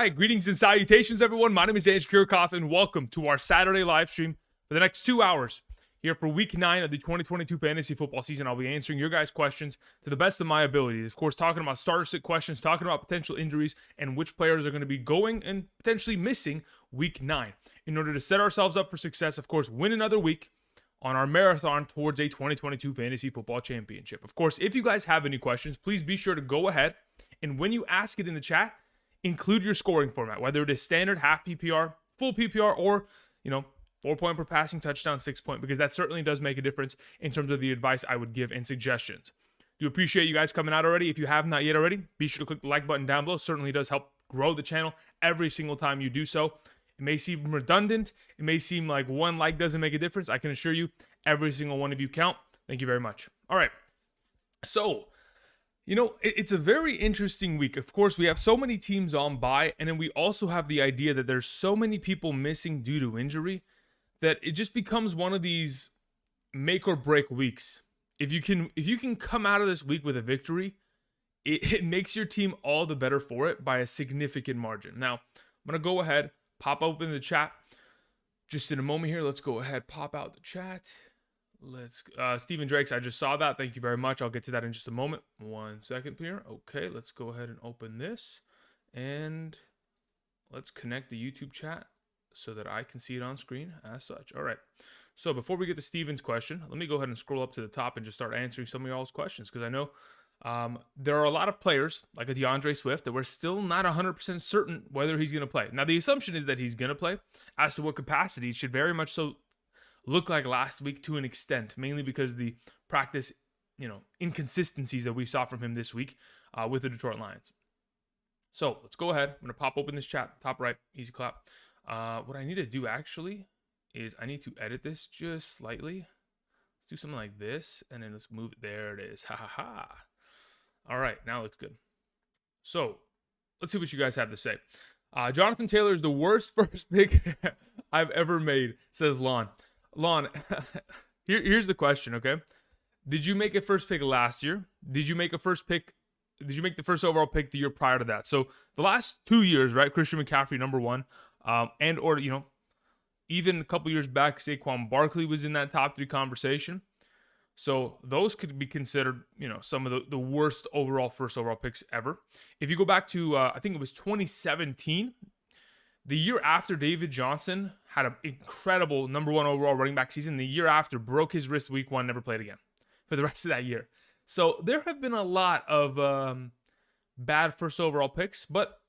right, greetings and salutations, everyone. My name is Andrew Kirchhoff, and welcome to our Saturday live stream for the next 2 hours here for Week 9 of the 2022 fantasy football season. I'll be answering your guys' questions to the best of my abilities. Of course, talking about starter sit questions, talking about potential injuries, and which players are going to be going and potentially missing Week 9 in order to set ourselves up for success. Of course, win another week on our marathon towards a 2022 fantasy football championship. Of course, if you guys have any questions, please be sure to go ahead, and when you ask it in the chat, include your scoring format, whether it is standard, half PPR, full PPR, or, 4-point per passing touchdown, 6-point, because that certainly does make a difference in terms of the advice I would give and suggestions. Do appreciate you guys coming out already. If you have not yet already, be sure to click the like button down below. Certainly does help grow the channel every single time you do so. It may seem redundant. It may seem like one like doesn't make a difference. I can assure you, every single one of you count. Thank you very much. All right. So, it's a very interesting week. Of course, we have so many teams on bye, and then we also have the idea that there's so many people missing due to injury that it just becomes one of these make or break weeks. If you can come out of this week with a victory, it makes your team all the better for it by a significant margin. Now, I'm going to go ahead, pop open the chat just in a moment here. Let's go ahead, pop out the chat. Stephen Drakes, I just saw that. Thank you very much. I'll get to that in just a moment. 1 second here. Okay, let's go ahead and open this. And let's connect the YouTube chat so that I can see it on screen as such. All right. So before we get to Steven's question, let me go ahead and scroll up to the top and just start answering some of y'all's questions, because I know there are a lot of players like a DeAndre Swift that we're still not 100% certain whether he's going to play. Now, the assumption is that he's going to play. As to what capacity, it should very much so look like last week to an extent, mainly because the practice, inconsistencies that we saw from him this week with the Detroit Lions. So let's go ahead. I'm going to pop open this chat, top right, easy clap. What I need to do actually is I need to edit this just slightly. Let's do something like this, and then let's move it. There it is. Ha ha ha. All right, now it looks good. So let's see what you guys have to say. Jonathan Taylor is the worst first pick I've ever made, says Lon. Lon, here's the question, okay? Did you make a first pick last year? Did you make the first overall pick the year prior to that? So the last 2 years, right? Christian McCaffrey, number one. Even a couple years back, Saquon Barkley was in that top 3 conversation. So those could be considered, some of the worst first overall picks ever. If you go back to, I think it was 2017, the year after David Johnson had an incredible number 1 overall running back season. The year after, broke his wrist week 1, never played again for the rest of that year. So there have been a lot of bad first overall picks, but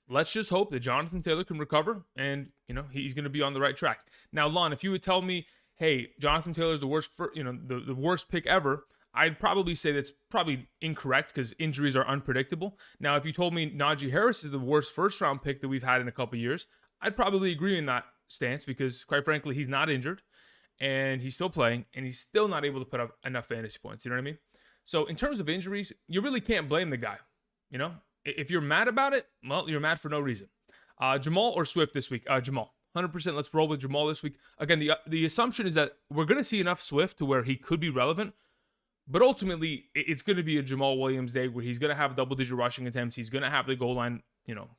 let's just hope that Jonathan Taylor can recover and, he's going to be on the right track. Now, Lon, if you would tell me, hey, Jonathan Taylor is the worst, the worst pick ever, I'd probably say that's probably incorrect because injuries are unpredictable. Now, if you told me Najee Harris is the worst first-round pick that we've had in a couple years, I'd probably agree in that stance because, quite frankly, he's not injured and he's still playing and he's still not able to put up enough fantasy points. You know what I mean? So in terms of injuries, you really can't blame the guy. If you're mad about it, well, you're mad for no reason. Jamal or Swift this week? Jamal. 100%. Let's roll with Jamal this week. Again, the assumption is that we're going to see enough Swift to where he could be relevant. But ultimately, it's going to be a Jamal Williams day where he's going to have double-digit rushing attempts. He's going to have the goal line,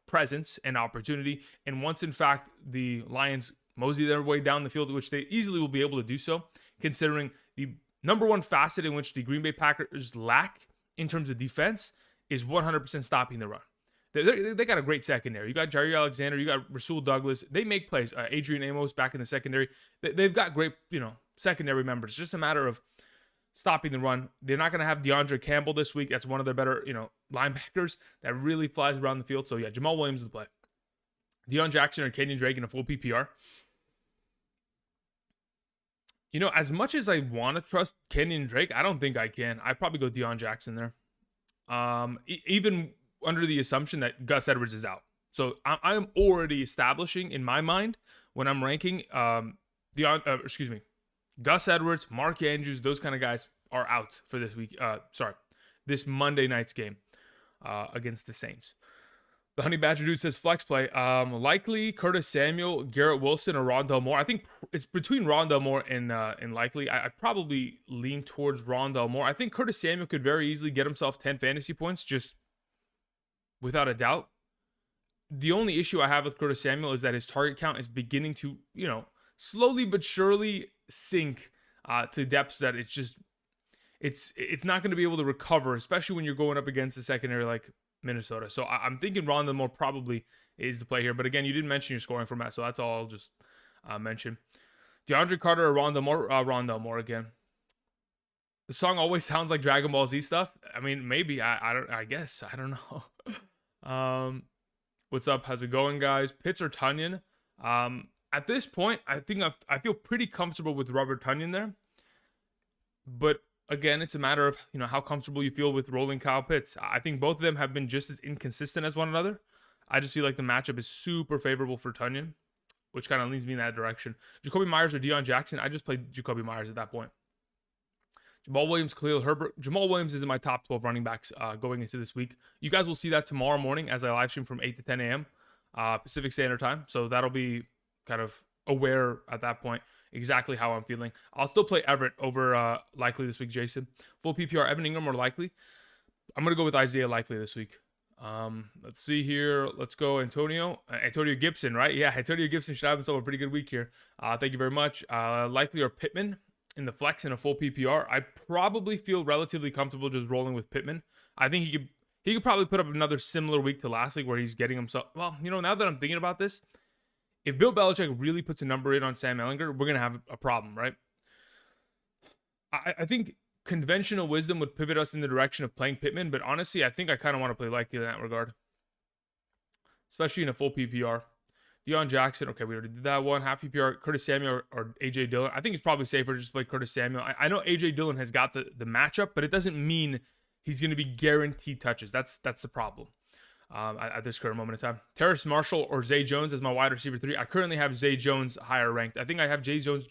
presence and opportunity. And once, in fact, the Lions mosey their way down the field, which they easily will be able to do so, considering the number one facet in which the Green Bay Packers lack in terms of defense is 100% stopping the run. They got a great secondary. You got Jair Alexander. You got Rasul Douglas. They make plays. Adrian Amos back in the secondary. They've got great, secondary members. It's just a matter of stopping the run. They're not going to have DeAndre Campbell this week. That's one of their better, linebackers that really flies around the field. So, yeah, Jamal Williams is the play. Deion Jackson or Kenyon Drake in a full PPR. As much as I want to trust Kenyon Drake, I don't think I can. I'd probably go Deion Jackson there. Even under the assumption that Gus Edwards is out. So I'm already establishing in my mind when I'm ranking Gus Edwards, Mark Andrews, those kind of guys are out for this week. This Monday night's game against the Saints. The Honey Badger dude says flex play. Likely Curtis Samuel, Garrett Wilson, or Rondell Moore. I think it's between Rondell Moore and Likely. I'd probably lean towards Rondell Moore. I think Curtis Samuel could very easily get himself 10 fantasy points, just without a doubt. The only issue I have with Curtis Samuel is that his target count is beginning to, slowly but surely sink to depths that it's not going to be able to recover, especially when you're going up against a secondary like Minnesota. So I'm thinking Rondale Moore probably is the play here. But again, you didn't mention your scoring format, so that's all I'll just mention. DeAndre Carter or Rondale Moore? Rondale Moore again. The song always sounds like Dragon Ball Z stuff. I mean, maybe. I guess. I don't know. What's up? How's it going, guys? Pitts or Tunyon? At this point, I think I feel pretty comfortable with Robert Tunyon there. But again, it's a matter of how comfortable you feel with rolling Kyle Pitts. I think both of them have been just as inconsistent as one another. I just feel like the matchup is super favorable for Tunyon, which kind of leads me in that direction. Jacoby Myers or Deion Jackson? I just played Jacoby Myers at that point. Jamal Williams, Khalil Herbert. Jamal Williams is in my top 12 running backs going into this week. You guys will see that tomorrow morning as I live stream from 8 to 10 a.m. Pacific Standard Time. So that'll be kind of aware at that point exactly how I'm feeling. I'll still play Everett over Likely this week, Jason. Full PPR, Evan Ingram or Likely? I'm going to go with Isaiah Likely this week. Let's see here. Let's go Antonio Gibson, right? Yeah, Antonio Gibson should have himself a pretty good week here. Thank you very much. Likely or Pittman in the flex in a full PPR. I probably feel relatively comfortable just rolling with Pittman. I think he could probably put up another similar week to last week where he's getting himself. Well, now that I'm thinking about this, if Bill Belichick really puts a number in on Sam Ehlinger, we're going to have a problem, right? I think conventional wisdom would pivot us in the direction of playing Pittman, but honestly, I think I kind of want to play Likely in that regard, especially in a full PPR. Deion Jackson, okay, we already did that one. Half PPR, Curtis Samuel or A.J. Dillon. I think it's probably safer to just play Curtis Samuel. I know A.J. Dillon has got the matchup, but it doesn't mean he's going to be guaranteed touches. That's the problem at this current moment in time. Terrace Marshall or Zay Jones as my wide receiver 3. I currently have Zay Jones higher ranked. I think I have Zay Jones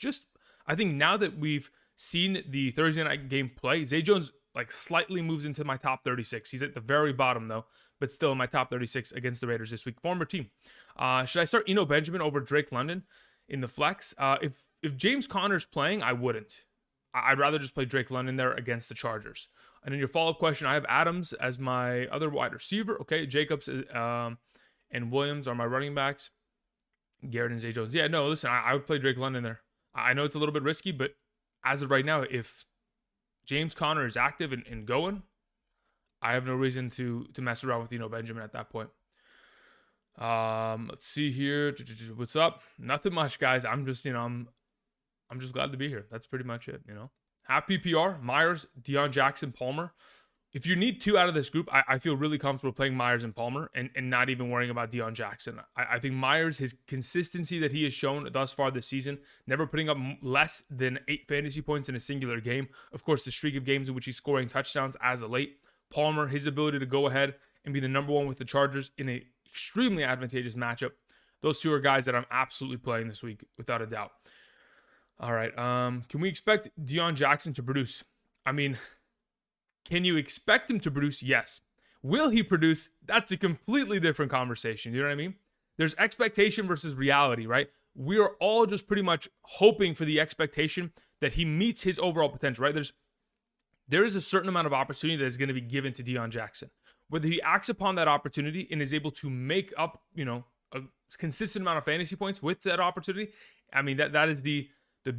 I think now that we've seen the Thursday night game play, Zay Jones slightly moves into my top 36. He's at the very bottom though, but still in my top 36 against the Raiders this week. Former team. Should I start Eno Benjamin over Drake London in the flex? If James Conner's playing, I wouldn't. I'd rather just play Drake London there against the Chargers. And in your follow-up question, I have Adams as my other wide receiver. Okay, Jacobs and Williams are my running backs. Garrett and Zay Jones. Yeah, no, listen, I would play Drake London there. I know it's a little bit risky, but as of right now, if James Conner is active and going, I have no reason to mess around with Benjamin at that point. Let's see here. What's up? Nothing much, guys. I'm just I'm just glad to be here. That's pretty much it. Half PPR, Myers, Deion Jackson, Palmer. If you need two out of this group, I feel really comfortable playing Myers and Palmer and not even worrying about Deion Jackson. I think Myers, his consistency that he has shown thus far this season, never putting up less than 8 fantasy points in a singular game. Of course, the streak of games in which he's scoring touchdowns as of late. Palmer, his ability to go ahead and be the number one with the Chargers in an extremely advantageous matchup. Those two are guys that I'm absolutely playing this week, without a doubt. All right. Can we expect Deion Jackson to produce? I mean, can you expect him to produce? Yes. Will he produce? That's a completely different conversation. You know what I mean? There's expectation versus reality, right? We are all just pretty much hoping for the expectation that he meets his overall potential, right? There is a certain amount of opportunity that is going to be given to Deion Jackson. Whether he acts upon that opportunity and is able to make up, a consistent amount of fantasy points with that opportunity, I mean, that is the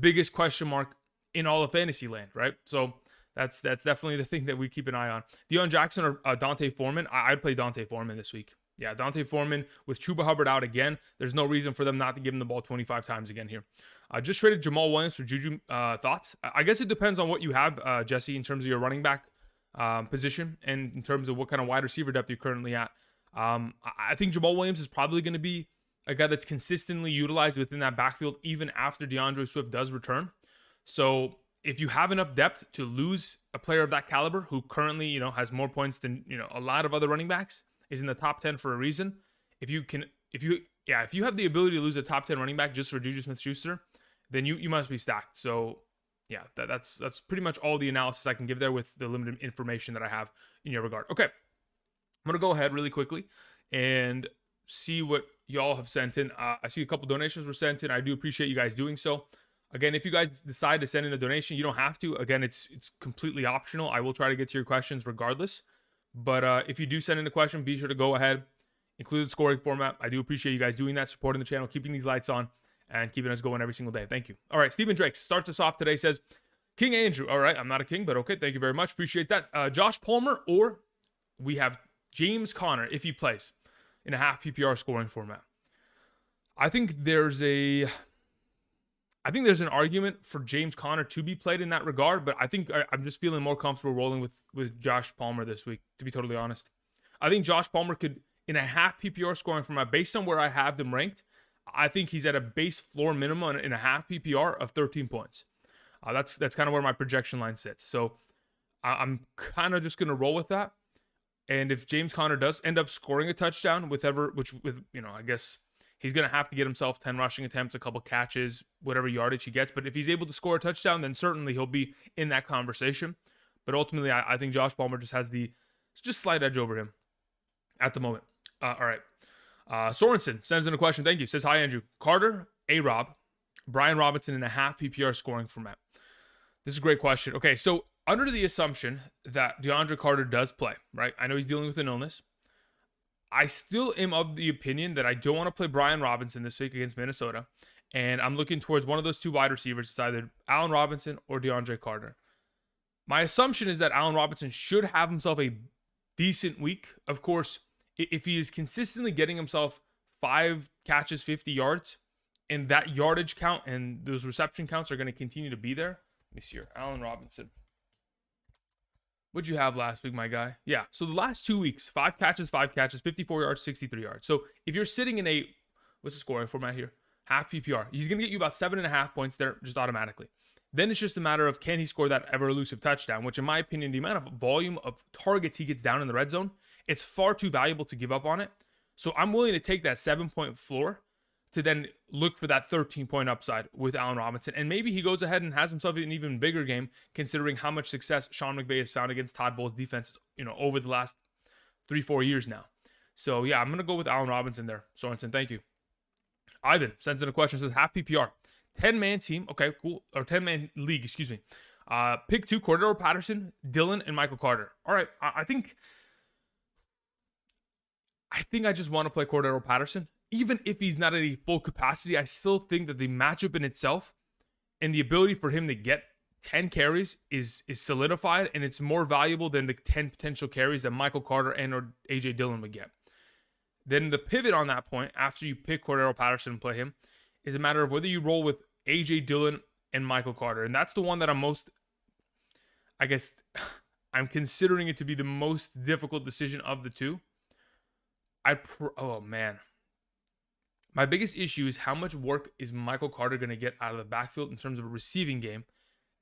biggest question mark in all of fantasy land, right? So that's definitely the thing that we keep an eye on. Deion Jackson or Dante Foreman? I'd play Dante Foreman this week. Yeah, Dante Foreman with Chuba Hubbard out again. There's no reason for them not to give him the ball 25 times again here. Just traded Jamal Williams for Juju. Thoughts? I guess it depends on what you have, Jesse, in terms of your running back position and in terms of what kind of wide receiver depth you're currently at. I think Jamal Williams is probably going to be a guy that's consistently utilized within that backfield even after DeAndre Swift does return. So if you have enough depth to lose a player of that caliber who currently, has more points than, a lot of other running backs, is in the top 10 for a reason. If you have the ability to lose a top 10 running back just for Juju Smith-Schuster, then you must be stacked. So yeah, that's pretty much all the analysis I can give there with the limited information that I have in your regard. Okay. I'm going to go ahead really quickly and see what y'all have sent in. I see a couple donations were sent in. I do appreciate you guys doing so. Again, if you guys decide to send in a donation, you don't have to. Again, it's completely optional. I will try to get to your questions regardless. But if you do send in a question, be sure to go ahead included scoring format. I do appreciate you guys doing that, supporting the channel, keeping these lights on, and keeping us going every single day. Thank you. All right, Stephen Drake starts us off today, says, King Andrew. All right, I'm not a king, but okay, thank you very much. Appreciate that. Josh Palmer, or we have James Conner, if he plays, in a half PPR scoring format. I think there's an argument for James Conner to be played in that regard, but I think I'm just feeling more comfortable rolling with Josh Palmer this week, to be totally honest. I think Josh Palmer could, in a half PPR scoring format, based on where I have them ranked, I think he's at a base floor minimum in a half PPR of 13 points. That's kind of where my projection line sits. So I'm kind of just going to roll with that. And if James Conner does end up scoring a touchdown, I guess he's going to have to get himself 10 rushing attempts, a couple catches, whatever yardage he gets. But if he's able to score a touchdown, then certainly he'll be in that conversation. But ultimately, I think Josh Palmer just has the slight edge over him at the moment. All right. Sorensen sends in a question. Thank you. Says, hi, Andrew. Carter, A-Rob, Brian Robinson in a half PPR scoring format. This is a great question. Okay, so under the assumption that DeAndre Carter does play, right? I know he's dealing with an illness. I still am of the opinion that I don't want to play Brian Robinson this week against Minnesota. And I'm looking towards one of those two wide receivers. It's either Allen Robinson or DeAndre Carter. My assumption is that Allen Robinson should have himself a decent week. Of course, if he is consistently getting himself 5 catches, 50 yards, and that yardage count and those reception counts are going to continue to be there. Let me see here. Allen Robinson. What'd you have last week, my guy? Yeah, so the last 2 weeks, 5 catches, 54 yards, 63 yards. So if you're sitting in what's the scoring format here? Half PPR. He's going to get you about 7.5 points there just automatically. Then it's just a matter of, can he score that ever elusive touchdown, which in my opinion, the amount of volume of targets he gets down in the red zone, it's far too valuable to give up on it. So I'm willing to take that 7-point floor to then look for that 13-point upside with Allen Robinson. And maybe he goes ahead and has himself an even bigger game, considering how much success Sean McVay has found against Todd Bowles' defense, over the last 3-4 years now. So yeah, I'm going to go with Allen Robinson there. Sorensen, thank you. Ivan sends in a question, says half PPR. 10-man team. Okay, cool. Or 10-man league, excuse me. Pick 2, Cordero Patterson, Dillon, and Michael Carter. All right, I think I just want to play Cordero Patterson. Even if he's not at a full capacity, I still think that the matchup in itself and the ability for him to get 10 carries is solidified, and it's more valuable than the 10 potential carries that Michael Carter and or A.J. Dillon would get. Then the pivot on that point, after you pick Cordero Patterson and play him, is a matter of whether you roll with A.J. Dillon and Michael Carter. And that's the one that I'm I'm considering it to be the most difficult decision of the two. Oh, man. My biggest issue is how much work is Michael Carter going to get out of the backfield in terms of a receiving game.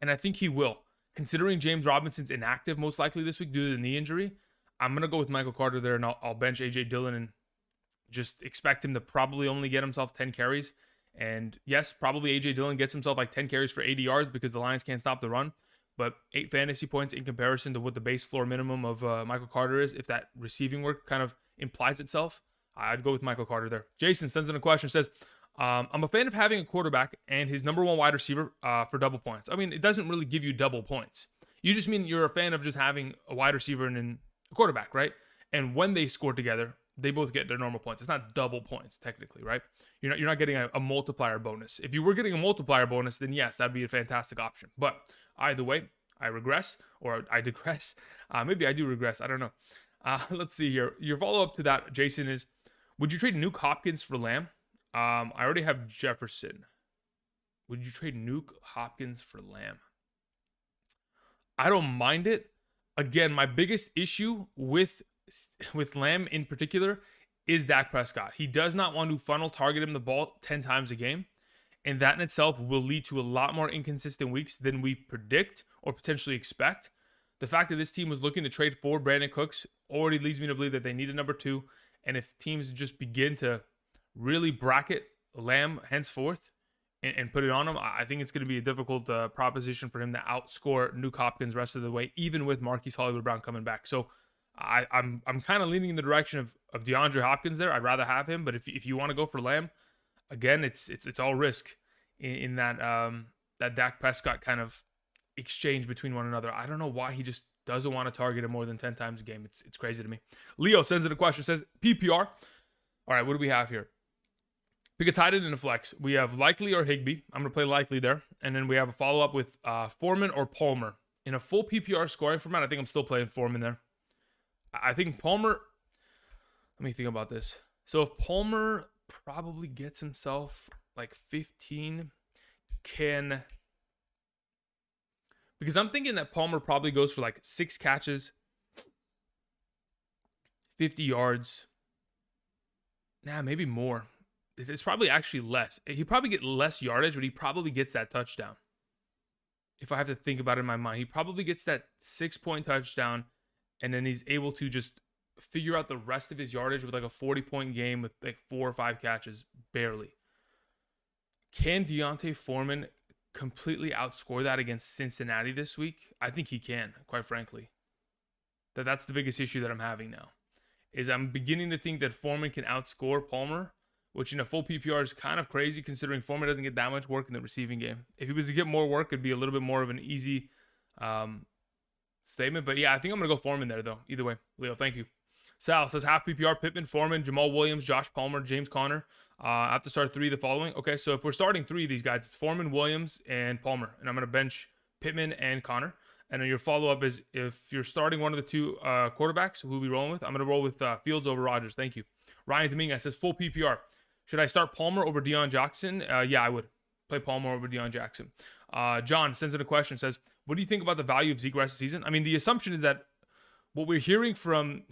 And I think he will. Considering James Robinson's inactive most likely this week due to the knee injury, I'm going to go with Michael Carter there, and I'll bench A.J. Dillon and just expect him to probably only get himself 10 carries. And yes, probably A.J. Dillon gets himself like 10 carries for 80 yards because the Lions can't stop the run. But 8 fantasy points in comparison to what the base floor minimum of Michael Carter is, if that receiving work kind of implies itself, I'd go with Michael Carter there. Jason sends in a question, says, I'm a fan of having a quarterback and his number 1 wide receiver for double points. I mean, it doesn't really give you double points. You just mean you're a fan of just having a wide receiver and a quarterback, right? And when they score together, they both get their normal points. It's not double points, technically, right? You're not getting a multiplier bonus. If you were getting a multiplier bonus, then yes, that'd be a fantastic option. But either way, I regress or I digress. Maybe I do regress. I don't know. Let's see here. Your follow-up to that, Jason, is, would you trade Nuke Hopkins for Lamb? I already have Jefferson. Would you trade Nuke Hopkins for Lamb? I don't mind it. Again, my biggest issue with Lamb in particular is Dak Prescott. He does not want to funnel target him the ball 10 times a game. And that in itself will lead to a lot more inconsistent weeks than we predict or potentially expect. The fact that this team was looking to trade for Brandon Cooks already leads me to believe that they need a number 2. And if teams just begin to really bracket Lamb henceforth and put it on him, I think it's going to be a difficult proposition for him to outscore Nuke Hopkins rest of the way, even with Marquise Hollywood Brown coming back. So I'm kind of leaning in the direction of DeAndre Hopkins there. I'd rather have him, but if you want to go for Lamb, again, it's all risk in that that Dak Prescott kind of exchange between one another. I don't know why he just doesn't want to target him more than 10 times a game. It's crazy to me. Leo sends in a question, says, PPR, All right, what do we have here? Pick a tight end in a flex. We have Likely or Higbee. I'm going to play Likely there. And then we have a follow-up with Foreman or Palmer. In a full PPR scoring format, I think I'm still playing Foreman there. I think Palmer... Let me think about this. So if Palmer probably gets himself like 15, can... Because I'm thinking that Palmer probably goes for like 6 catches, 50 yards. Nah, maybe more. It's probably actually less. He probably get less yardage, but he probably gets that touchdown. If I have to think about it in my mind, he probably gets that 6-point touchdown, and then he's able to just figure out the rest of his yardage with like a 40-point game with like 4 or 5 catches, barely. Can Deontay Foreman completely outscore that against Cincinnati this week? I think he can, quite frankly. That's the biggest issue that I'm having now, is I'm beginning to think that Foreman can outscore Palmer, which in a full PPR is kind of crazy considering Foreman doesn't get that much work in the receiving game. If he was to get more work, it'd be a little bit more of an easy statement. But yeah, I think I'm going to go Foreman there, though. Either way. Leo, thank you. Sal says half PPR, Pittman, Foreman, Jamal Williams, Josh Palmer, James Conner. I have to start 3 the following. Okay, so if we're starting 3 of these guys, it's Foreman, Williams, and Palmer. And I'm going to bench Pittman and Conner. And then your follow-up is if you're starting one of the 2 quarterbacks, who are we rolling with? I'm going to roll with Fields over Rodgers. Thank you. Ryan Dominguez says full PPR. Should I start Palmer over Deion Jackson? Yeah, I would. Play Palmer over Deion Jackson. John sends in a question, says, what do you think about the value of Zeke rest of the season? I mean, the assumption is that what we're hearing from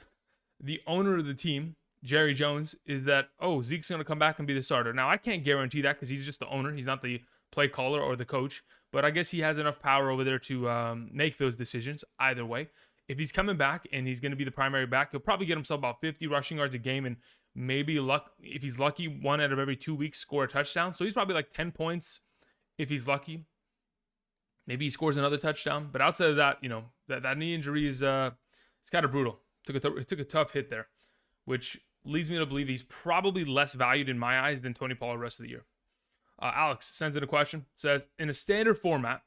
the owner of the team, Jerry Jones, is that, oh, Zeke's going to come back and be the starter. Now, I can't guarantee that because he's just the owner. He's not the play caller or the coach. But I guess he has enough power over there to make those decisions either way. If he's coming back and he's going to be the primary back, he'll probably get himself about 50 rushing yards a game and maybe if he's lucky, 1 out of every 2 weeks score a touchdown. So he's probably like 10 points if he's lucky. Maybe he scores another touchdown. But outside of that, that knee injury is it's kind of brutal. It took a tough hit there, which leads me to believe he's probably less valued in my eyes than Tony Pollard the rest of the year. Alex sends in a question, says, in a standard format,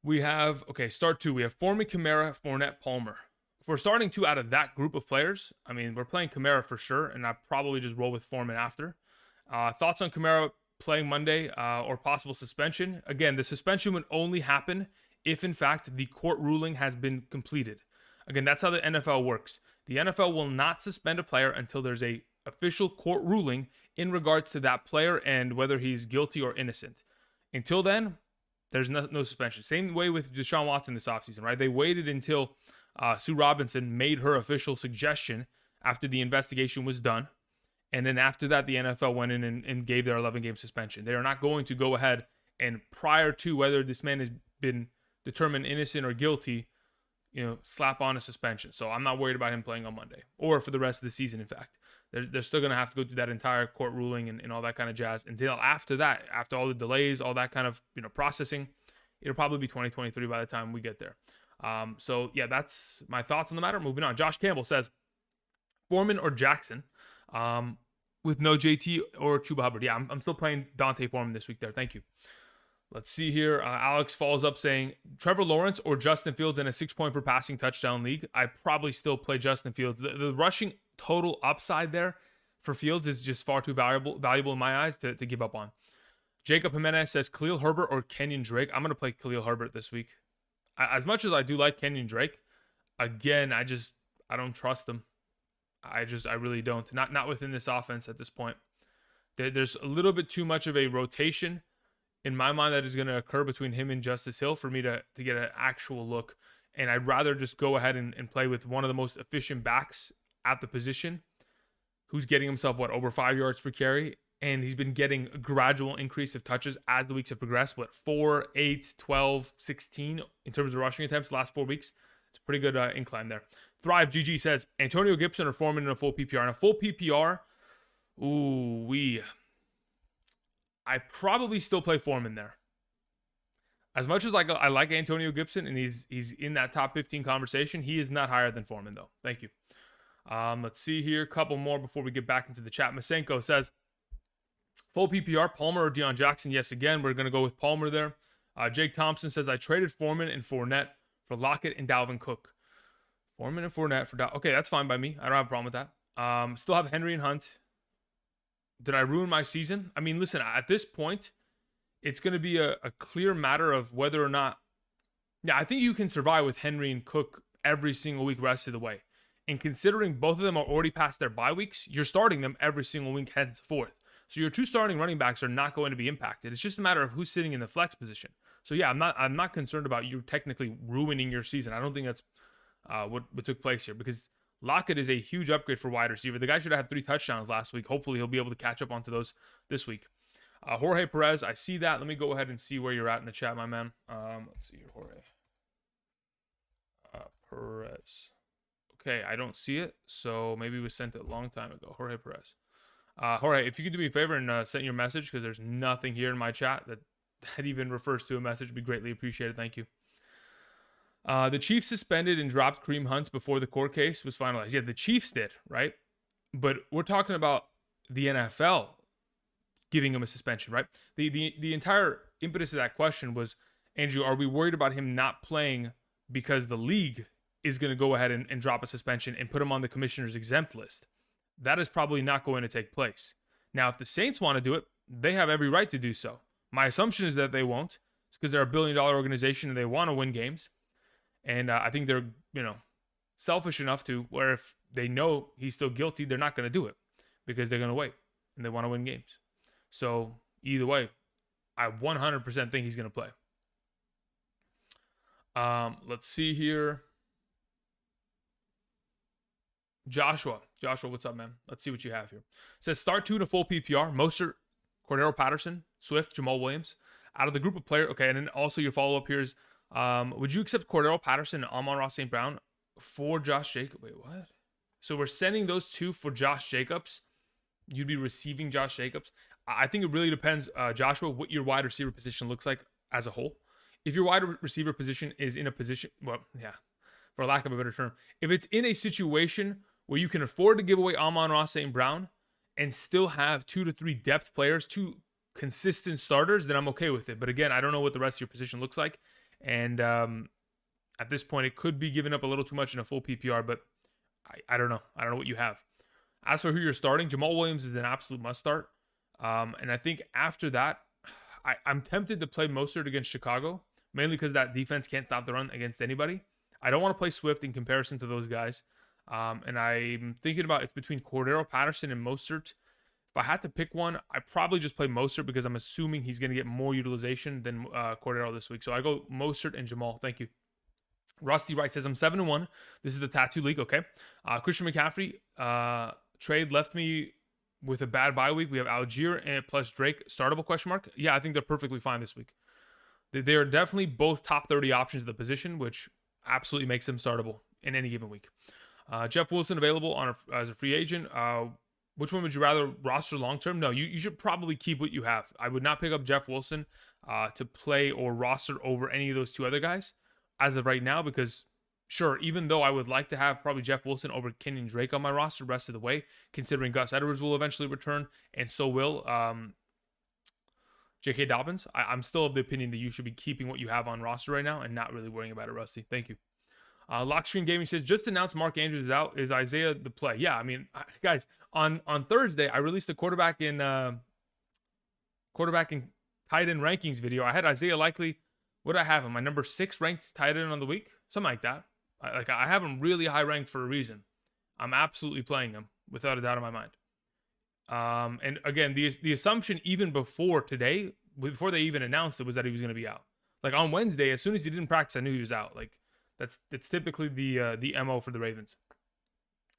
we have, start 2. We have Foreman, Kamara, Fournette, Palmer. If we're starting 2 out of that group of players, I mean, we're playing Kamara for sure, and I probably just roll with Foreman after. Thoughts on Kamara playing Monday or possible suspension? Again, the suspension would only happen if, in fact, the court ruling has been completed. Again, that's how the NFL works. The NFL will not suspend a player until there's a official court ruling in regards to that player and whether he's guilty or innocent. Until then, there's no suspension. Same way with Deshaun Watson this offseason, right? They waited until Sue Robinson made her official suggestion after the investigation was done. And then after that, the NFL went in and gave their 11-game suspension. They are not going to go ahead and prior to whether this man has been determined innocent or guilty, slap on a suspension. So I'm not worried about him playing on Monday or for the rest of the season, in fact. They're still going to have to go through that entire court ruling and all that kind of jazz until after that, after all the delays, all that kind of processing. It'll probably be 2023 by the time we get there. So, yeah, that's my thoughts on the matter. Moving on. Josh Campbell says, Foreman or Jackson with no JT or Chuba Hubbard. Yeah, I'm still playing Dante Foreman this week there. Thank you. Let's see here. Alex follows up saying, Trevor Lawrence or Justin Fields in a 6-point per passing touchdown league. I probably still play Justin Fields. The rushing total upside there for Fields is just far too valuable in my eyes to give up on. Jacob Jimenez says, Khalil Herbert or Kenyon Drake. I'm going to play Khalil Herbert this week. As much as I do like Kenyon Drake, again, I don't trust him. I really don't. Not within this offense at this point. There's a little bit too much of a rotation in my mind that is going to occur between him and Justice Hill for me to get an actual look. And I'd rather just go ahead and play with one of the most efficient backs at the position who's getting himself, over 5 yards per carry. And he's been getting a gradual increase of touches as the weeks have progressed. 4, 8, 12, 16 in terms of rushing attempts the last 4 weeks. It's a pretty good incline there. Thrive GG says, Antonio Gibson or Foreman in a full PPR. In a full PPR, I probably still play Foreman there. As much as I like Antonio Gibson and he's in that top 15 conversation, he is not higher than Foreman, though. Thank you. Let's see here. A couple more before we get back into the chat. Masenko says, full PPR, Palmer or Deion Jackson? Yes, again, we're going to go with Palmer there. Jake Thompson says, I traded Foreman and Fournette for Lockett and Dalvin Cook. Foreman and Fournette for okay, that's fine by me. I don't have a problem with that. Still have Henry and Hunt. did I ruin my season? I mean, listen, at this point, it's going to be a clear matter of whether or not. Yeah, I think you can survive with Henry and Cook every single week rest of the way. And considering both of them are already past their bye weeks, you're starting them every single week henceforth. So your two starting running backs are not going to be impacted. It's just a matter of who's sitting in the flex position. So yeah, I'm not concerned about you technically ruining your season. I don't think that's what took place here, because Lockett is a huge upgrade for wide receiver. The guy should have had 3 touchdowns last week. Hopefully he'll be able to catch up onto those this week. Jorge Perez, I see that. Let me go ahead and see where you're at in the chat, my man. Let's see here, Jorge Perez. Okay, I don't see it, so maybe we sent it a long time ago. Jorge Perez. Jorge, if you could do me a favor and send your message, because there's nothing here in my chat that even refers to a message, would be greatly appreciated. Thank you. The Chiefs suspended and dropped Kareem Hunt before the court case was finalized. Yeah, the Chiefs did, right? But we're talking about the NFL giving him a suspension, right? The entire impetus of that question was, Andrew, are we worried about him not playing because the league is going to go ahead and drop a suspension and put him on the commissioner's exempt list? That is probably not going to take place. Now, if the Saints want to do it, they have every right to do so. My assumption is that they won't. It's because they're a billion-dollar organization and they want to win games. And I think they're, selfish enough to where if they know he's still guilty, they're not going to do it because they're going to wait and they want to win games. So either way, I 100% think he's going to play. Let's see here. Joshua, what's up, man? Let's see what you have here. It says start 2 to full PPR. Mostert, Cordero Patterson, Swift, Jamal Williams. Out of the group of players, okay, and then also your follow-up here is, would you accept Cordero Patterson and Amon-Ra St. Brown for Josh Jacobs? Wait, what? So we're sending those 2 for Josh Jacobs. You'd be receiving Josh Jacobs. I think it really depends, Joshua, what your wide receiver position looks like as a whole. If your wide receiver position is in a position, well, yeah, for lack of a better term, if it's in a situation where you can afford to give away Amon-Ra St. Brown and still have 2 to 3 depth players, 2 consistent starters, then I'm okay with it. But again, I don't know what the rest of your position looks like. And at this point, it could be giving up a little too much in a full PPR, but I don't know. I don't know what you have. As for who you're starting, Jamal Williams is an absolute must start. And I think after that, I'm tempted to play Mostert against Chicago, mainly because that defense can't stop the run against anybody. I don't want to play Swift in comparison to those guys. And I'm thinking about it's between Cordero Patterson and Mostert. If I had to pick one, I'd probably just play Mostert because I'm assuming he's going to get more utilization than Cordero this week. So I go Mostert and Jamal. Thank you. Rusty Wright says, I'm 7-1. This is the Tattoo League. Okay. Christian McCaffrey trade left me with a bad bye week. We have Algier and plus Drake. Startable question mark? Yeah, I think they're perfectly fine this week. They are definitely both top 30 options at the position, which absolutely makes them startable in any given week. Jeff Wilson available as a free agent. Which one would you rather roster long-term? No, you should probably keep what you have. I would not pick up Jeff Wilson to play or roster over any of those 2 other guys as of right now, because sure, even though I would like to have probably Jeff Wilson over Kenyon Drake on my roster rest of the way, considering Gus Edwards will eventually return and so will J.K. Dobbins, I'm still of the opinion that you should be keeping what you have on roster right now and not really worrying about it, Rusty. Thank you. Lockscreen Gaming says, just announced Mark Andrews is out. Is Isaiah the play? Yeah, I mean, guys, on Thursday, I released a quarterback and tight end rankings video. I had Isaiah Likely. What did I have him? My number 6 ranked tight end on the week? Something like that. I have him really high ranked for a reason. I'm absolutely playing him without a doubt in my mind. And again, the assumption even before today, before they even announced it, was that he was going to be out. Like on Wednesday, as soon as he didn't practice, I knew he was out. Like that's typically the MO for the Ravens.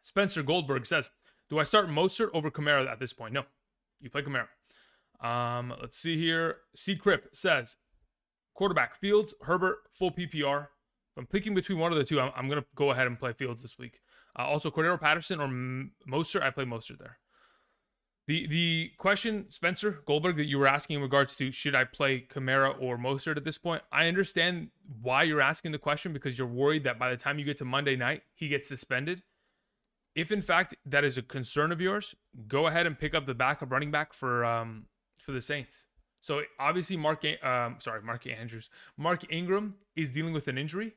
Spencer Goldberg says, do I start Mostert over Kamara at this point? No, you play Kamara. Let's see here. C. Crip says, quarterback Fields, Herbert, full PPR. If I'm picking between one of the 2, I'm going to go ahead and play Fields this week. Also, Cordero Patterson or Mostert, I play Mostert there. The question, Spencer Goldberg, that you were asking in regards to should I play Kamara or Mostert at this point, I understand why you're asking the question, because you're worried that by the time you get to Monday night, he gets suspended. If in fact that is a concern of yours, go ahead and pick up the backup running back for the Saints. So obviously Mark Ingram is dealing with an injury.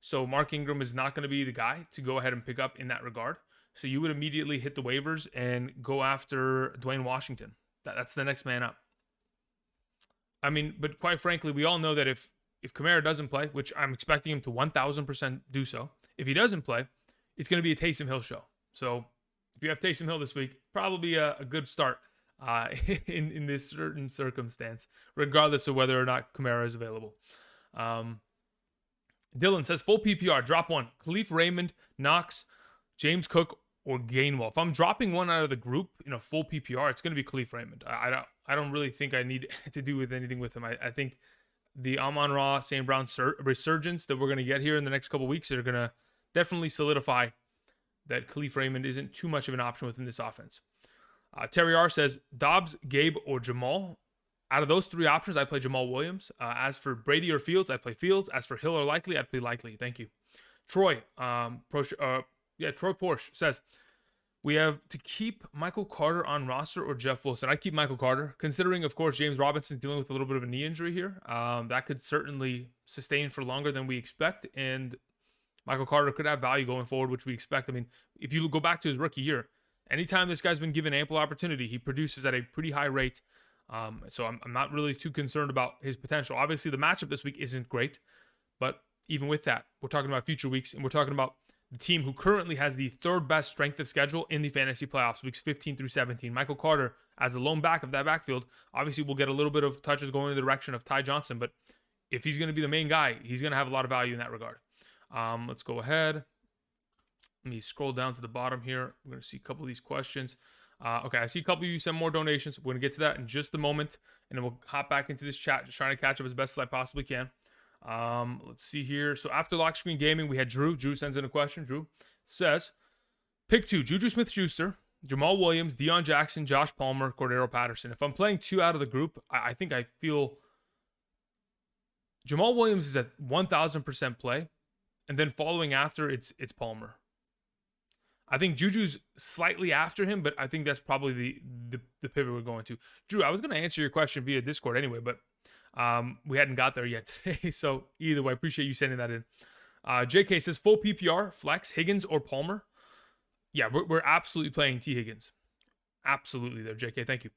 So Mark Ingram is not going to be the guy to go ahead and pick up in that regard. So you would immediately hit the waivers and go after Dwayne Washington. That's the next man up. I mean, but quite frankly, we all know that if Kamara doesn't play, which I'm expecting him to 1,000% do so, if he doesn't play, it's going to be a Taysom Hill show. So if you have Taysom Hill this week, probably a good start in this certain circumstance, regardless of whether or not Kamara is available. Dylan says, full PPR, drop one. Khalif Raymond, Knox, James Cook, or Gainwell. If I'm dropping one out of the group in a full PPR, it's going to be Khalif Raymond. I don't really think I need to do with anything with him. I think the Amon-Ra, St. Brown resurgence that we're going to get here in the next couple of weeks are going to definitely solidify that Khalif Raymond isn't too much of an option within this offense. Terry R says, Dobbs, Gabe, or Jamal. Out of those three options, I play Jamal Williams. As for Brady or Fields, I play Fields. As for Hill or Likely, I'd play Likely. Thank you. Troy, Troy Porsche says, we have to keep Michael Carter on roster or Jeff Wilson. I keep Michael Carter, considering, of course, James Robinson's dealing with a little bit of a knee injury here. That could certainly sustain for longer than we expect, and Michael Carter could have value going forward, which we expect. I mean, if you go back to his rookie year, anytime this guy's been given ample opportunity, he produces at a pretty high rate. So I'm not really too concerned about his potential. Obviously, the matchup this week isn't great, but even with that, we're talking about future weeks, and we're talking about the team who currently has the third best strength of schedule in the fantasy playoffs, weeks 15 through 17. Michael Carter, as a lone back of that backfield, obviously will get a little bit of touches going in the direction of Ty Johnson, but if he's going to be the main guy, he's going to have a lot of value in that regard. Let's go ahead. Let me scroll down to the bottom here. We're going to see a couple of these questions. Okay, I see a couple of you send more donations. We're going to get to that in just a moment, and then we'll hop back into this chat, just trying to catch up as best as I possibly can. Let's see here. So after Lock Screen Gaming, we had Drew. Drew sends in a question. Drew says, pick two, Juju Smith-Schuster, Jamal Williams, Deion Jackson, Josh Palmer, Cordero Patterson. If I'm playing two out of the group, I think I feel Jamal Williams is at 1,000% play, and then following after, it's Palmer. I think Juju's slightly after him, but I think that's probably the pivot we're going to. Drew, I was going to answer your question via Discord anyway, but we hadn't got there yet today. So either way, I appreciate you sending that in. JK says, full PPR, flex, Higgins or Palmer. Yeah, we're absolutely playing T. Higgins. Absolutely there, JK. Thank you.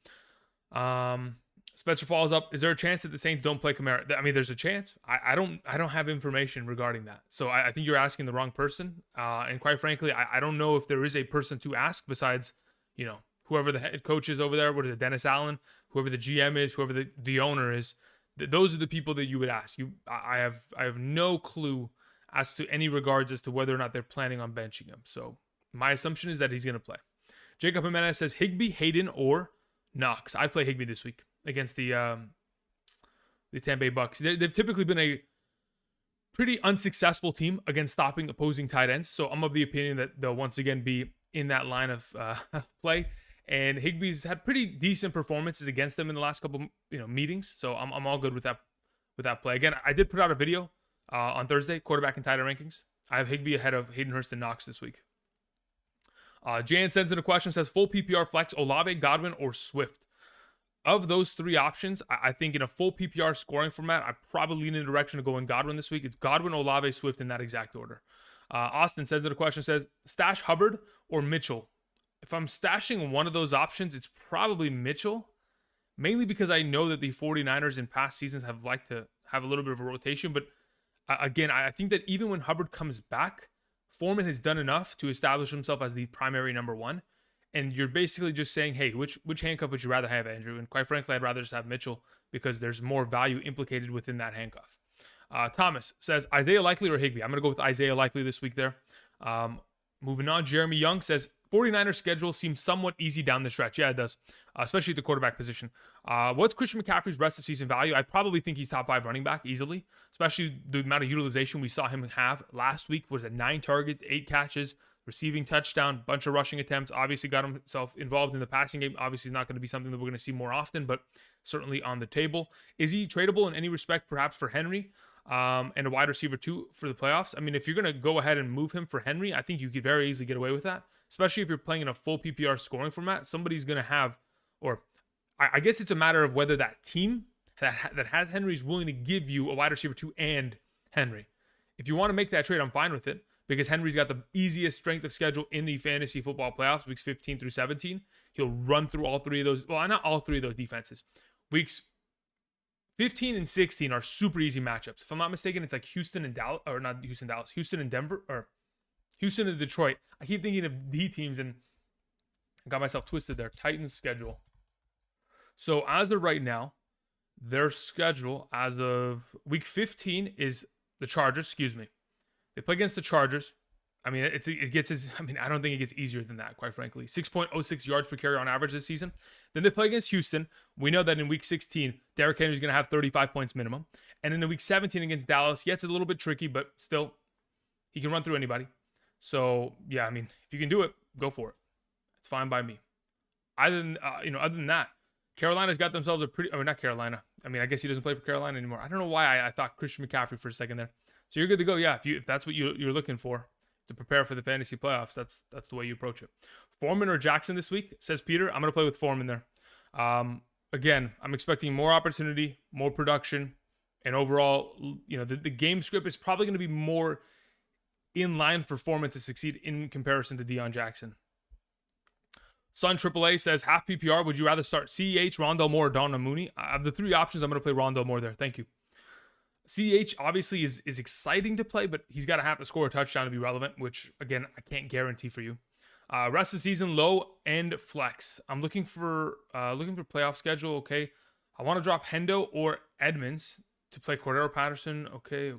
Spencer follows up. Is there a chance that the Saints don't play Kamara? I mean, there's a chance. I don't have information regarding that. So I think you're asking the wrong person. And quite frankly, I don't know if there is a person to ask besides, whoever the head coach is over there. What is it, Dennis Allen? Whoever the GM is, whoever the owner is. Those are the people that you would ask. I have no clue as to any regards as to whether or not they're planning on benching him. So my assumption is that he's going to play. Jacob Jimenez says Higbee, Hayden, or Knox. I'd play Higbee this week against the Tampa Bay Bucks. They've typically been a pretty unsuccessful team against stopping opposing tight ends. So I'm of the opinion that they'll once again be in that line of play. And Higbee's had pretty decent performances against them in the last couple meetings. So I'm all good with that play. Again, I did put out a video on Thursday, quarterback and tight end rankings. I have Higbee ahead of Hayden Hurst and Knox this week. Jan sends in a question, says full PPR flex, Olave, Godwin, or Swift. Of those three options, I think in a full PPR scoring format, I probably lean in the direction of going Godwin this week. It's Godwin, Olave, Swift in that exact order. Austin sends in a question, says stash Hubbard or Mitchell. If I'm stashing one of those options, it's probably Mitchell, mainly because I know that the 49ers in past seasons have liked to have a little bit of a rotation. But again, I think that even when Hubbard comes back, Foreman has done enough to establish himself as the primary number one. And you're basically just saying, hey, which handcuff would you rather have, Andrew? And quite frankly, I'd rather just have Mitchell because there's more value implicated within that handcuff. Thomas says, Isaiah Likely or Higbee? I'm going to go with Isaiah Likely this week there. Moving on, Jeremy Young says, 49ers schedule seems somewhat easy down the stretch. Yeah, it does, especially at the quarterback position. What's Christian McCaffrey's rest of season value? I probably think he's top 5 running back easily, especially the amount of utilization we saw him have last week. Was at 9 targets, 8 catches, receiving touchdown, bunch of rushing attempts. Obviously got himself involved in the passing game. Obviously not going to be something that we're going to see more often, but certainly on the table. Is he tradable in any respect, perhaps for Henry? And a wide receiver too for the playoffs. I mean, if you're going to go ahead and move him for Henry, I think you could very easily get away with that, especially if you're playing in a full PPR scoring format. Somebody's going to have, or I guess it's a matter of whether that team that has Henry is willing to give you a wide receiver 2 and Henry. If you want to make that trade, I'm fine with it. because Henry's got the easiest strength of schedule in the fantasy football playoffs, weeks 15 through 17. He'll run through all three of those. Well, not all three of those defenses. Weeks 15 and 16 are super easy matchups. If I'm not mistaken, it's like Houston and Dallas, or not Houston, Dallas, Houston and Denver, or Houston and Detroit. I keep thinking of D teams and got myself twisted there. Titans schedule. So as of right now, their schedule as of week 15 is the Chargers. Excuse me. They play against the Chargers. I mean, I don't think it gets easier than that, quite frankly. 6.06 yards per carry on average this season. Then they play against Houston. We know that in week 16, Derrick Henry's going to have 35 points minimum. And in the week 17 against Dallas, yeah, it's a little bit tricky, but still, he can run through anybody. So, yeah, I mean, if you can do it, go for it. It's fine by me. Other than that, Carolina's got themselves not Carolina. I mean, I guess he doesn't play for Carolina anymore. I don't know why I thought Christian McCaffrey for a second there. So you're good to go. Yeah, if that's what you're looking for to prepare for the fantasy playoffs, that's the way you approach it. Foreman or Jackson this week, says Peter. I'm going to play with Foreman there. Again, I'm expecting more opportunity, more production, and overall, the game script is probably going to be more in line for Foreman to succeed in comparison to Deion Jackson. Sun AAA says, half PPR, would you rather start CEH, Rondale Moore, or Darnell Mooney? Of the three options, I'm going to play Rondale Moore there. Thank you. CEH obviously is exciting to play, but he's got to have to score a touchdown to be relevant, which, again, I can't guarantee for you. Rest of the season, low and flex. I'm looking for playoff schedule, okay. I want to drop Hendo or Edmonds to play Cordero Patterson. Okay.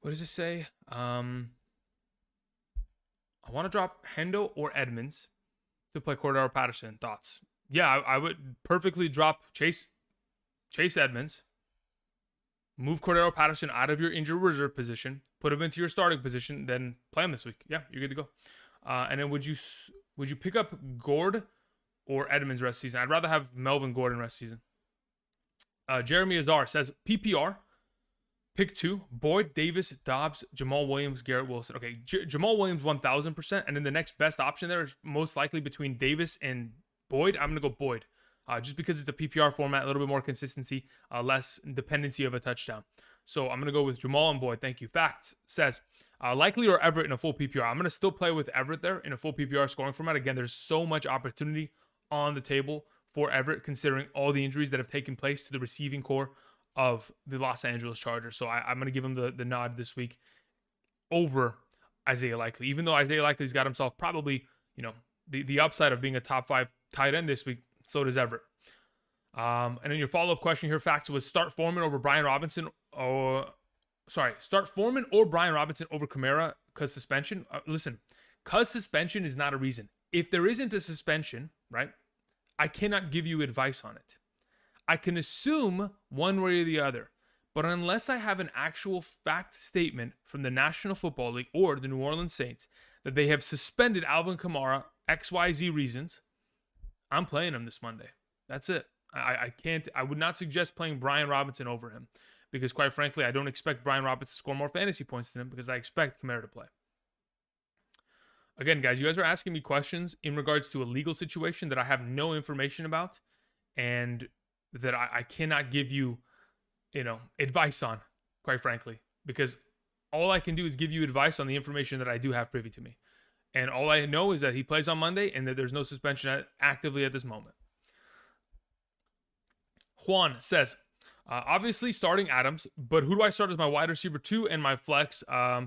What does it say? I want to drop Hendo or Edmonds to play Cordero Patterson. Thoughts? Yeah, I would perfectly drop Chase Edmonds. Move Cordero Patterson out of your injured reserve position, put him into your starting position, then play him this week. Yeah, you're good to go. And then would you pick up Gord or Edmonds rest of season? I'd rather have Melvin Gordon rest of season. Jeremy Azar says PPR, pick 2, Boyd, Davis, Dobbs, Jamal Williams, Garrett Wilson. Okay, Jamal Williams 1,000%, and then the next best option there is most likely between Davis and Boyd. I'm going to go Boyd. Just because it's a PPR format, a little bit more consistency, less dependency of a touchdown. So I'm going to go with Jamal and Boyd. Thank you. Facts says, likely or Everett in a full PPR. I'm going to still play with Everett there in a full PPR scoring format. Again, there's so much opportunity on the table for Everett, considering all the injuries that have taken place to the receiving core of the Los Angeles Chargers. So I'm going to give him the nod this week over Isaiah Likely. Even though Isaiah Likely's got himself probably, the upside of being a top 5 tight end this week, so does Everett. And then your follow-up question here, Facts, was start Foreman or Brian Robinson over Kamara because suspension. Listen, because suspension is not a reason. If there isn't a suspension, right, I cannot give you advice on it. I can assume one way or the other. But unless I have an actual fact statement from the National Football League or the New Orleans Saints that they have suspended Alvin Kamara, XYZ reasons, I'm playing him this Monday. That's it. I would not suggest playing Brian Robinson over him because, quite frankly, I don't expect Brian Robinson to score more fantasy points than him because I expect Kamara to play. Again, guys, you guys are asking me questions in regards to a legal situation that I have no information about and that I cannot give you, advice on, quite frankly, because all I can do is give you advice on the information that I do have privy to me. And all I know is that he plays on Monday and that there's no suspension actively at this moment. Juan says, obviously starting Adams, but who do I start as my wide receiver 2 and my flex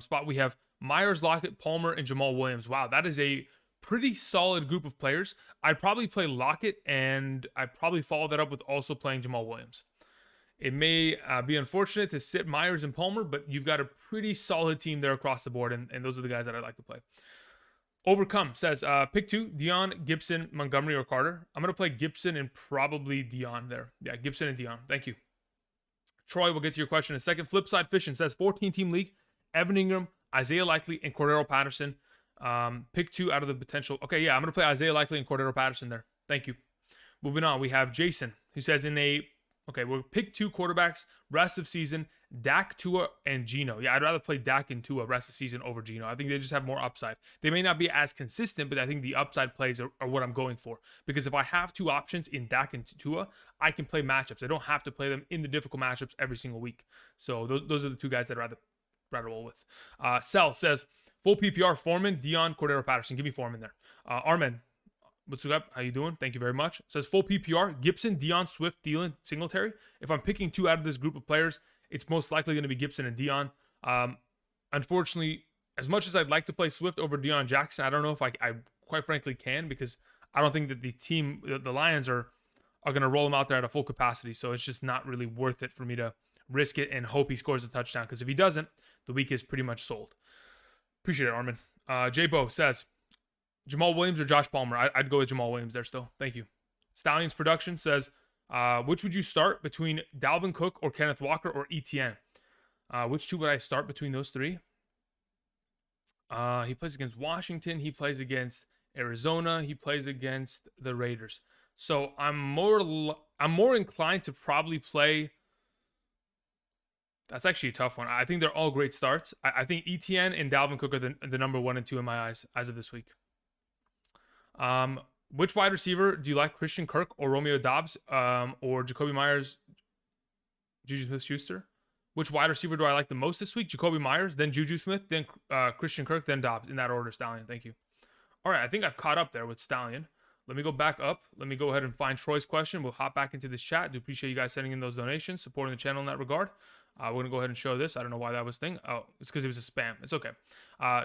spot? We have Myers, Lockett, Palmer, and Jamal Williams. Wow, that is a pretty solid group of players. I'd probably play Lockett, and I'd probably follow that up with also playing Jamal Williams. It may be unfortunate to sit Myers and Palmer, but you've got a pretty solid team there across the board, and those are the guys that I'd like to play. Overcome says, pick 2, Deion, Gibson, Montgomery, or Carter. I'm going to play Gibson and probably Deion there. Yeah, Gibson and Deion. Thank you. Troy, we'll get to your question in a second. Flipside Fishing says, 14-team league, Evan Ingram, Isaiah Likely, and Cordero Patterson. Pick 2 out of the potential. Okay, yeah, I'm going to play Isaiah Likely and Cordero Patterson there. Thank you. Moving on, we have Jason, who says we'll pick 2 quarterbacks, rest of season, Dak, Tua, and Geno. Yeah, I'd rather play Dak and Tua rest of season over Geno. I think they just have more upside. They may not be as consistent, but I think the upside plays are what I'm going for. Because if I have 2 options in Dak and Tua, I can play matchups. I don't have to play them in the difficult matchups every single week. So those are the 2 guys I'd rather rather well with. Cell says, full PPR, Foreman, Dion, Cordero Patterson. Give me Foreman there. Armen, what's up? How you doing? Thank you very much. Says full PPR, Gibson, Dion, Swift, Thielen, Singletary. If I'm picking 2 out of this group of players, it's most likely going to be Gibson and Dion. Unfortunately, as much as I'd like to play Swift over Deion Jackson, I don't know if I quite frankly can, because I don't think that the Lions are going to roll him out there at a full capacity. So it's just not really worth it for me to risk it and hope he scores a touchdown, because if he doesn't, the week is pretty much sold. Appreciate it, Armin. J Bo says, Jamal Williams or Josh Palmer? I'd go with Jamal Williams there still. Thank you. Stallions Production says, which would you start between Dalvin Cook or Kenneth Walker or ETN? Which 2 would I start between those 3? He plays against Washington. He plays against Arizona. He plays against the Raiders. So I'm more inclined to probably play. That's actually a tough one. I think they're all great starts. I think ETN and Dalvin Cook are the number 1 and 2 in my eyes as of this week. Which wide receiver do you like, Christian Kirk or Romeo Doubs, or Jacoby Myers, Juju Smith-Schuster? Which wide receiver do I like the most this week? Jacoby Myers, then Juju Smith, then Christian Kirk, then Dobbs. In that order, Stallion. Thank you. All right, I think I've caught up there with Stallion. Let me go back up. Let me go ahead and find Troy's question. We'll hop back into this chat. Do appreciate you guys sending in those donations, supporting the channel in that regard. We're going to go ahead and show this. I don't know why that was thing. Oh, it's because it was a spam. It's okay.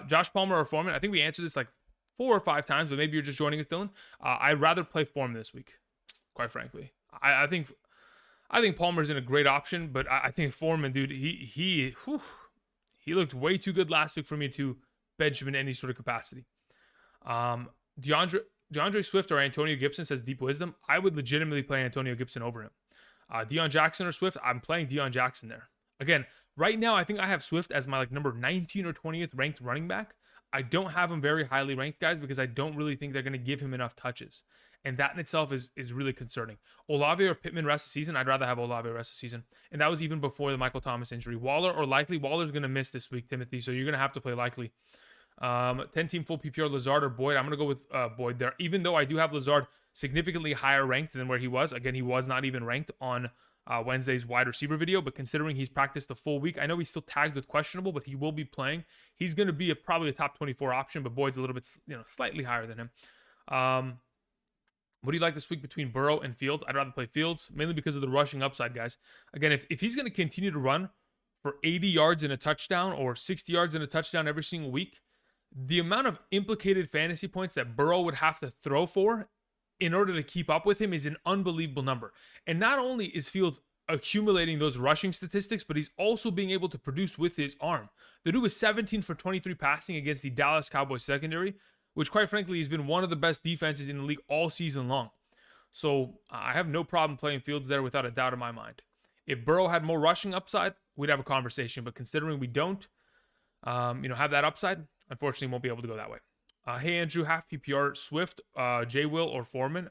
Josh Palmer or Foreman? I think we answered this like 4 or 5 times, but maybe you're just joining us, Dylan. I'd rather play Foreman this week, quite frankly. I think Palmer's in a great option, but I think Foreman, dude, he looked way too good last week for me to bench him in any sort of capacity. DeAndre Swift or Antonio Gibson, says Deep Wisdom. I would legitimately play Antonio Gibson over him. Deion Jackson or Swift? I'm playing Deion Jackson there. Again, right now, I think I have Swift as my number 19 or 20th ranked running back. I don't have him very highly ranked, guys, because I don't really think they're going to give him enough touches. And that in itself is really concerning. Olave or Pittman rest of the season? I'd rather have Olave rest of the season. And that was even before the Michael Thomas injury. Waller or Likely? Waller's going to miss this week, Timothy, so you're going to have to play Likely. 10-team full PPR, Lazard or Boyd? I'm going to go with Boyd there, even though I do have Lazard significantly higher ranked than where he was. Again, he was not even ranked on Wednesday's wide receiver video, but considering he's practiced the full week, I know he's still tagged with questionable, but he will be playing. He's going to be probably a top 24 option, but Boyd's a little bit, slightly higher than him. What do you like this week between Burrow and Fields? I'd rather play Fields, mainly because of the rushing upside, guys. Again, if he's going to continue to run for 80 yards and a touchdown or 60 yards and a touchdown every single week, the amount of implicated fantasy points that Burrow would have to throw for in order to keep up with him is an unbelievable number. And not only is Fields accumulating those rushing statistics, but he's also being able to produce with his arm. The dude was 17 for 23 passing against the Dallas Cowboys secondary, which quite frankly has been one of the best defenses in the league all season long. So I have no problem playing Fields there without a doubt in my mind. If Burrow had more rushing upside, we'd have a conversation. But considering we don't, have that upside, unfortunately won't be able to go that way. Hey Andrew, half PPR, Swift, J Will or Foreman.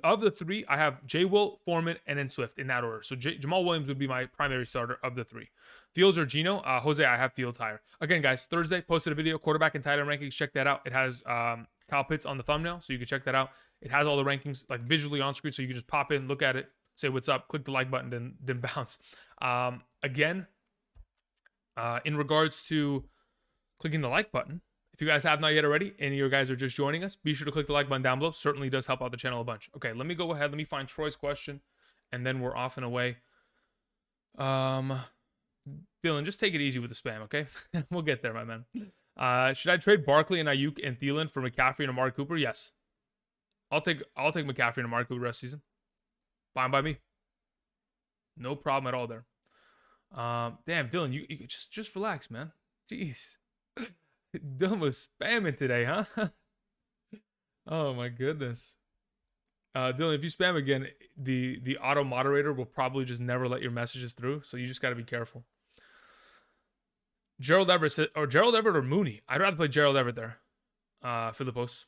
Of the 3, I have J Will, Foreman, and then Swift in that order. So Jamal Williams would be my primary starter of the 3. Fields or Geno? Jose, I have Fields higher. Again, guys, Thursday posted a video, quarterback and tight end rankings. Check that out. It has Kyle Pitts on the thumbnail, so you can check that out. It has all the rankings like visually on screen, so you can just pop in, look at it, say what's up, click the like button, then bounce. Again, in regards to clicking the like button, if you guys have not yet already and you guys are just joining us, be sure to click the like button down below. Certainly does help out the channel a bunch. Okay, let me go ahead. Let me find Troy's question, and then we're off and away. Dylan, just take it easy with the spam, okay? We'll get there, my man. Should I trade Barkley and Ayuk and Thielen for McCaffrey and Amari Cooper? Yes. I'll take McCaffrey and Amari Cooper rest of the season. Fine by me. No problem at all there. Damn, Dylan, you just relax, man. Jeez. Dylan was spamming today, huh? Oh my goodness. Dylan, if you spam again, the auto moderator will probably just never let your messages through, so you just got to be careful. Gerald Everett or Mooney? I'd rather play Gerald Everett there. Philippos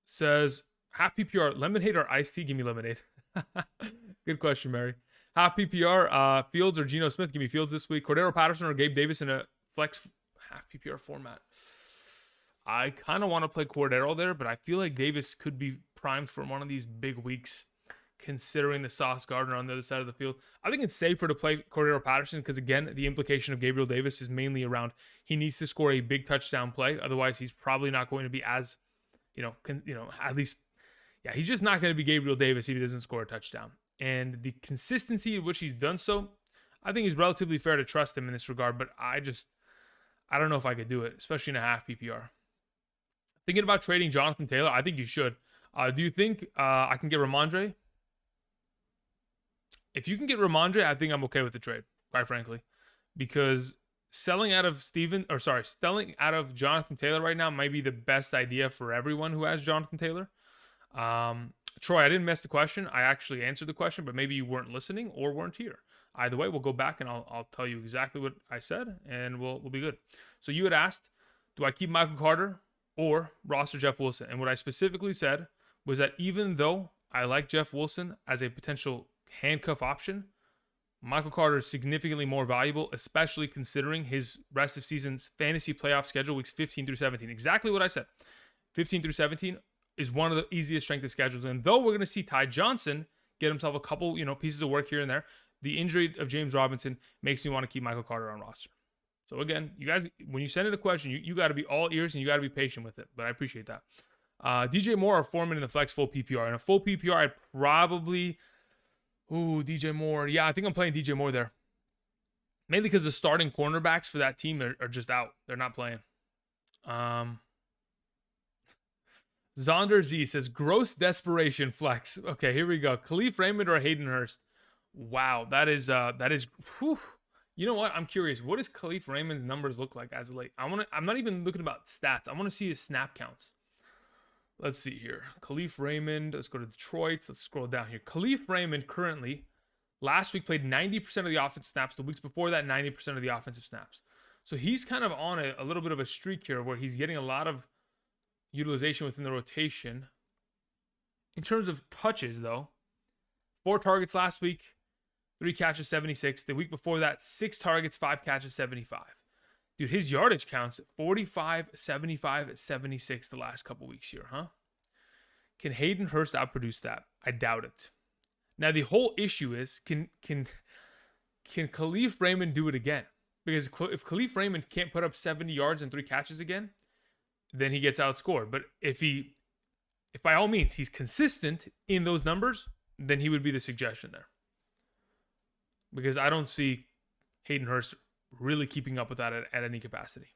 says half PPR, lemonade or iced tea? Give me lemonade. Good question, Mary. Half PPR, Fields or Geno Smith? Give me Fields this week. Cordero Patterson or Gabe Davis in a flex half PPR format? I kind of want to play Cordero there, but I feel like Davis could be primed for one of these big weeks, considering the Sauce Gardner on the other side of the field. I think it's safer to play Cordero Patterson because, again, the implication of Gabriel Davis is mainly around he needs to score a big touchdown play. Otherwise, he's probably not going to be as, at least, yeah, he's just not going to be Gabriel Davis if he doesn't score a touchdown. And the consistency in which he's done so, I think is relatively fair to trust him in this regard, but I don't know if I could do it, especially in a half PPR. Thinking about trading Jonathan Taylor, I think you should. Do you think I can get Ramondre? If you can get Ramondre, I think I'm okay with the trade, quite frankly, because selling out of Jonathan Taylor right now might be the best idea for everyone who has Jonathan Taylor. Troy, I didn't miss the question. I actually answered the question, but maybe you weren't listening or weren't here. Either way, we'll go back and I'll tell you exactly what I said, and we'll be good. So you had asked, do I keep Michael Carter or roster Jeff Wilson? And what I specifically said was that even though I like Jeff Wilson as a potential handcuff option, Michael Carter is significantly more valuable, especially considering his rest of season's fantasy playoff schedule, weeks 15 through 17. Exactly what I said. 15 through 17 is one of the easiest strength of schedules. And though we're going to see Ty Johnson get himself a couple, pieces of work here and there, the injury of James Robinson makes me want to keep Michael Carter on roster. So again, you guys, when you send in a question, you got to be all ears and you got to be patient with it. But I appreciate that. DJ Moore or Foreman in the flex full PPR. In a full PPR, I'd probably... Ooh, DJ Moore. Yeah, I think I'm playing DJ Moore there. Mainly because the starting cornerbacks for that team are just out. They're not playing. Zonder Z says, gross desperation flex. Okay, here we go. Khalif Raymond or Hayden Hurst? Wow, that is whew. You know what? I'm curious. What does Khalif Raymond's numbers look like as of late? I'm not even looking about stats. I want to see his snap counts. Let's see here. Khalif Raymond. Let's go to Detroit. Let's scroll down here. Khalif Raymond currently, last week, played 90% of the offensive snaps. The weeks before that, 90% of the offensive snaps. So he's kind of on a little bit of a streak here where he's getting a lot of utilization within the rotation. In terms of touches, though, 4 targets last week, 3 catches, 76. The week before that, 6 targets, 5 catches, 75. Dude, his yardage counts 45, 75, 76 the last couple weeks here, huh? Can Hayden Hurst outproduce that? I doubt it. Now, the whole issue is, can Khalif Raymond do it again? Because if Khalif Raymond can't put up 70 yards and 3 catches again, then he gets outscored. But if by all means he's consistent in those numbers, then he would be the suggestion there. Because I don't see Hayden Hurst really keeping up with that at any capacity.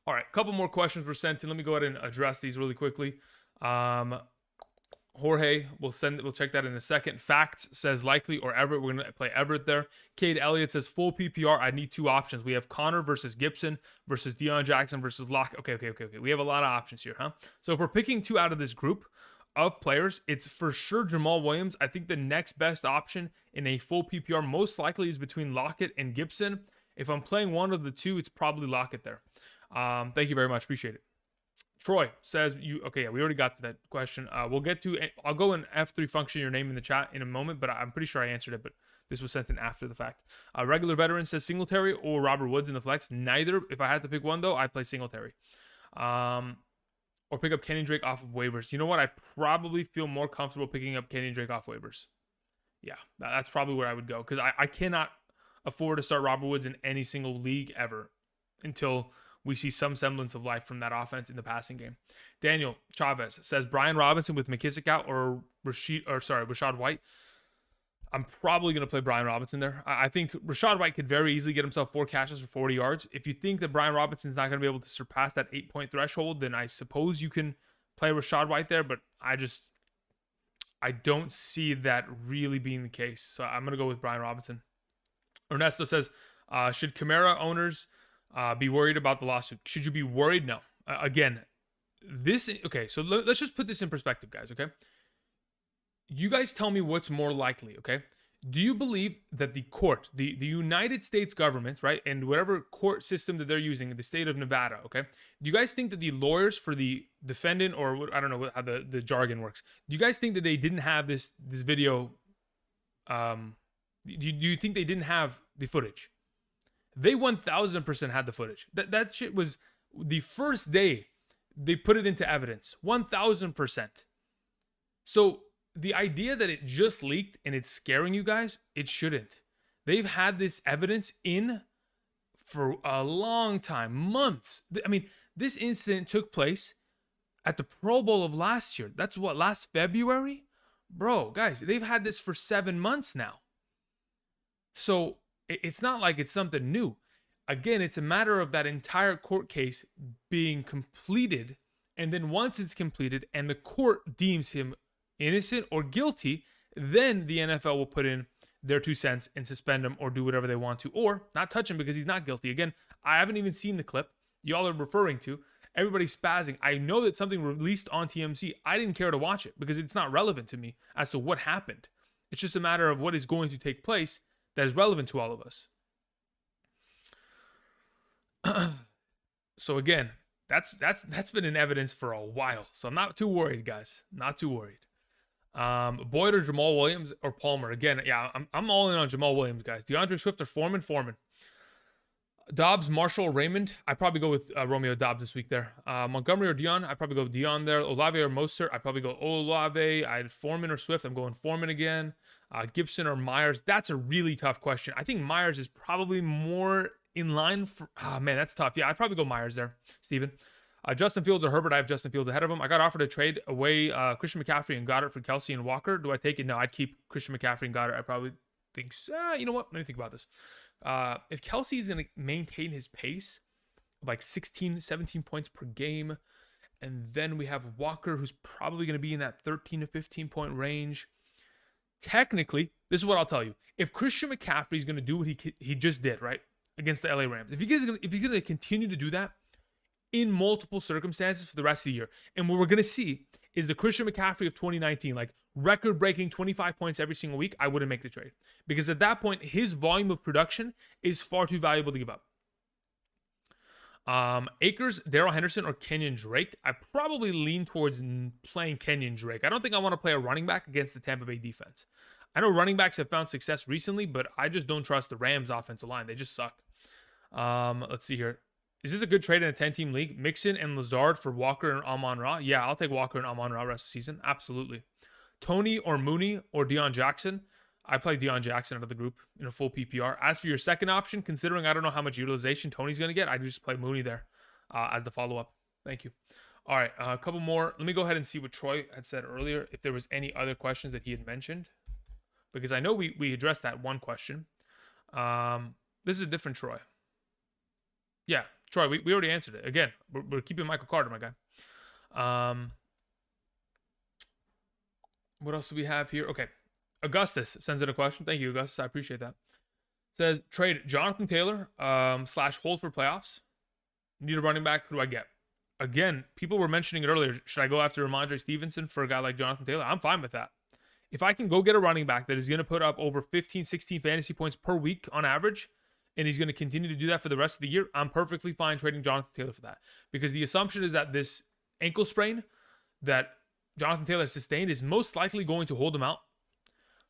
All right, a couple more questions were sent in. Let me go ahead and address these really quickly. Jorge, we'll check that in a second. Facts says likely or Everett. We're going to play Everett there. Cade Elliott says full PPR. I need 2 options. We have Connor versus Gibson versus Deion Jackson versus Locke. Okay. We have a lot of options here, huh? So if we're picking 2 out of this group of players, it's for sure Jamal Williams. I think the next best option in a full PPR most likely is between Lockett and Gibson. If I'm playing one of the 2, it's probably Lockett there. Thank you very much. Appreciate it. Troy says, we already got to that question. I'll go and F3 function your name in the chat in a moment, but I'm pretty sure I answered it, but this was sent in after the fact. Regular veteran says Singletary or Robert Woods in the flex. Neither. If I had to pick one, though, I'd play Singletary. Or pick up Kenny Drake off of waivers. You know what? I'd probably feel more comfortable picking up Kenny Drake off waivers. Yeah, that's probably where I would go. Because I cannot afford to start Robert Woods in any single league ever until we see some semblance of life from that offense in the passing game. Daniel Chavez says Brian Robinson with McKissick out or Rashad White. I'm probably going to play Brian Robinson there. I think Rashad White could very easily get himself 4 catches for 40 yards. If you think that Brian Robinson's not going to be able to surpass that 8-point threshold, then I suppose you can play Rashad White there, but I don't see that really being the case. So I'm going to go with Brian Robinson. Ernesto says, should Kamara owners be worried about the lawsuit? Should you be worried? No. So let's just put this in perspective, guys, okay? You guys tell me what's more likely, okay? Do you believe that the court, the United States government, right, and whatever court system that they're using in the state of Nevada, okay? Do you guys think that the lawyers for the defendant, or I don't know how the jargon works, do you guys think that they didn't have this video? Do you think they didn't have the footage? They 1000% had the footage. That shit was the first day they put it into evidence. 1000%. So the idea that it just leaked and it's scaring you guys, it shouldn't. They've had this evidence in for a long time, months. I mean, this incident took place at the Pro Bowl of last year. That's what, last February? Bro, guys, they've had this for 7 months now. So it's not like it's something new. Again, it's a matter of that entire court case being completed. And then once it's completed and the court deems him innocent or guilty, then the NFL will put in their 2 cents and suspend him or do whatever they want to, or not touch him because he's not guilty. Again, I haven't even seen the clip y'all are referring to. Everybody's spazzing. I know that something released on TMZ. I didn't care to watch it because it's not relevant to me as to what happened. It's just a matter of what is going to take place that is relevant to all of us. So again, that's been in evidence for a while. So I'm not too worried, guys. Not too worried. Boyd or Jamal Williams or Palmer. Again, yeah, I'm all in on Jamal Williams, guys. DeAndre Swift or Foreman. Dobbs, Marshall, Raymond. I'd probably go with Romeo Dobbs this week there. Montgomery or Dion. I'd probably go with Dion there. Olave or Mostert. I'd probably go Olave. I had Foreman or Swift. I'm going Foreman again. Gibson or Myers. That's a really tough question. I think Myers is probably more in line for... man, that's tough. Yeah, I'd probably go Myers there, Steven. Justin Fields or Herbert. I have Justin Fields ahead of him. I got offered a trade away Christian McCaffrey and Goddard for Kelsey and Walker. Do I take it? No, I'd keep Christian McCaffrey and Goddard. I probably think so. You know what? Let me think about this. If Kelsey is going to maintain his pace of like 16, 17 points per game, and then we have Walker, who's probably going to be in that 13 to 15 point range. Technically, this is what I'll tell you. If Christian McCaffrey is going to do what he just did, right, against the LA Rams, if he's going to continue to do that in multiple circumstances for the rest of the year, and what we're going to see is the Christian McCaffrey of 2019, like record-breaking 25 points every single week, I wouldn't make the trade. Because at that point, his volume of production is far too valuable to give up. Akers, Darrell Henderson, or Kenyon Drake. I probably lean towards playing Kenyon Drake. I don't think I want to play a running back against the Tampa Bay defense. I know running backs have found success recently, but I just don't trust the Rams offensive line. They just suck. Let's see here. Is this a good trade in a 10-team league? Mixon and Lazard for Walker and Amon-Ra? Yeah, I'll take Walker and Amon-Ra rest of the season. Absolutely. Tony or Mooney or Deion Jackson? I play Deion Jackson out of the group in a full PPR. As for your second option, considering I don't know how much utilization Tony's going to get, I just play Mooney there as the follow-up. Thank you. All right, a couple more. Let me go ahead and see what Troy had said earlier, if there was any other questions that he had mentioned. Because I know we addressed that one question. This is a different Troy. Yeah, Troy, we already answered it. Again, we're keeping Michael Carter, my guy. What else do we have here? Okay. Augustus sends in a question. Thank you, Augustus. I appreciate that. Says, trade Jonathan Taylor / hold for playoffs. Need a running back. Who do I get? Again, people were mentioning it earlier. Should I go after Ramondre Stevenson for a guy like Jonathan Taylor? I'm fine with that. If I can go get a running back that is going to put up over 15, 16 fantasy points per week on average, and he's going to continue to do that for the rest of the year, I'm perfectly fine trading Jonathan Taylor for that. Because the assumption is that this ankle sprain that Jonathan Taylor sustained is most likely going to hold him out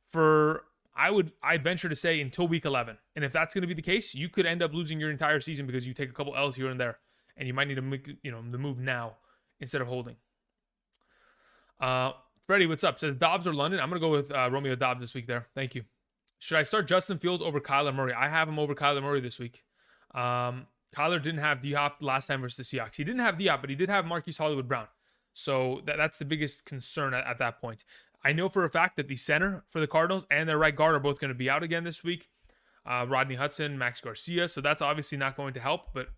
for, I'd venture to say, until week 11. And if that's going to be the case, you could end up losing your entire season because you take a couple L's here and there, and you might need to make, the move now instead of holding. Freddie, what's up? Says Dobbs or London. I'm going to go with Romeo Dobbs this week there. Thank you. Should I start Justin Fields over Kyler Murray? I have him over Kyler Murray this week. Kyler didn't have D-Hop last time versus the Seahawks. He didn't have D-Hop, but he did have Marquise Hollywood Brown. So that's the biggest concern at that point. I know for a fact that the center for the Cardinals and their right guard are both going to be out again this week. Rodney Hudson, Max Garcia. So that's obviously not going to help. But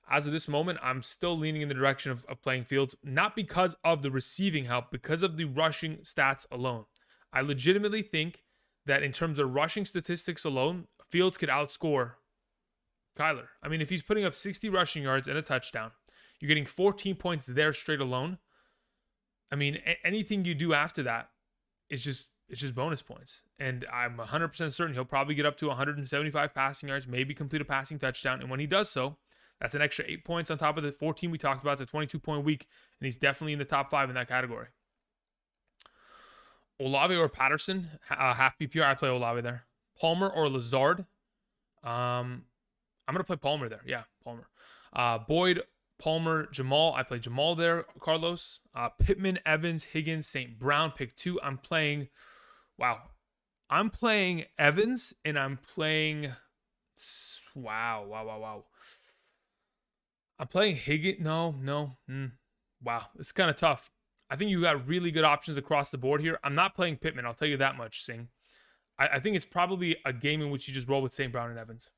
as of this moment, I'm still leaning in the direction of playing Fields. Not because of the receiving help, because of the rushing stats alone. I legitimately think that in terms of rushing statistics alone, Fields could outscore Kyler. I mean, if he's putting up 60 rushing yards and a touchdown, you're getting 14 points there straight alone. I mean, anything you do after that is just bonus points. And I'm 100% certain he'll probably get up to 175 passing yards, maybe complete a passing touchdown. And when he does so, that's an extra 8 points on top of the 14 we talked about. It's a 22-point week, and he's definitely in the top 5 in that category. Olave or Patterson, half PPR, I play Olave there. Palmer or Lazard. I'm going to play Palmer there. Yeah, Palmer. Boyd Palmer, Jamal. I play Jamal there. Carlos. Pittman, Evans, Higgins, St. Brown. Pick 2. I'm playing Evans, and I'm playing. Wow. I'm playing Higgins. No. Wow, it's kind of tough. I think you got really good options across the board here. I'm not playing Pittman. I'll tell you that much, Singh. I think it's probably a game in which you just roll with St. Brown and Evans.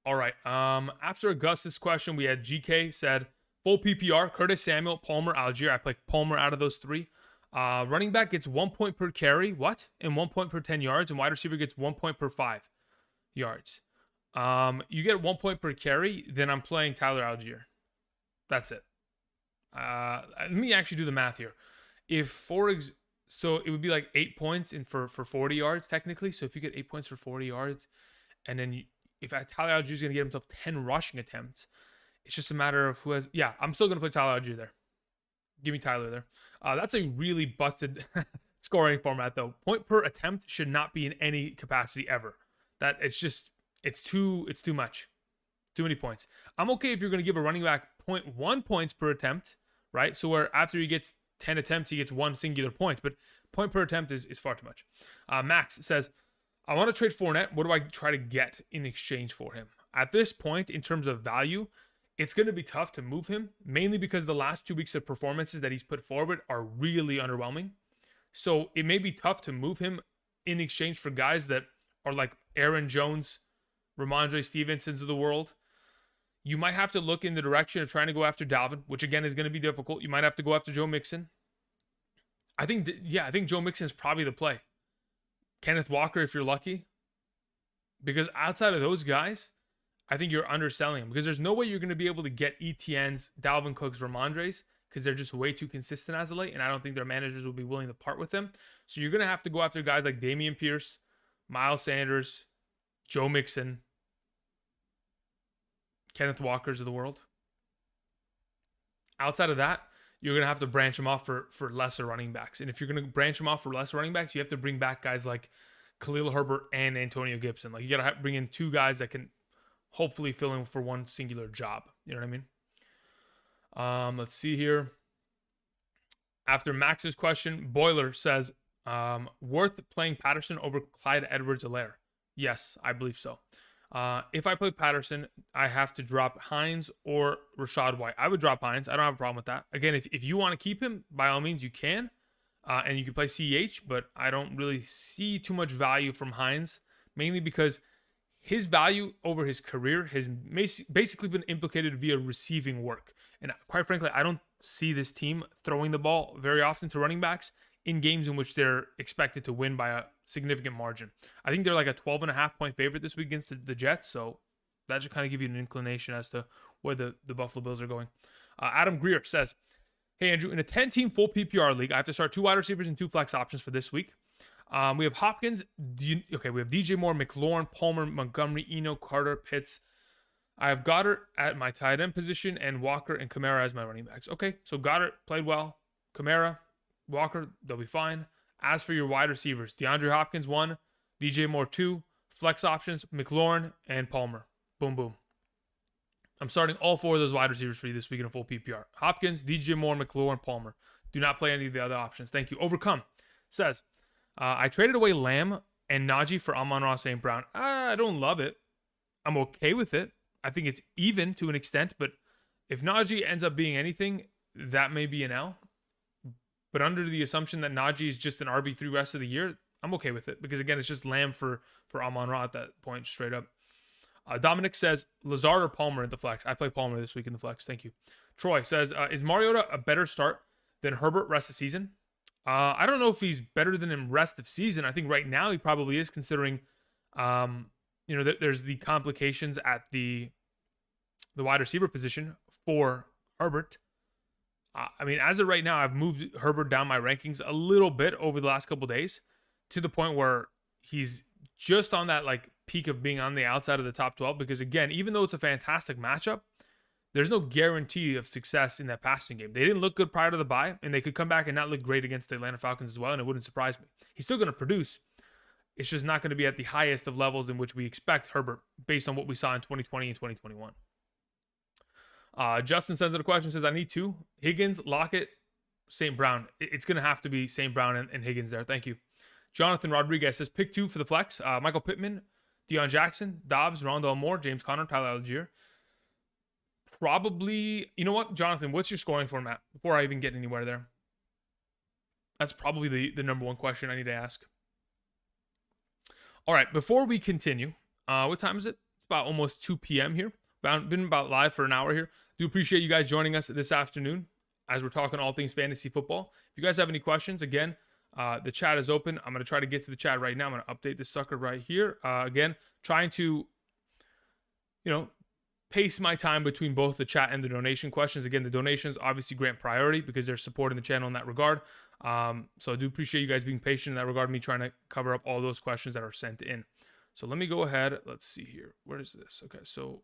All right. After Augustus' question, we had GK said full PPR, Curtis Samuel, Palmer, Algier. I play Palmer out of those 3. Running back gets 1 point per carry. What? And 1 point per 10 yards. And wide receiver gets 1 point per 5 yards. You get 1 point per carry, then I'm playing Tyler Algier. That's it. Let me actually do the math here. So it would be like 8 points for 40 yards technically. So if you get 8 points for 40 yards, and then if Tyler Algier is going to get himself 10 rushing attempts, it's just a matter of who has. Yeah, I'm still going to play Tyler Algier there. Give me Tyler there. That's a really busted scoring format though. Point per attempt should not be in any capacity ever. It's too much. Too many points. I'm okay if you're going to give a running back 0.1 points per attempt, right? So where after he gets 10 attempts, he gets 1 singular point, but point per attempt is far too much. Max says, I want to trade Fournette. What do I try to get in exchange for him? At this point, in terms of value, it's going to be tough to move him, mainly because the last 2 weeks of performances that he's put forward are really underwhelming. So it may be tough to move him in exchange for guys that are like Aaron Jones, Ramondre Stevensons of the world. You might have to look in the direction of trying to go after Dalvin, which again is going to be difficult. You might have to go after Joe Mixon. I think Joe Mixon is probably the play. Kenneth Walker, if you're lucky. Because outside of those guys, I think you're underselling him. Because there's no way you're going to be able to get ETNs, Dalvin Cooks, Ramondres, because they're just way too consistent as of late, and I don't think their managers will be willing to part with them. So you're going to have to go after guys like Dameon Pierce, Miles Sanders, Joe Mixon, Kenneth Walkers of the world. Outside of that, you're going to have to branch them off for lesser running backs. And if you're going to branch them off for lesser running backs, you have to bring back guys like Khalil Herbert and Antonio Gibson. Like, you got to bring in 2 guys that can hopefully fill in for one singular job. You know what I mean? Let's see here. After Max's question, Boiler says, worth playing Patterson over Clyde Edwards-Helaire? Yes, I believe so. If I play Patterson, I have to drop Hines or Rashad White. I would drop Hines. I don't have a problem with that. Again, if you want to keep him, by all means, you can. And you can play CEH, but I don't really see too much value from Hines, mainly because his value over his career has basically been implicated via receiving work. And quite frankly, I don't see this team throwing the ball very often to running backs in games in which they're expected to win by a significant margin. I think they're like a 12.5 point favorite this week against the Jets, so that should kind of give you an inclination as to where the Buffalo Bills are going. Adam Greer says, hey, Andrew, in a 10-team full PPR league, I have to start 2 wide receivers and 2 flex options for this week. We have Hopkins. We have DJ Moore, McLaurin, Palmer, Montgomery, Eno, Carter, Pitts. I have Goddard at my tight end position and Walker and Kamara as my running backs. Okay, so Goddard played well. Kamara, Walker, they'll be fine. As for your wide receivers, DeAndre Hopkins 1, DJ Moore 2, flex options, McLaurin, and Palmer. Boom, boom. I'm starting all 4 of those wide receivers for you this week in a full PPR. Hopkins, DJ Moore, McLaurin, Palmer. Do not play any of the other options. Thank you. Overcome says, I traded away Lamb and Najee for Amon-Ra St. Brown. I don't love it. I'm okay with it. I think it's even to an extent, but if Najee ends up being anything, that may be an L. But under the assumption that Najee is just an RB3 rest of the year, I'm okay with it. Because again, it's just Lamb for Amon-Ra at that point, straight up. Dominic says, Lazard or Palmer in the flex? I play Palmer this week in the flex. Thank you. Troy says, is Mariota a better start than Herbert rest of season? I don't know if he's better than him rest of season. I think right now he probably is, considering, there's the complications at the wide receiver position for Herbert. As of right now, I've moved Herbert down my rankings a little bit over the last couple of days to the point where he's just on that peak of being on the outside of the top 12. Because again, even though it's a fantastic matchup, there's no guarantee of success in that passing game. They didn't look good prior to the bye, and they could come back and not look great against the Atlanta Falcons as well, and it wouldn't surprise me. He's still going to produce. It's just not going to be at the highest of levels in which we expect Herbert based on what we saw in 2020 and 2021. Justin sends in a question, says, I need two. Higgins, Lockett, St. Brown. It's going to have to be St. Brown and Higgins there. Thank you. Jonathan Rodriguez says, pick two for the flex. Michael Pittman, Deion Jackson, Dobbs, Rondell Moore, James Conner, Tyler Algier. Probably, you know what, Jonathan, what's your scoring format before I even get anywhere there? That's probably the number one question I need to ask. All right, before we continue, what time is it? It's about almost 2 p.m. here. Been about live for an hour here. Do appreciate you guys joining us this afternoon as we're talking all things fantasy football. If you guys have any questions, again, the chat is open. I'm going to try to get to the chat right now. I'm going to update this sucker right here. Again, trying to, pace my time between both the chat and the donation questions. Again, the donations obviously grant priority because they're supporting the channel in that regard. So I do appreciate you guys being patient in that regard, me trying to cover up all those questions that are sent in. So let me go ahead. Let's see here. Where is this? Okay, so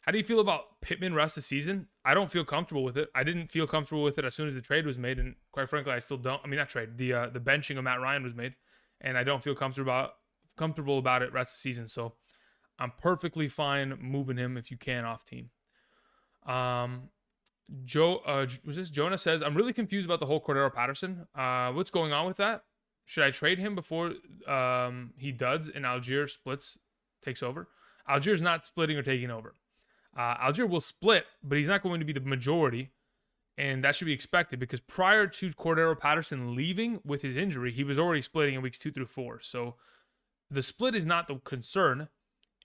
how do you feel about Pittman rest of the season? I don't feel comfortable with it. I didn't feel comfortable with it as soon as the trade was made, and quite frankly, I still don't. I mean, not trade. The benching of Matt Ryan was made, and I don't feel comfortable about it rest of the season. So I'm perfectly fine moving him if you can off team. Jonah says, I'm really confused about the whole Cordero Patterson. What's going on with that? Should I trade him before he duds and Algier takes over? Algier's not splitting or taking over. Algier will split, but he's not going to be the majority, and that should be expected because prior to Cordero Patterson leaving with his injury, he was already splitting in weeks 2 through 4. So the split is not the concern,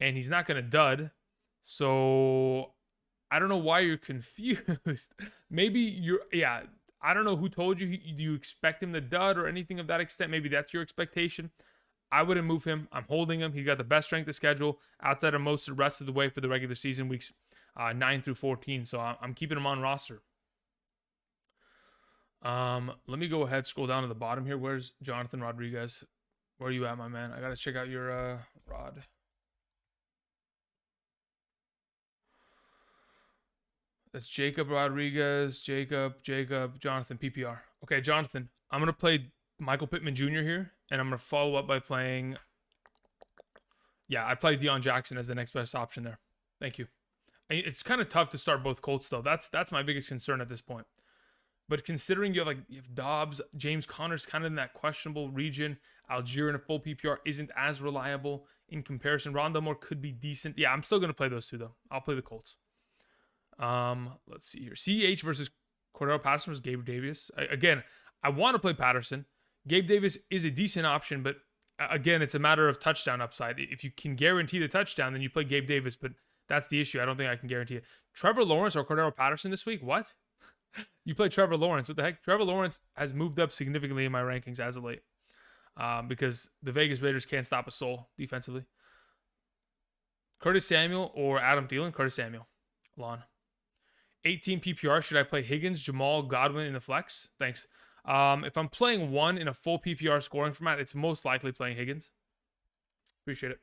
and he's not going to dud. So I don't know why you're confused. Maybe I don't know who told you. Do you expect him to dud or anything of that extent? Maybe that's your expectation. I wouldn't move him. I'm holding him. He's got the best strength of schedule outside of most of the rest of the way for the regular season, weeks 9 through 14. So I'm keeping him on roster. Let me go ahead, scroll down to the bottom here. Where's Jonathan Rodriguez? Where are you at, my man? I got to check out your Rod. That's Jacob Rodriguez, Jacob, Jonathan, PPR. Okay, Jonathan, I'm going to play Michael Pittman Jr. here, and I'm going to follow up by playing... Yeah, I play Deion Jackson as the next best option there. Thank you. It's kind of tough to start both Colts, though. That's my biggest concern at this point. But considering you have Dobbs, James Conner's kind of in that questionable region. Algier in a full PPR isn't as reliable in comparison. Rondell Moore could be decent. Yeah, I'm still going to play those two, though. I'll play the Colts. Let's see here. CH versus Cordero Patterson versus Gabe Davis. Again, I want to play Patterson. Gabe Davis is a decent option, but again, it's a matter of touchdown upside. If you can guarantee the touchdown, then you play Gabe Davis, but that's the issue. I don't think I can guarantee it. Trevor Lawrence or Cordero Patterson this week? What? You play Trevor Lawrence. What the heck? Trevor Lawrence has moved up significantly in my rankings as of late because the Vegas Raiders can't stop a soul defensively. Curtis Samuel or Adam Thielen? Curtis Samuel. Lon. 18 PPR. Should I play Higgins, Jamal, Godwin in the flex? Thanks. If I'm playing one in a full PPR scoring format, it's most likely playing Higgins. Appreciate it.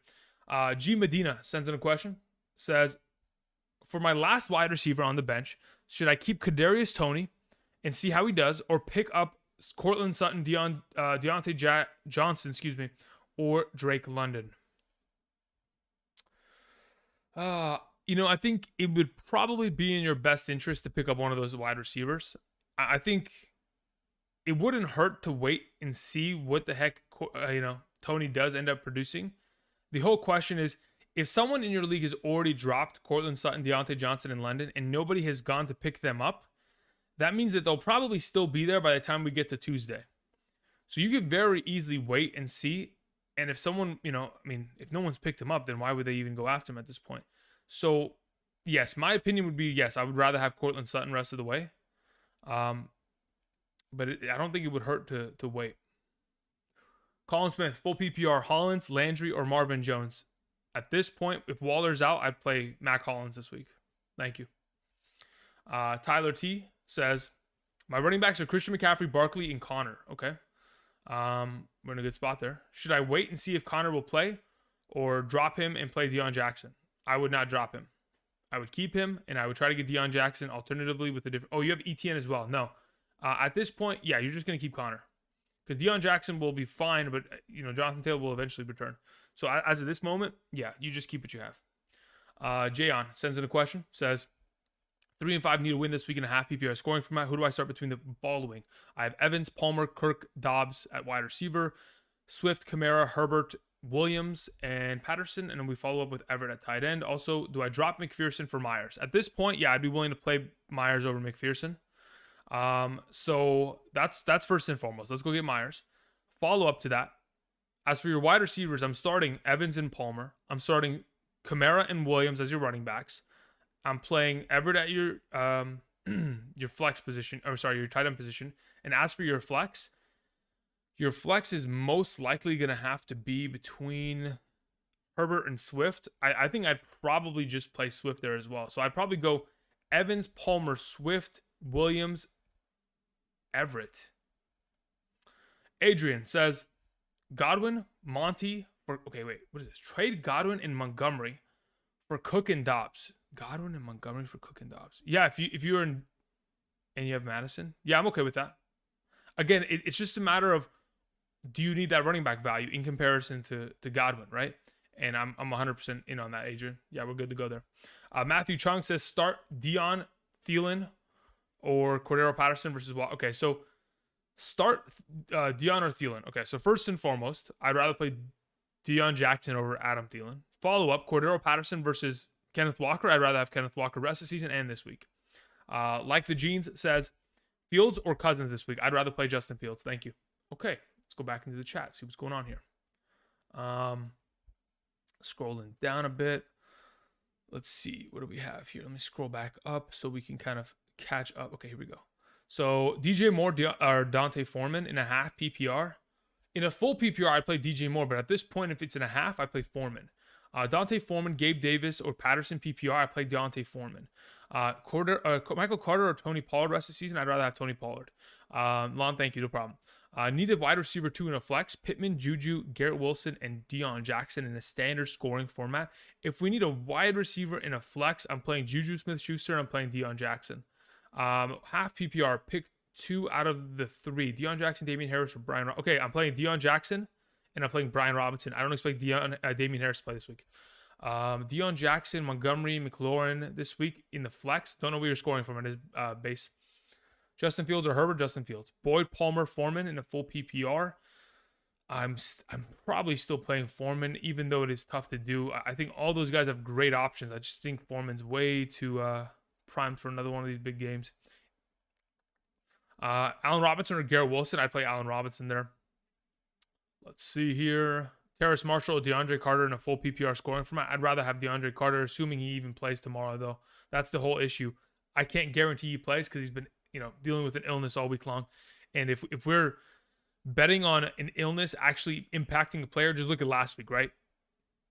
G Medina sends in a question. Says, for my last wide receiver on the bench, should I keep Kadarius Toney and see how he does, or pick up Cortland Sutton, Deontay Johnson, or Drake London? I think it would probably be in your best interest to pick up one of those wide receivers. I think it wouldn't hurt to wait and see what the heck, Toney does end up producing. The whole question is, if someone in your league has already dropped Cortland Sutton, Deontay Johnson, and London, and nobody has gone to pick them up, that means that they'll probably still be there by the time we get to Tuesday. So you could very easily wait and see. And if someone, if no one's picked them up, then why would they even go after him at this point? So, yes, my opinion would be, yes, I would rather have Cortland Sutton rest of the way. But I don't think it would hurt to wait. Colin Smith, full PPR, Hollins, Landry, or Marvin Jones? At this point, if Waller's out, I'd play Mac Hollins this week. Thank you. Tyler T says, my running backs are Christian McCaffrey, Barkley, and Connor. Okay. We're in a good spot there. Should I wait and see if Connor will play or drop him and play Deion Jackson? I would not drop him. I would keep him, and I would try to get Deion Jackson alternatively with a different... Oh, you have ETN as well. No. At this point, yeah, you're just going to keep Connor. Because Deion Jackson will be fine, but, Jonathan Taylor will eventually return. So as of this moment, yeah, you just keep what you have. Jayon sends in a question, says, 3 and 5 need to win this week in a half PPR scoring format. Who do I start between the following? I have Evans, Palmer, Kirk, Dobbs at wide receiver, Swift, Kamara, Herbert, Williams, and Patterson, and then we follow up with Everett at tight end. Also, do I drop McPherson for Myers? At this point, yeah, I'd be willing to play Myers over McPherson. So that's first and foremost. Let's go get Myers. Follow up to that. As for your wide receivers, I'm starting Evans and Palmer. I'm starting Kamara and Williams as your running backs. I'm playing Everett at your your flex position, or sorry, your tight end position. And as for your flex is most likely going to have to be between Herbert and Swift. I think I'd probably just play Swift there as well. So I'd probably go Evans, Palmer, Swift, Williams, Everett. Adrian says, Godwin, Monty for, okay, wait, what is this? Trade Godwin and Montgomery for Cook and Dobbs. Godwin and Montgomery for Cook and Dobbs. Yeah, if you're in and you have Madison, yeah, I'm okay with that. Again, it's just a matter of, do you need that running back value in comparison to Godwin, right? And I'm 100% in on that, Adrian. Yeah, we're good to go there. Matthew Chung says start Dion, Thielen, or Cordero Patterson versus Watt. Okay, so start Dion or Thielen. Okay, so first and foremost, I'd rather play Dion Jackson over Adam Thielen. Follow up, Cordero Patterson versus Kenneth Walker. I'd rather have Kenneth Walker rest of the season and this week. Like the Jeans says, Fields or Cousins this week. I'd rather play Justin Fields. Thank you. Okay, let's go back into the chat, see what's going on here. Scrolling down a bit. Let's see, what do we have here? Let me scroll back up so we can kind of catch up. Okay, here we go. So DJ Moore or Dante Foreman in a half PPR. In a full PPR, I'd play DJ Moore, but at this point, if it's in a half, I play Foreman. Dante Foreman, Gabe Davis, or Patterson PPR, I play Dante Foreman. Michael Carter or Tony Pollard rest of the season, I'd rather have Tony Pollard. Lon, thank you, no problem. Needed wide receiver 2 in a flex. Pittman, Juju, Garrett Wilson, and Deion Jackson in a standard scoring format. If we need a wide receiver in a flex, I'm playing Juju Smith-Schuster and I'm playing Deion Jackson. Half PPR, pick 2 out of the 3. Deion Jackson, Damian Harris, or Brian. Okay, I'm playing Deion Jackson and I'm playing Brian Robinson. I don't expect Damian Harris to play this week. Deion Jackson, Montgomery, McLaurin this week in the flex. Don't know where you're scoring from in his base. Justin Fields or Herbert? Justin Fields. Boyd, Palmer, Foreman in a full PPR. I'm probably still playing Foreman, even though it is tough to do. I think all those guys have great options. I just think Foreman's way too primed for another one of these big games. Allen Robinson or Garrett Wilson? I'd play Allen Robinson there. Let's see here. Terrace Marshall or DeAndre Carter in a full PPR scoring format. I'd rather have DeAndre Carter, assuming he even plays tomorrow, though. That's the whole issue. I can't guarantee he plays because he's been, dealing with an illness all week long. And if we're betting on an illness actually impacting a player, just look at last week, right?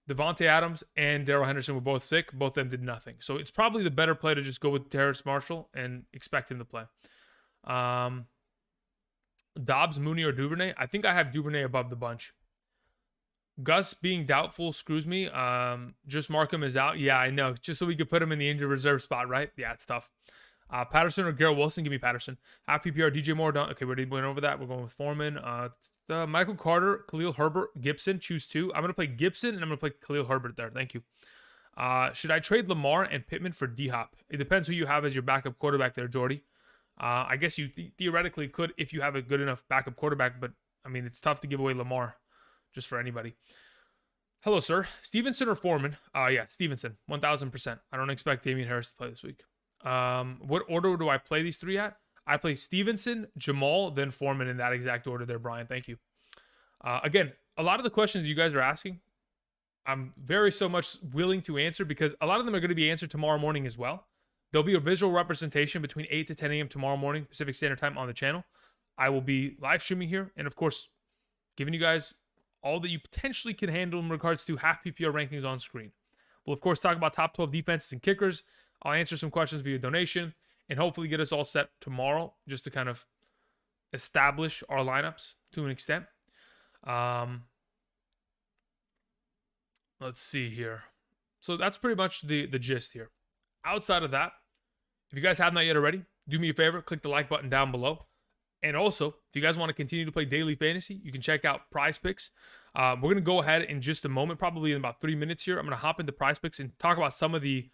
Devontae Adams and Darrell Henderson were both sick. Both of them did nothing. So it's probably the better play to just go with Terrace Marshall and expect him to play. Dobbs, Mooney, or Duvernay? I think I have Duvernay above the bunch. Gus being doubtful screws me. Just mark him as out. Yeah, I know. Just so we could put him in the injured reserve spot, right? Yeah, it's tough. Patterson or Garrett Wilson? Give me Patterson. Half PPR, DJ Moore. Okay, we already went over that. We're going with Foreman. Michael Carter, Khalil Herbert, Gibson. Choose 2. I'm going to play Gibson, and I'm going to play Khalil Herbert there. Thank you. Should I trade Lamar and Pittman for D-Hop? It depends who you have as your backup quarterback there, Jordy. I guess you theoretically could if you have a good enough backup quarterback, but, I mean, it's tough to give away Lamar just for anybody. Hello, sir. Stevenson or Foreman? Yeah, Stevenson, 1,000%. I don't expect Damian Harris to play this week. What order do I play these 3 at? I play Stevenson, Jamal, then Foreman in that exact order there, Brian. Thank you. Again, a lot of the questions you guys are asking, I'm very so much willing to answer because a lot of them are going to be answered tomorrow morning as well. There'll be a visual representation between 8 to 10 a.m. tomorrow morning, Pacific Standard Time on the channel. I will be live streaming here and, of course, giving you guys all that you potentially can handle in regards to half PPR rankings on screen. We'll, of course, talk about top 12 defenses and kickers. I'll answer some questions via donation and hopefully get us all set tomorrow just to kind of establish our lineups to an extent. Let's see here. So that's pretty much the gist here. Outside of that, if you guys have not yet already, do me a favor, click the like button down below. And also, if you guys want to continue to play daily fantasy, you can check out PrizePicks. We're going to go ahead in just a moment, probably in about 3 minutes here. I'm going to hop into PrizePicks and talk about some of the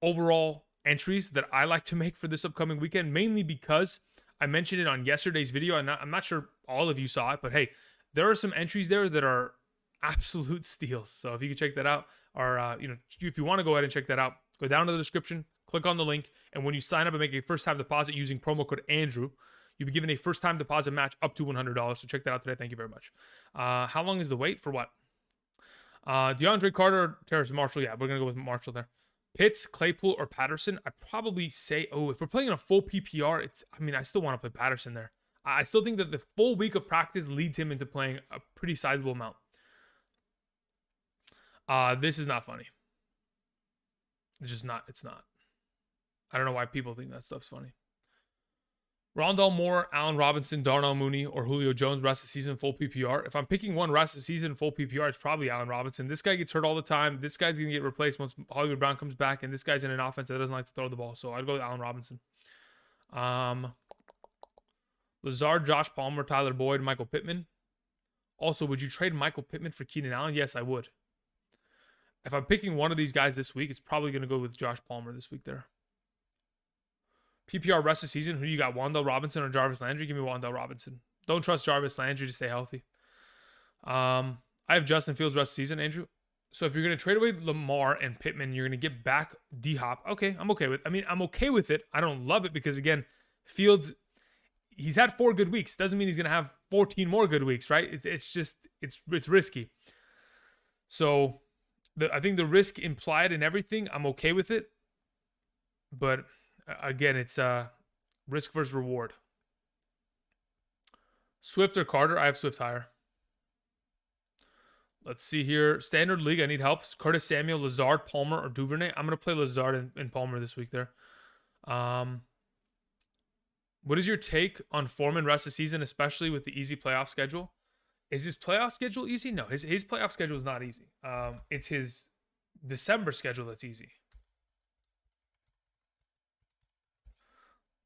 overall entries that I like to make for this upcoming weekend, mainly because I mentioned it on yesterday's video, and I'm not sure all of you saw it, but hey, there are some entries there that are absolute steals. So if you can check that out, or if you want to go ahead and check that out, go down to the description, click on the link, and when you sign up and make a first-time deposit using promo code Andrew, you'll be given a first-time deposit match up to $100. So check that out today. Thank you very much. How long is the wait for what? DeAndre Carter, Terrace Marshall. Yeah, we're gonna go with Marshall there. Pitts, Claypool, or Patterson. I'd probably say, if we're playing in a full PPR, I still want to play Patterson there. I still think that the full week of practice leads him into playing a pretty sizable amount. This is not funny. It's just not. It's not. I don't know why people think that stuff's funny. Rondale Moore, Allen Robinson, Darnell Mooney, or Julio Jones rest of the season full PPR. If I'm picking one rest of the season full PPR, it's probably Allen Robinson. This guy gets hurt all the time. This guy's going to get replaced once Hollywood Brown comes back, and this guy's in an offense that doesn't like to throw the ball. So I'd go with Allen Robinson. Lazard, Josh Palmer, Tyler Boyd, Michael Pittman. Also, would you trade Michael Pittman for Keenan Allen? Yes, I would. If I'm picking one of these guys this week, it's probably going to go with Josh Palmer this week there. PPR rest of season, who you got, Wan'Dale Robinson or Jarvis Landry? Give me Wan'Dale Robinson. Don't trust Jarvis Landry to stay healthy. I have Justin Fields rest of season, Andrew. So if you're going to trade away Lamar and Pittman, you're going to get back D-Hop. Okay, I'm okay with it. I'm okay with it. I don't love it because, again, Fields, he's had 4 good weeks. Doesn't mean he's going to have 14 more good weeks, right? It's risky. So I think the risk implied in everything, I'm okay with it. But again, it's risk versus reward. Swift or Carter? I have Swift higher. Let's see here. Standard league, I need help. Curtis Samuel, Lazard, Palmer, or Duvernay. I'm going to play Lazard and Palmer this week there. What is your take on Foreman rest of the season, especially with the easy playoff schedule? Is his playoff schedule easy? No, his playoff schedule is not easy. It's his December schedule that's easy.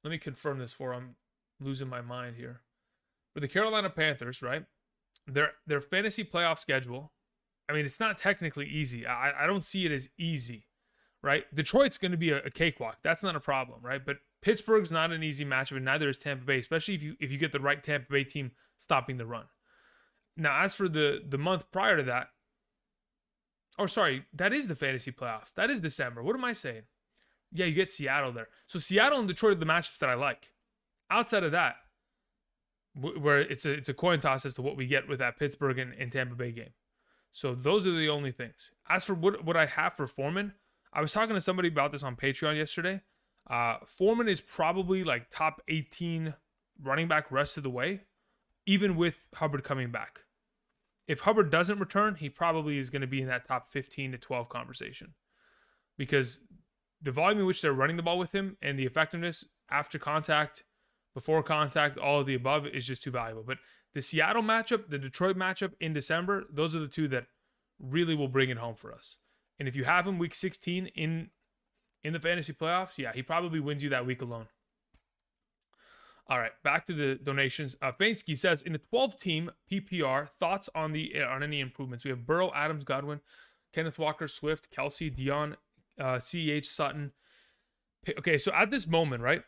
Let me confirm this before I'm losing my mind here. For the Carolina Panthers, right? Their fantasy playoff schedule, it's not technically easy. I don't see it as easy, right? Detroit's going to be a cakewalk. That's not a problem, right? But Pittsburgh's not an easy matchup, and neither is Tampa Bay, especially if you get the right Tampa Bay team stopping the run. Now, as for the month prior to that, that is the fantasy playoffs. That is December. What am I saying? Yeah, you get Seattle there. So Seattle and Detroit are the matchups that I like. Outside of that, where it's a coin toss as to what we get with that Pittsburgh and Tampa Bay game. So those are the only things. As for what I have for Foreman, I was talking to somebody about this on Patreon yesterday. Foreman is probably like top 18 running back rest of the way, even with Hubbard coming back. If Hubbard doesn't return, he probably is going to be in that top 15 to 12 conversation. Because the volume in which they're running the ball with him and the effectiveness after contact, before contact, all of the above is just too valuable. But the Seattle matchup, the Detroit matchup in December, those are the two that really will bring it home for us. And if you have him week 16 in the fantasy playoffs, yeah, he probably wins you that week alone. All right, back to the donations. Fainsky says, in a 12-team PPR, thoughts on any improvements? We have Burrow, Adams, Godwin, Kenneth Walker, Swift, Kelsey, Dion, CEH, Sutton. Okay, so at this moment, right,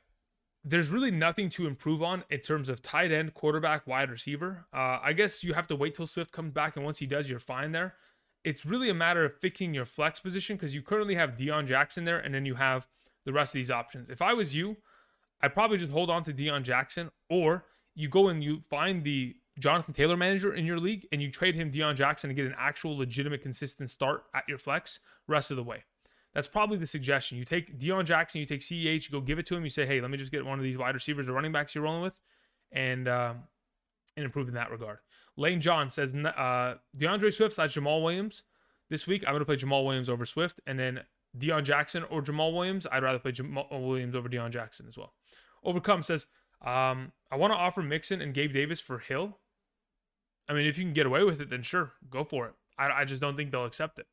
there's really nothing to improve on in terms of tight end, quarterback, wide receiver. I guess you have to wait till Swift comes back, and once he does, you're fine there. It's really a matter of fixing your flex position because you currently have Deion Jackson there, and then you have the rest of these options. If I was you, I'd probably just hold on to Deion Jackson, or you go and you find the Jonathan Taylor manager in your league, and you trade him Deion Jackson to get an actual legitimate, consistent start at your flex rest of the way. That's probably the suggestion. You take Deion Jackson, you take CEH, you go give it to him. You say, hey, let me just get one of these wide receivers or running backs you're rolling with, and improve in that regard. Lane John says, DeAndre Swift / Jamal Williams. This week, I'm going to play Jamal Williams over Swift. And then Deion Jackson or Jamal Williams. I'd rather play Jamal Williams over Deion Jackson as well. Overcome says, I want to offer Mixon and Gabe Davis for Hill. If you can get away with it, then sure, go for it. I just don't think they'll accept it.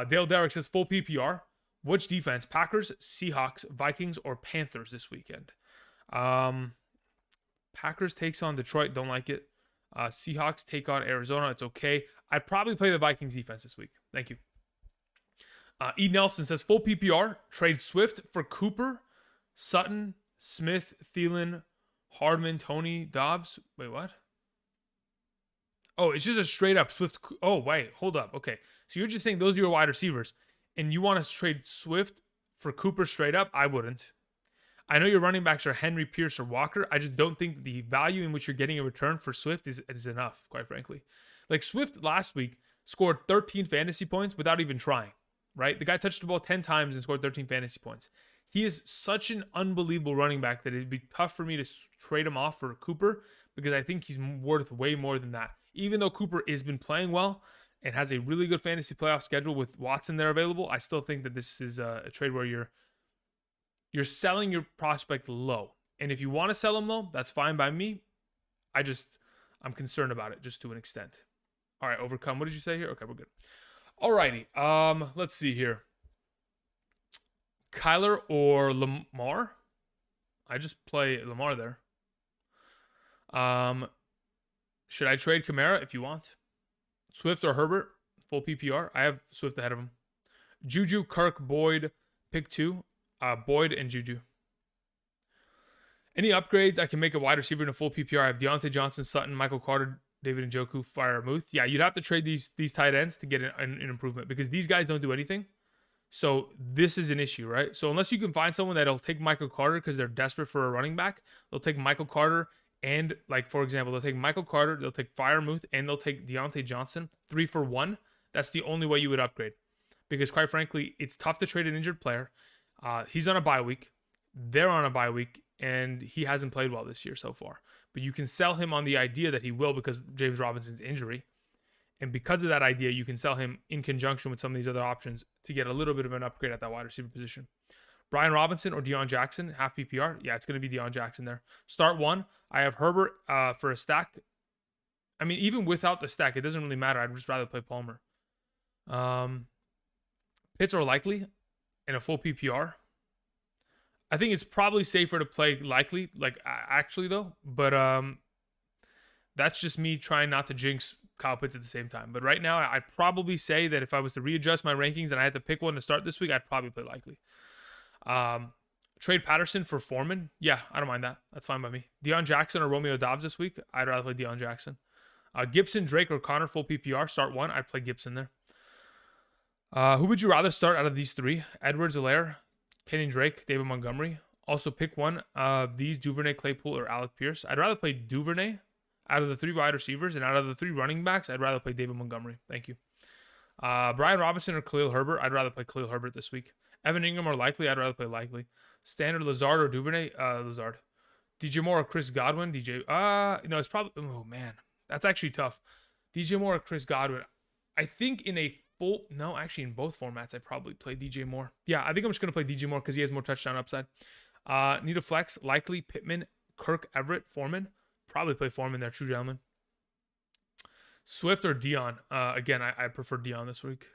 Dale Derrick says, full PPR. Which defense? Packers, Seahawks, Vikings, or Panthers this weekend? Packers takes on Detroit. Don't like it. Seahawks take on Arizona. It's okay. I'd probably play the Vikings defense this week. Thank you. E. Nelson says full PPR, trade Swift for Cooper, Sutton, Smith, Thielen, Hardman, Tony, Dobbs. Wait, what? Oh, it's just a straight up Swift. Oh, wait, hold up. Okay. So you're just saying those are your wide receivers and you want to trade Swift for Cooper straight up? I wouldn't. I know your running backs are Henry, Pierce, or Walker. I just don't think the value in which you're getting a return for Swift is enough, quite frankly. Like Swift last week scored 13 fantasy points without even trying, right? The guy touched the ball 10 times and scored 13 fantasy points. He is such an unbelievable running back that it'd be tough for me to trade him off for Cooper because I think he's worth way more than that. Even though Cooper has been playing well and has a really good fantasy playoff schedule with Watson there available, I still think that this is a trade where you're selling your prospect low. And if you want to sell him low, that's fine by me. I'm concerned about it just to an extent. All right, overcome. What did you say here? Okay, we're good. All righty. Let's see here. Kyler or Lamar? I just play Lamar there. Should I trade Kamara if you want? Swift or Herbert? Full PPR. I have Swift ahead of him. Juju, Kirk, Boyd, pick 2. Boyd and Juju. Any upgrades? I can make a wide receiver in a full PPR. I have Deontay Johnson, Sutton, Michael Carter, David Njoku, Freiermuth. Yeah, you'd have to trade these tight ends to get an improvement because these guys don't do anything. So this is an issue, right? So unless you can find someone that'll take Michael Carter because they're desperate for a running back, they'll take Michael Carter and, like, for example, they'll take Michael Carter, they'll take Freiermuth, and they'll take Deontay Johnson 3 for 1. That's the only way you would upgrade because, quite frankly, it's tough to trade an injured player. He's on a bye week. They're on a bye week, and he hasn't played well this year so far. But you can sell him on the idea that he will because of James Robinson's injury. And because of that idea, you can sell him in conjunction with some of these other options to get a little bit of an upgrade at that wide receiver position. Brian Robinson or Deion Jackson, half PPR. Yeah, it's going to be Deion Jackson there. Start 1. I have Herbert for a stack. I mean, even without the stack, it doesn't really matter. I'd just rather play Palmer. Pitts or Likely in a full PPR. I think it's probably safer to play Likely, like actually though. But that's just me trying not to jinx Kyle Pitts at the same time. But right now, I'd probably say that if I was to readjust my rankings and I had to pick one to start this week, I'd probably play Likely. Trade Patterson for Foreman. Yeah, I don't mind that. That's fine by me. Deion Jackson or Romeo Dobbs this week. I'd rather play Deion Jackson. Gibson, Drake, or Connor full PPR. Start 1. I'd play Gibson there. Who would you rather start out of these 3? Edwards-Helaire, Kenny Drake, David Montgomery. Also pick one of these, Duvernay, Claypool, or Alec Pierce. I'd rather play Duvernay out of the 3 wide receivers, and out of the 3 running backs, I'd rather play David Montgomery. Thank you. Brian Robinson or Khalil Herbert. I'd rather play Khalil Herbert this week. Evan Ingram or Likely. I'd rather play Likely. Standard Lazard or Duvernay. Lazard. DJ Moore or Chris Godwin. No, it's probably. Oh man, that's actually tough. DJ Moore or Chris Godwin. I think in a full. No, actually in both formats, I probably play DJ Moore. Yeah, I think I'm just gonna play DJ Moore because he has more touchdown upside. Need a flex. Likely Pittman, Kirk, Everett, Foreman. Probably play Foreman there. True gentleman. Swift or Dion? Again, I prefer Dion this week.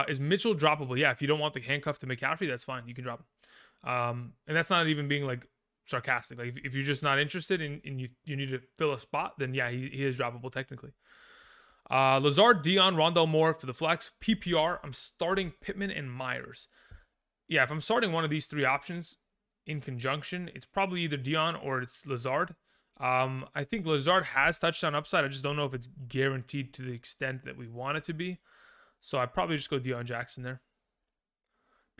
Is Mitchell droppable? Yeah, if you don't want the handcuff to McCaffrey, that's fine. You can drop him. And that's not even being like sarcastic. Like if you're just not interested and you need to fill a spot, then yeah, he is droppable technically. Lazard, Dion, Rondell Moore for the flex. PPR, I'm starting Pittman and Myers. Yeah, if I'm starting one of these 3 options in conjunction, it's probably either Dion or it's Lazard. I think Lazard has touchdown upside. I just don't know if it's guaranteed to the extent that we want it to be. So I'd probably just go Deion Jackson there.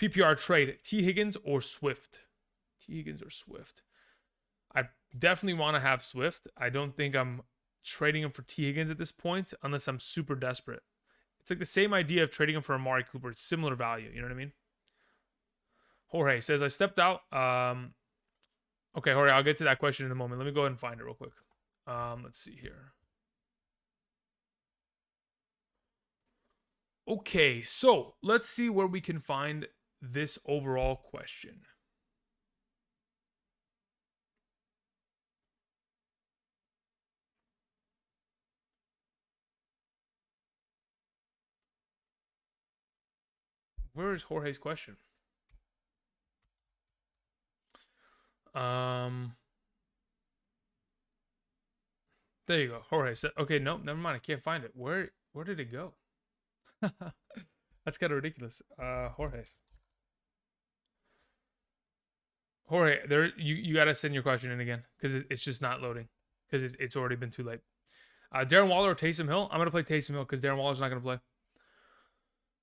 PPR trade, T. Higgins or Swift? T. Higgins or Swift? I definitely want to have Swift. I don't think I'm trading him for T. Higgins at this point unless I'm super desperate. It's like the same idea of trading him for Amari Cooper. It's similar value. You know what I mean? Jorge says, I stepped out. Okay, Jorge, I'll get to that question in a moment. Let me go ahead and find it real quick. Let's see here. Okay, so let's see where we can find this overall question. Where is Jorge's question? There you go. Jorge said, okay, nope, never mind. I can't find it. Where did it go? That's That's kind of ridiculous. Jorge, there you got to send your question in again because it's just not loading because it's already been too late. Darren Waller or Taysom Hill? I'm gonna play Taysom Hill because Darren Waller's not gonna play.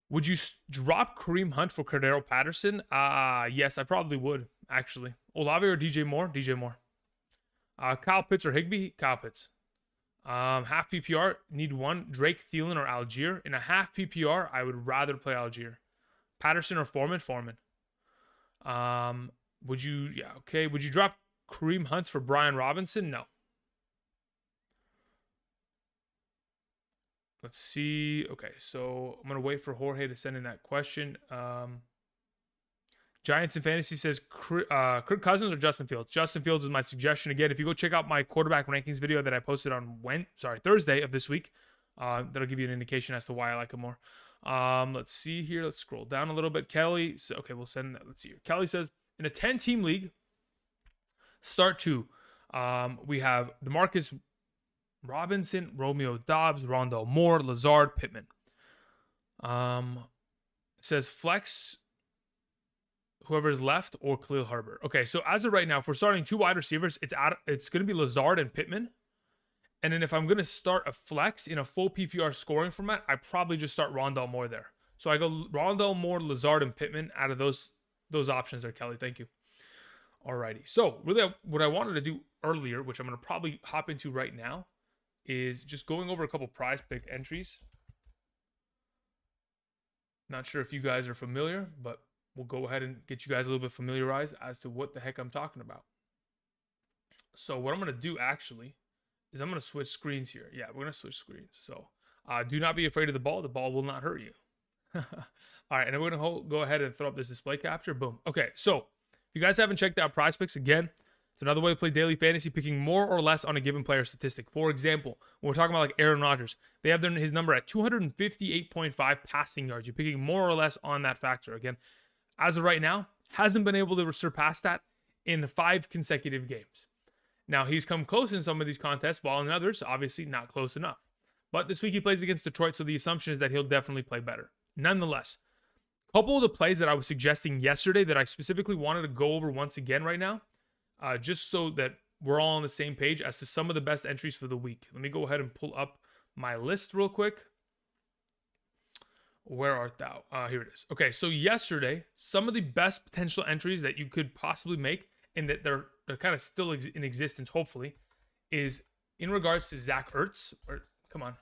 Would you drop Kareem Hunt for Cordero Patterson? Yes, I probably would actually. Olave or DJ Moore? DJ Moore. Kyle Pitts or Higbee? Kyle Pitts. Half PPR, need one. Drake, Thielen, or Algier. In a half PPR, I would rather play Algier. Patterson or Foreman? Foreman. Would you drop Kareem Hunt for Brian Robinson? No. Let's see. Okay, so I'm going to wait for Jorge to send in that question. Giants in Fantasy says Kirk Cousins or Justin Fields? Justin Fields is my suggestion. Again, if you go check out my quarterback rankings video that I posted on Thursday of this week, that'll give you an indication as to why I like him more. Let's see here. Let's scroll down a little bit. Kelly, okay, we'll send that. Let's see here. Kelly says, in a 10-team league, start two. We have DeMarcus Robinson, Romeo Doubs, Rondale Moore, Lazard, Pittman. It says flex whoever is left or Khalil Herbert. Okay, so as of right now, if we're starting two wide receivers, it's going to be Lazard and Pittman. And then if I'm going to start a flex in a full PPR scoring format, I probably just start Rondale Moore there. So I go Rondale Moore, Lazard, and Pittman out of those options there, Kelly. Thank you. Alrighty. So really what I wanted to do earlier, which I'm going to probably hop into right now, is just going over a couple prize pick entries. Not sure if you guys are familiar, but we'll go ahead and get you guys a little bit familiarized as to what the heck I'm talking about. So what I'm going to do actually is I'm going to switch screens here. Yeah, we're going to switch screens. So do not be afraid of the ball. The ball will not hurt you. All right, and we're going to go ahead and throw up this display capture. Boom. Okay, so if you guys haven't checked out PrizePicks, again, it's another way to play daily fantasy, picking more or less on a given player statistic. For example, when we're talking about like Aaron Rodgers, they have his number at 258.5 passing yards. You're picking more or less on that factor. Again, as of right now, hasn't been able to surpass that in 5 consecutive games. Now, he's come close in some of these contests, while in others, obviously not close enough. But this week he plays against Detroit, so the assumption is that he'll definitely play better. Nonetheless, a couple of the plays that I was suggesting yesterday that I specifically wanted to go over once again right now, just so that we're all on the same page as to some of the best entries for the week. Let me go ahead and pull up my list real quick. Where art thou? Here it is. Okay, so yesterday, some of the best potential entries that you could possibly make, and that they're kind of still in existence, hopefully, is in regards to Zach Ertz. Come on.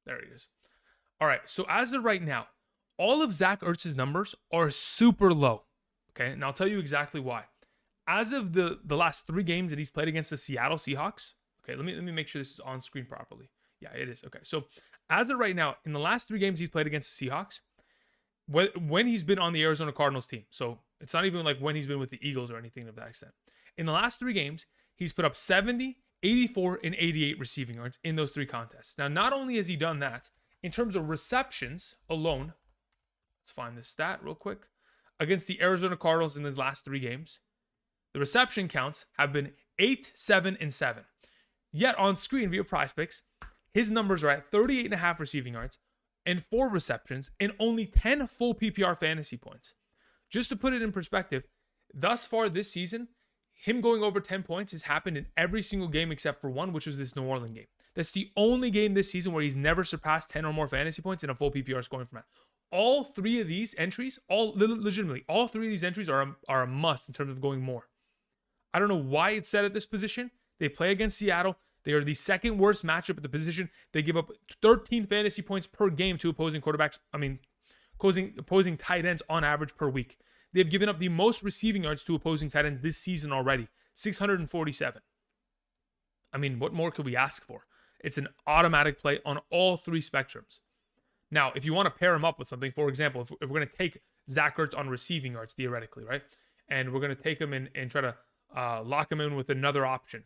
There he is. All right, so as of right now, all of Zach Ertz's numbers are super low. Okay, and I'll tell you exactly why. As of the last 3 games that he's played against the Seattle Seahawks, okay, let me make sure this is on screen properly. Yeah, it is. Okay, so as of right now, in the last 3 games he's played against the Seahawks, when he's been on the Arizona Cardinals team, so it's not even like when he's been with the Eagles or anything of that extent. In the last 3 games, he's put up 70, 84, and 88 receiving yards in those 3 contests. Now, not only has he done that, in terms of receptions alone, let's find this stat real quick. Against the Arizona Cardinals in his last 3 games, the reception counts have been 8, 7, and 7. Yet on screen via PrizePicks, his numbers are at 38.5 receiving yards and 4 receptions and only 10 full PPR fantasy points. Just to put it in perspective, thus far this season, him going over 10 points has happened in every single game except for one, which was this New Orleans game. That's the only game this season where he's never surpassed 10 or more fantasy points in a full PPR scoring format. All 3 of these entries, all 3 of these entries are a must in terms of going more. I don't know why it's set at this position. They play against Seattle. They are the second worst matchup at the position. They give up 13 fantasy points per game to opposing quarterbacks. Opposing tight ends on average per week. They've given up the most receiving yards to opposing tight ends this season already, 647. I mean, what more could we ask for? It's an automatic play on all 3 spectrums. Now, if you want to pair him up with something, for example, if we're going to take Zach Ertz on receiving yards, theoretically, right? And we're going to take him in and try to lock him in with another option.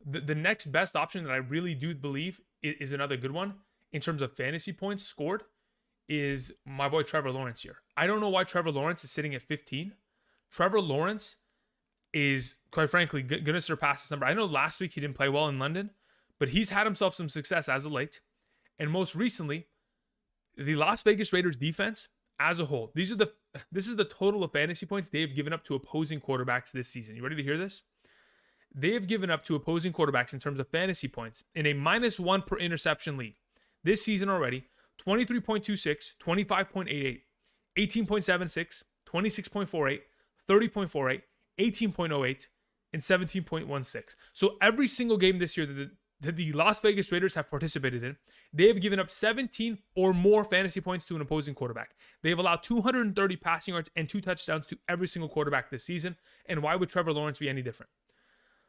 The next best option that I really do believe is another good one in terms of fantasy points scored is my boy Trevor Lawrence here. I don't know why Trevor Lawrence is sitting at 15. Trevor Lawrence is, quite frankly, going to surpass this number. I know last week he didn't play well in London, but he's had himself some success as of late. And most recently, the Las Vegas Raiders defense as a whole, this is the total of fantasy points they have given up to opposing quarterbacks this season. You ready to hear this? They have given up to opposing quarterbacks in terms of fantasy points in a -1 per interception league this season already: 23.26, 25.88, 18.76, 26.48, 30.48, 18.08, and 17.16. So every single game this year that the Las Vegas Raiders have participated in, they have given up 17 or more fantasy points to an opposing quarterback. They have allowed 230 passing yards and 2 touchdowns to every single quarterback this season. And why would Trevor Lawrence be any different?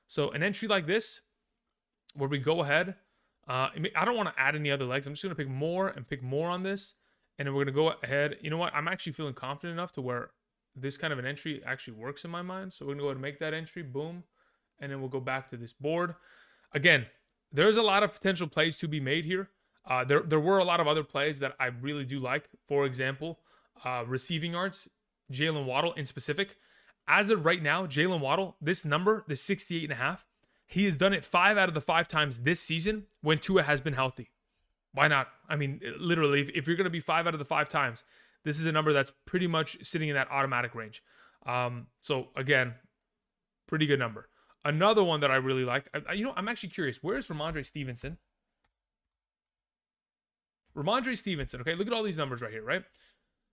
So an entry like this, where we go ahead, I don't want to add any other legs. I'm just going to pick more on this. And then we're going to go ahead. You know what? I'm actually feeling confident enough to where this kind of an entry actually works in my mind. So we're going to go ahead and make that entry. Boom. And then we'll go back to this board. Again, there's a lot of potential plays to be made here. There were a lot of other plays that I really do like. For example, receiving yards, Jalen Waddle in specific. As of right now, Jalen Waddle, this number, the 68.5, he has done it 5 out of the 5 times this season when Tua has been healthy. Why not? I mean, literally, if you're going to be 5 out of the 5 times, this is a number that's pretty much sitting in that automatic range. So again, pretty good number. Another one that I really like, I'm actually curious. Where is Ramondre Stevenson? Ramondre Stevenson, okay? Look at all these numbers right here, right?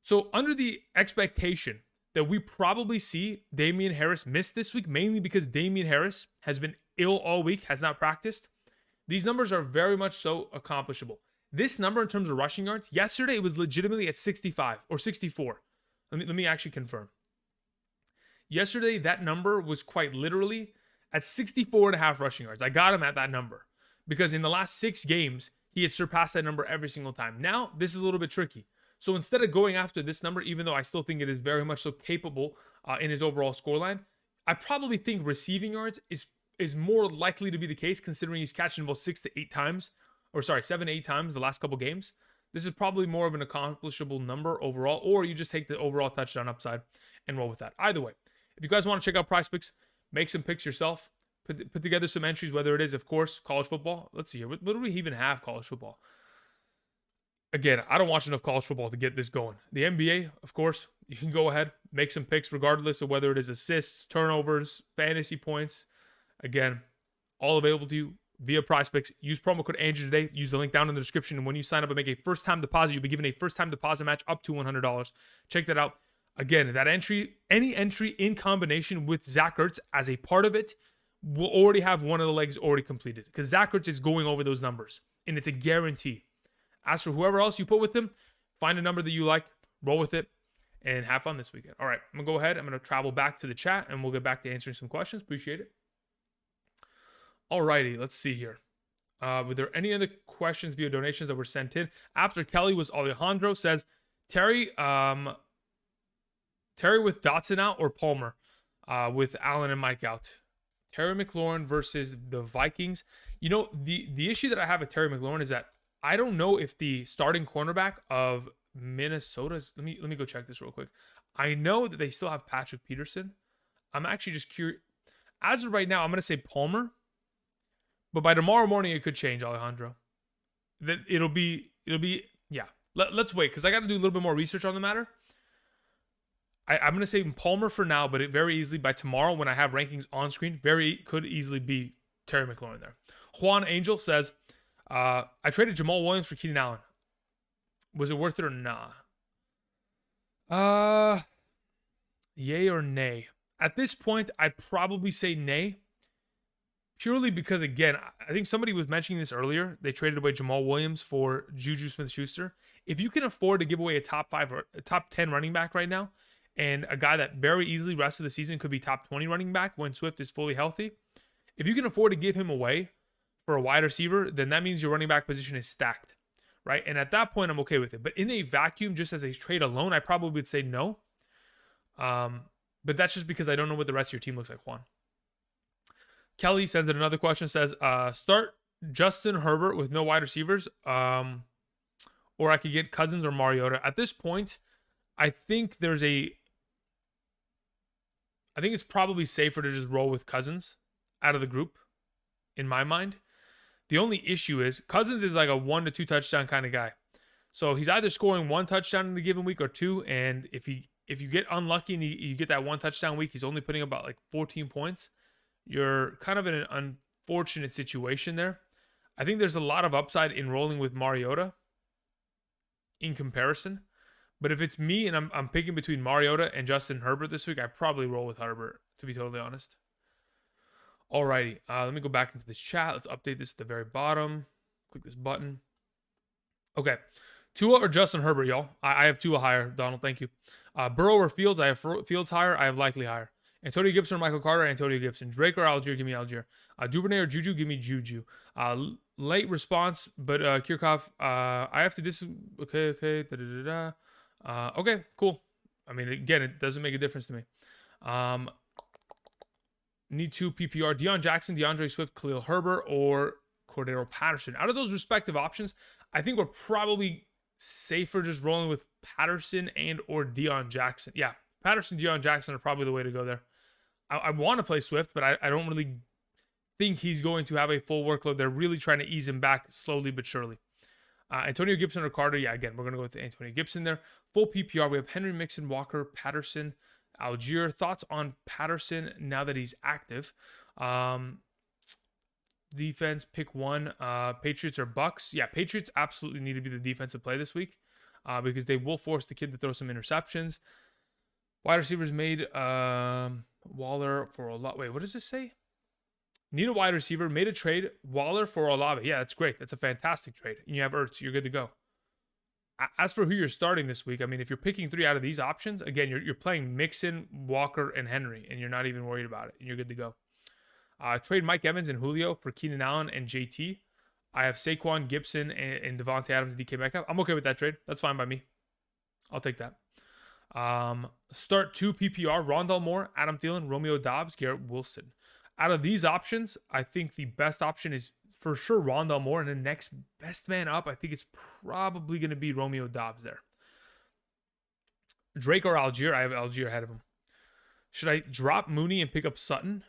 So under the expectation that we probably see Damian Harris miss this week, mainly because Damian Harris has been ill all week, has not practiced, these numbers are very much so accomplishable. This number in terms of rushing yards, yesterday it was legitimately at 65 or 64. Let me actually confirm. Yesterday, that number was quite literally at 64.5 rushing yards. I got him at that number because in the last 6 games, he had surpassed that number every single time. Now, this is a little bit tricky. So instead of going after this number, even though I still think it is very much so capable in his overall scoreline, I probably think receiving yards is more likely to be the case, considering he's catching the ball 7 to 8 times the last couple games. This is probably more of an accomplishable number overall, or you just take the overall touchdown upside and roll with that. Either way, if you guys want to check out PrizePicks, make some picks yourself, put together some entries, whether it is, of course, college football. Let's see here. What do we even have college football? Again, I don't watch enough college football to get this going. The NBA, of course, you can go ahead, make some picks regardless of whether it is assists, turnovers, fantasy points. Again, all available to you via PrizePicks. Use promo code Andrew today. Use the link down in the description. And when you sign up and make a first-time deposit, you'll be given a first-time deposit match up to $100. Check that out. Again, that entry, any entry in combination with Zach Ertz as a part of it, will already have one of the legs already completed because Zach Ertz is going over those numbers, and it's a guarantee. As for whoever else you put with him, find a number that you like, roll with it, and have fun this weekend. All right, I'm going to go ahead. I'm going to travel back to the chat, and we'll get back to answering some questions. Appreciate it. All righty, let's see here. Were there any other questions via donations that were sent in? After Kelly was Alejandro says, Terry with Dotson out or Palmer with Allen and Mike out? Terry McLaurin versus the Vikings. You know, the issue that I have with Terry McLaurin is that I don't know if the starting cornerback of Minnesota's, let me go check this real quick. I know that they still have Patrick Peterson. I'm actually just curious. As of right now, I'm going to say Palmer. But by tomorrow morning, it could change, Alejandro. That it'll be, yeah. Let's wait, because I got to do a little bit more research on the matter. I'm going to say Palmer for now, but it very easily by tomorrow when I have rankings on screen, could easily be Terry McLaurin there. Juan Angel says, I traded Jamal Williams for Keenan Allen. Was it worth it or nah? Yay or nay? At this point, I'd probably say nay. Purely because, again, I think somebody was mentioning this earlier. They traded away Jamal Williams for Juju Smith-Schuster. If you can afford to give away a top 5 or a top 10 running back right now, and a guy that very easily rest of the season could be top 20 running back when Swift is fully healthy, if you can afford to give him away for a wide receiver, then that means your running back position is stacked, right? And at that point, I'm okay with it. But in a vacuum, just as a trade alone, I probably would say no. But that's just because I don't know what the rest of your team looks like, Juan. Kelly sends in another question, says, start Justin Herbert with no wide receivers, or I could get Cousins or Mariota. At this point, I think it's probably safer to just roll with Cousins out of the group, in my mind. The only issue is Cousins is like a 1 to 2 touchdown kind of guy. So he's either scoring 1 touchdown in a given week or 2. And if you get unlucky and you get that 1 touchdown week, he's only putting about like 14 points. You're kind of in an unfortunate situation there. I think there's a lot of upside in rolling with Mariota in comparison. But if it's me and I'm picking between Mariota and Justin Herbert this week, I probably roll with Herbert, to be totally honest. Alrighty, let me go back into this chat. Let's update this at the very bottom. Click this button. Okay, Tua or Justin Herbert, y'all? I have Tua higher, Donald, thank you. Burrow or Fields? I have Fields higher. I have likely higher. Antonio Gibson or Michael Carter? Antonio Gibson. Drake or Algier? Give me Algier. Duvernay or Juju? Give me Juju. Late response, but Kirchhoff, I have to okay. Okay, cool. I mean, again, it doesn't make a difference to me. Need 2 PPR. Deion Jackson, DeAndre Swift, Khalil Herbert, or Cordero Patterson. Out of those respective options, I think we're probably safer just rolling with Patterson and or Deion Jackson. Yeah, Patterson, Deion Jackson are probably the way to go there. I want to play Swift, but I don't really think he's going to have a full workload. They're really trying to ease him back slowly but surely. Antonio Gibson or Carter? Yeah, again, we're going to go with Antonio Gibson there. Full PPR, we have Henry, Mixon, Walker, Patterson, Algier. Thoughts on Patterson now that he's active? Defense, pick one. Patriots or Bucks? Yeah, Patriots absolutely need to be the defensive play this week because they will force the kid to throw some interceptions. Wide receivers made Waller for Olave. Wait, what does this say? Need a wide receiver, made a trade, Waller for Olave. Yeah, that's great. That's a fantastic trade. And you have Ertz, you're good to go. As for who you're starting this week, I mean, if you're picking 3 out of these options, again, you're playing Mixon, Walker, and Henry, and you're not even worried about it, and you're good to go. Trade Mike Evans and Julio for Keenan Allen and JT. I have Saquon, Gibson, and Devontae Adams and DK Metcalf. I'm okay with that trade. That's fine by me. I'll take that. Start 2 PPR, Rondale Moore, Adam Thielen, Romeo Doubs, Garrett Wilson. Out of these options, I think the best option is for sure Rondale Moore, and the next best man up, I think it's probably going to be Romeo Doubs there. Drake or Algier? I have Algier ahead of him. Should I drop Mooney and pick up Sutton?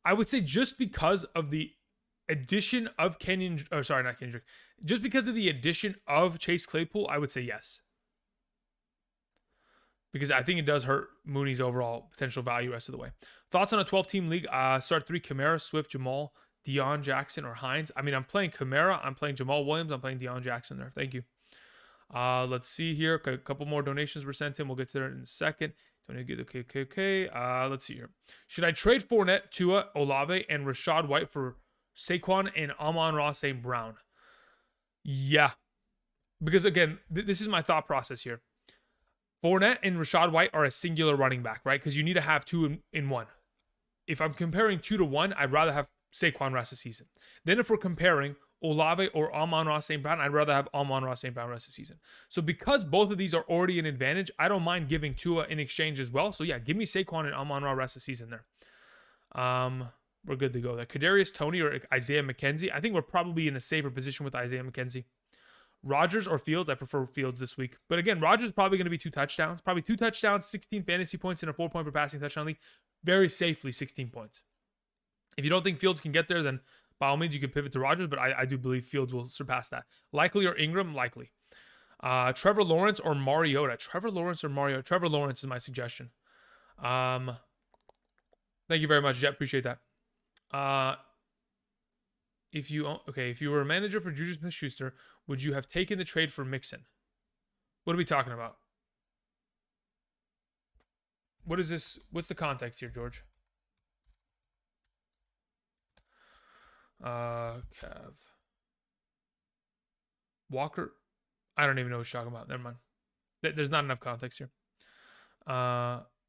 I would say just because of the addition of just because of the addition of Chase Claypool, I would say yes. Because I think it does hurt Mooney's overall potential value rest of the way. Thoughts on a 12-team league? Start 3, Kamara, Swift, Jamal, Deion Jackson, or Hines. I mean, I'm playing Kamara. I'm playing Jamal Williams. I'm playing Deion Jackson there. Thank you. Let's see here. A couple more donations were sent in. We'll get to that in a second. Okay. Let's see here. Should I trade Fournette, Tua, Olave, and Rashad White for Saquon and Amon-Ra St. Brown? Yeah. Because, again, this is my thought process here. Fournette and Rashad White are a singular running back, right? Because you need to have 2 in 1. If I'm comparing 2 to 1, I'd rather have Saquon rest of the season. Then if we're comparing Olave or Amon-Ra St. Brown, I'd rather have Amon-Ra St. Brown rest of the season. So because both of these are already an advantage, I don't mind giving Tua in exchange as well. So yeah, give me Saquon and Amon-Ra rest of the season there. We're good to go there. Kadarius Toney or Isaiah McKenzie. I think we're probably in a safer position with Isaiah McKenzie. Rodgers or Fields? I prefer Fields this week. But again, Rodgers is probably going to be 2 touchdowns. Probably 2 touchdowns, 16 fantasy points in a 4-point per passing touchdown league. Very safely 16 points. If you don't think Fields can get there, then by all means you can pivot to Rodgers, but I do believe Fields will surpass that. Likely or Ingram? Likely. Trevor Lawrence or Mariota? Trevor Lawrence or Mariota? Trevor Lawrence is my suggestion. Thank you very much, Jet. Appreciate that. If you were a manager for Juju Smith-Schuster, would you have taken the trade for Mixon? What are we talking about? What is this? What's the context here, George? Kev. Walker. I don't even know what you're talking about. Never mind. There's not enough context here.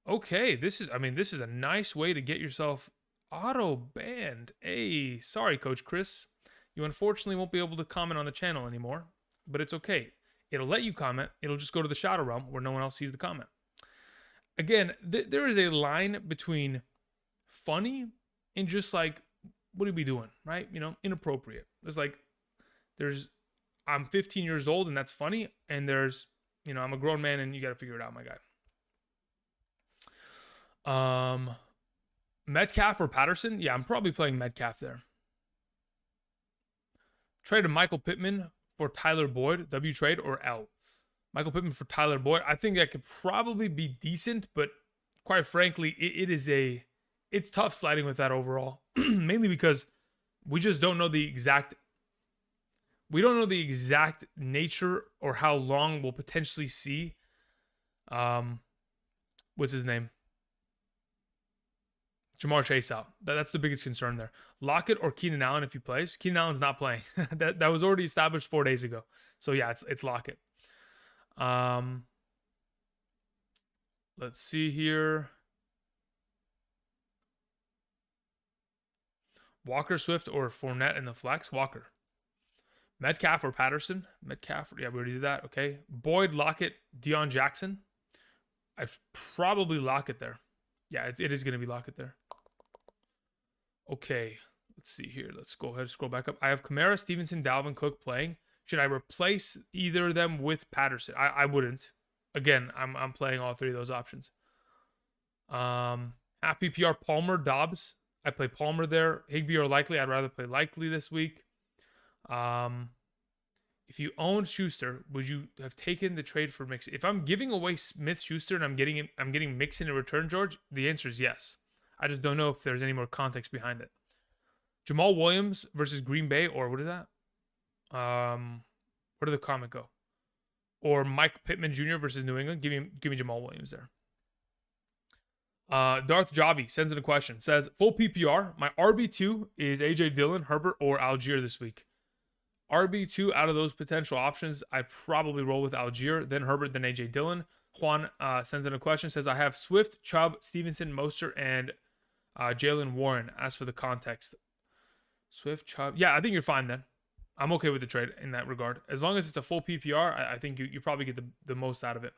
Okay. This is a nice way to get yourself auto banned. Hey, sorry, Coach Chris. You unfortunately won't be able to comment on the channel anymore, but it's okay. It'll let you comment. It'll just go to the shadow realm where no one else sees the comment. Again, there is a line between funny and just like, what are we doing, right? You know, inappropriate. I'm 15 years old and that's funny, and there's, I'm a grown man and you got to figure it out, my guy. Metcalf or Patterson? Yeah, I'm probably playing Metcalf there. Traded Michael Pittman for Tyler Boyd, W trade or L? Michael Pittman for Tyler Boyd. I think that could probably be decent, but quite frankly, it's tough sliding with that overall. Mainly because we just don't know the exact nature or how long we'll potentially see what's his name? Jamar Chase out. That's the biggest concern there. Lockett or Keenan Allen if he plays. Keenan Allen's not playing. that was already established 4 days ago. So yeah, it's Lockett. Let's see here. Walker, Swift, or Fournette in the flex? Walker. Metcalf or Patterson? Metcalf. Yeah, we already did that. Okay. Boyd, Lockett, Deion Jackson. I'd probably Lockett there. Yeah, it is going to be Lockett there. Okay. Let's see here. Let's go ahead and scroll back up. I have Kamara, Stevenson, Dalvin Cook playing. Should I replace either of them with Patterson? I wouldn't. Again, I'm playing all three of those options. Half PPR, Palmer, Dobbs. I play Palmer there. Higbee or Likely. I'd rather play Likely this week. If you own Schuster, would you have taken the trade for Mixon? If I'm giving away Smith-Schuster and I'm getting Mixon in return, George, the answer is yes. I just don't know if there's any more context behind it. Jamal Williams versus Green Bay, or what is that? Where did the comment go? Or Mike Pittman Jr. versus New England. Give me Jamal Williams there. Darth Javi sends in a question. Says, full PPR. My RB2 is AJ Dillon, Herbert, or Algier this week. RB2 out of those potential options, I'd probably roll with Algier, then Herbert, then AJ Dillon. Juan sends in a question. Says, I have Swift, Chubb, Stevenson, Mostert, and Jalen Warren. As for the context. Swift, Chubb. Yeah, I think you're fine then. I'm okay with the trade in that regard. As long as it's a full PPR, I think you probably get the most out of it.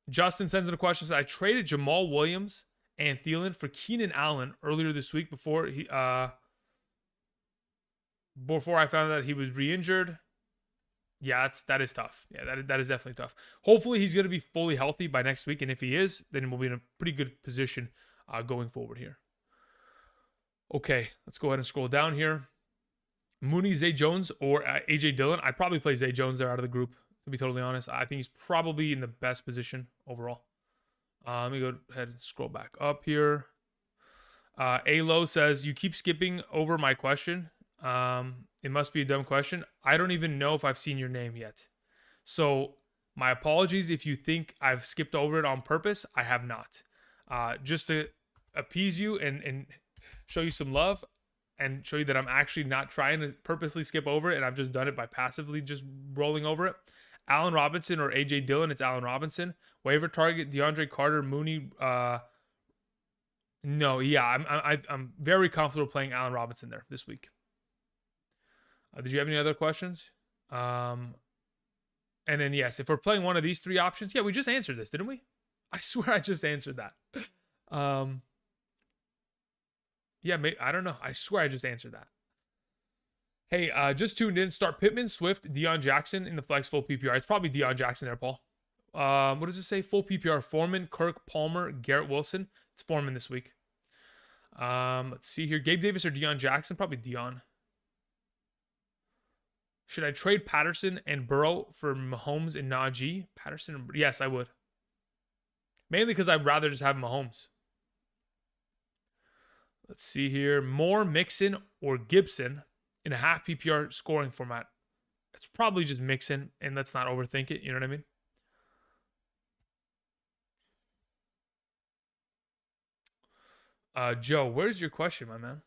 Justin sends in a question. Says, I traded Jamal Williams and Thielen for Keenan Allen earlier this week before I found out he was re-injured. Yeah, that is tough. Yeah, that is definitely tough. Hopefully he's going to be fully healthy by next week, and if he is, then we'll be in a pretty good position going forward here. Okay, let's go ahead and scroll down here. Mooney, Zay Jones, or AJ Dillon. I'd probably play Zay Jones there out of the group, to be totally honest. I think he's probably in the best position overall. Let me go ahead and scroll back up here. Alo says, you keep skipping over my question. It must be a dumb question. I don't even know if I've seen your name yet. So my apologies if you think I've skipped over it on purpose. I have not. Just to appease you and show you some love and show you that I'm actually not trying to purposely skip over it, and I've just done it by passively just rolling over it. Allen Robinson or AJ Dillon, it's Allen Robinson. Waiver target, DeAndre Carter, Mooney. No, yeah, I'm very comfortable playing Allen Robinson there this week. Did you have any other questions? And then, yes, if we're playing one of these three options, yeah, we just answered this, didn't we? I swear I just answered that. Yeah, I don't know. I swear I just answered that. Hey, just tuned in. Start Pittman, Swift, Deion Jackson in the flex full PPR. It's probably Deion Jackson there, Paul. What does it say? Full PPR. Foreman, Kirk, Palmer, Garrett Wilson. It's Foreman this week. Let's see here. Gabe Davis or Deion Jackson? Probably Deion. Should I trade Patterson and Burrow for Mahomes and Najee? Patterson? Yes, I would. Mainly because I'd rather just have Mahomes. Let's see here. Moore, Mixon, or Gibson in a half PPR scoring format. It's probably just Mixon, and let's not overthink it. You know what I mean? Joe, where's your question, my man?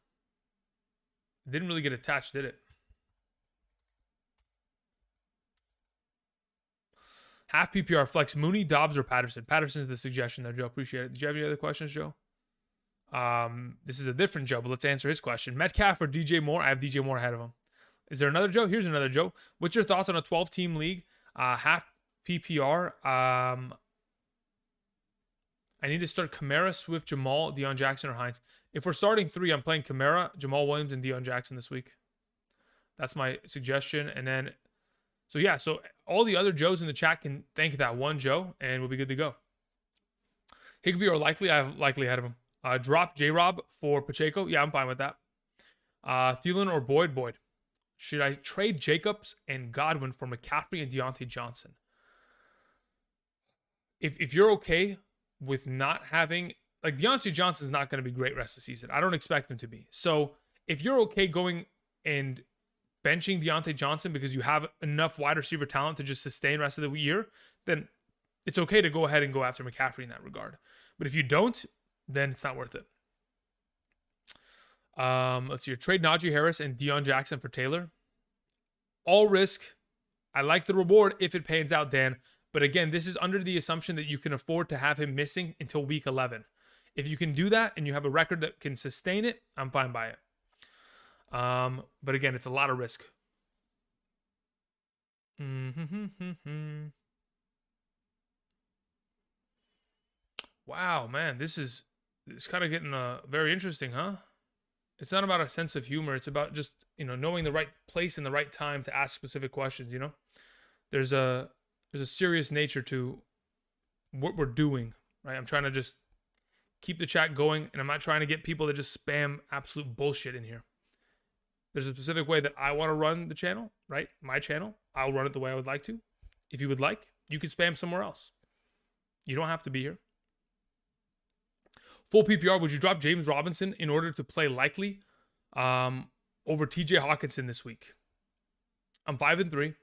It didn't really get attached, did it? Half PPR flex, Mooney, Dobbs, or Patterson? Patterson's the suggestion there, Joe. Appreciate it. Did you have any other questions, Joe? This is a different Joe, but let's answer his question. Metcalf or DJ Moore? I have DJ Moore ahead of him. Is there another Joe? Here's another Joe. What's your thoughts on a 12-team league? Half PPR. I need to start Kamara, Swift, Jamal, Deion Jackson, or Hines. If we're starting three, I'm playing Kamara, Jamal Williams, and Deion Jackson this week. That's my suggestion. And then, so yeah, so all the other Joes in the chat can thank that one Joe, and we'll be good to go. Higbee or Likely? I have Likely ahead of him. Drop J-Rob for Pacheco. Yeah, I'm fine with that. Thielen or Boyd? Boyd. Should I trade Jacobs and Godwin for McCaffrey and Deontay Johnson? If you're okay with not having, like, Deontay Johnson's not going to be great rest of the season. I don't expect him to be. So if you're okay going and benching Deontay Johnson because you have enough wide receiver talent to just sustain rest of the year, then it's okay to go ahead and go after McCaffrey in that regard. But if you don't, then it's not worth it. Let's see. Trade Najee Harris and Deion Jackson for Taylor. All risk. I like the reward if it pans out, Dan. But again, this is under the assumption that you can afford to have him missing until week 11. If you can do that and you have a record that can sustain it, I'm fine by it. But again, it's a lot of risk. Wow, man, it's kind of getting very interesting, huh? It's not about a sense of humor. It's about just, knowing the right place and the right time to ask specific questions, There's a serious nature to what we're doing, right? I'm trying to just keep the chat going, and I'm not trying to get people to just spam absolute bullshit in here. There's a specific way that I want to run the channel, right? My channel. I'll run it the way I would like to. If you would like, you can spam somewhere else. You don't have to be here. Full PPR, would you drop James Robinson in order to play likely over TJ Hawkinson this week? I'm 5-3,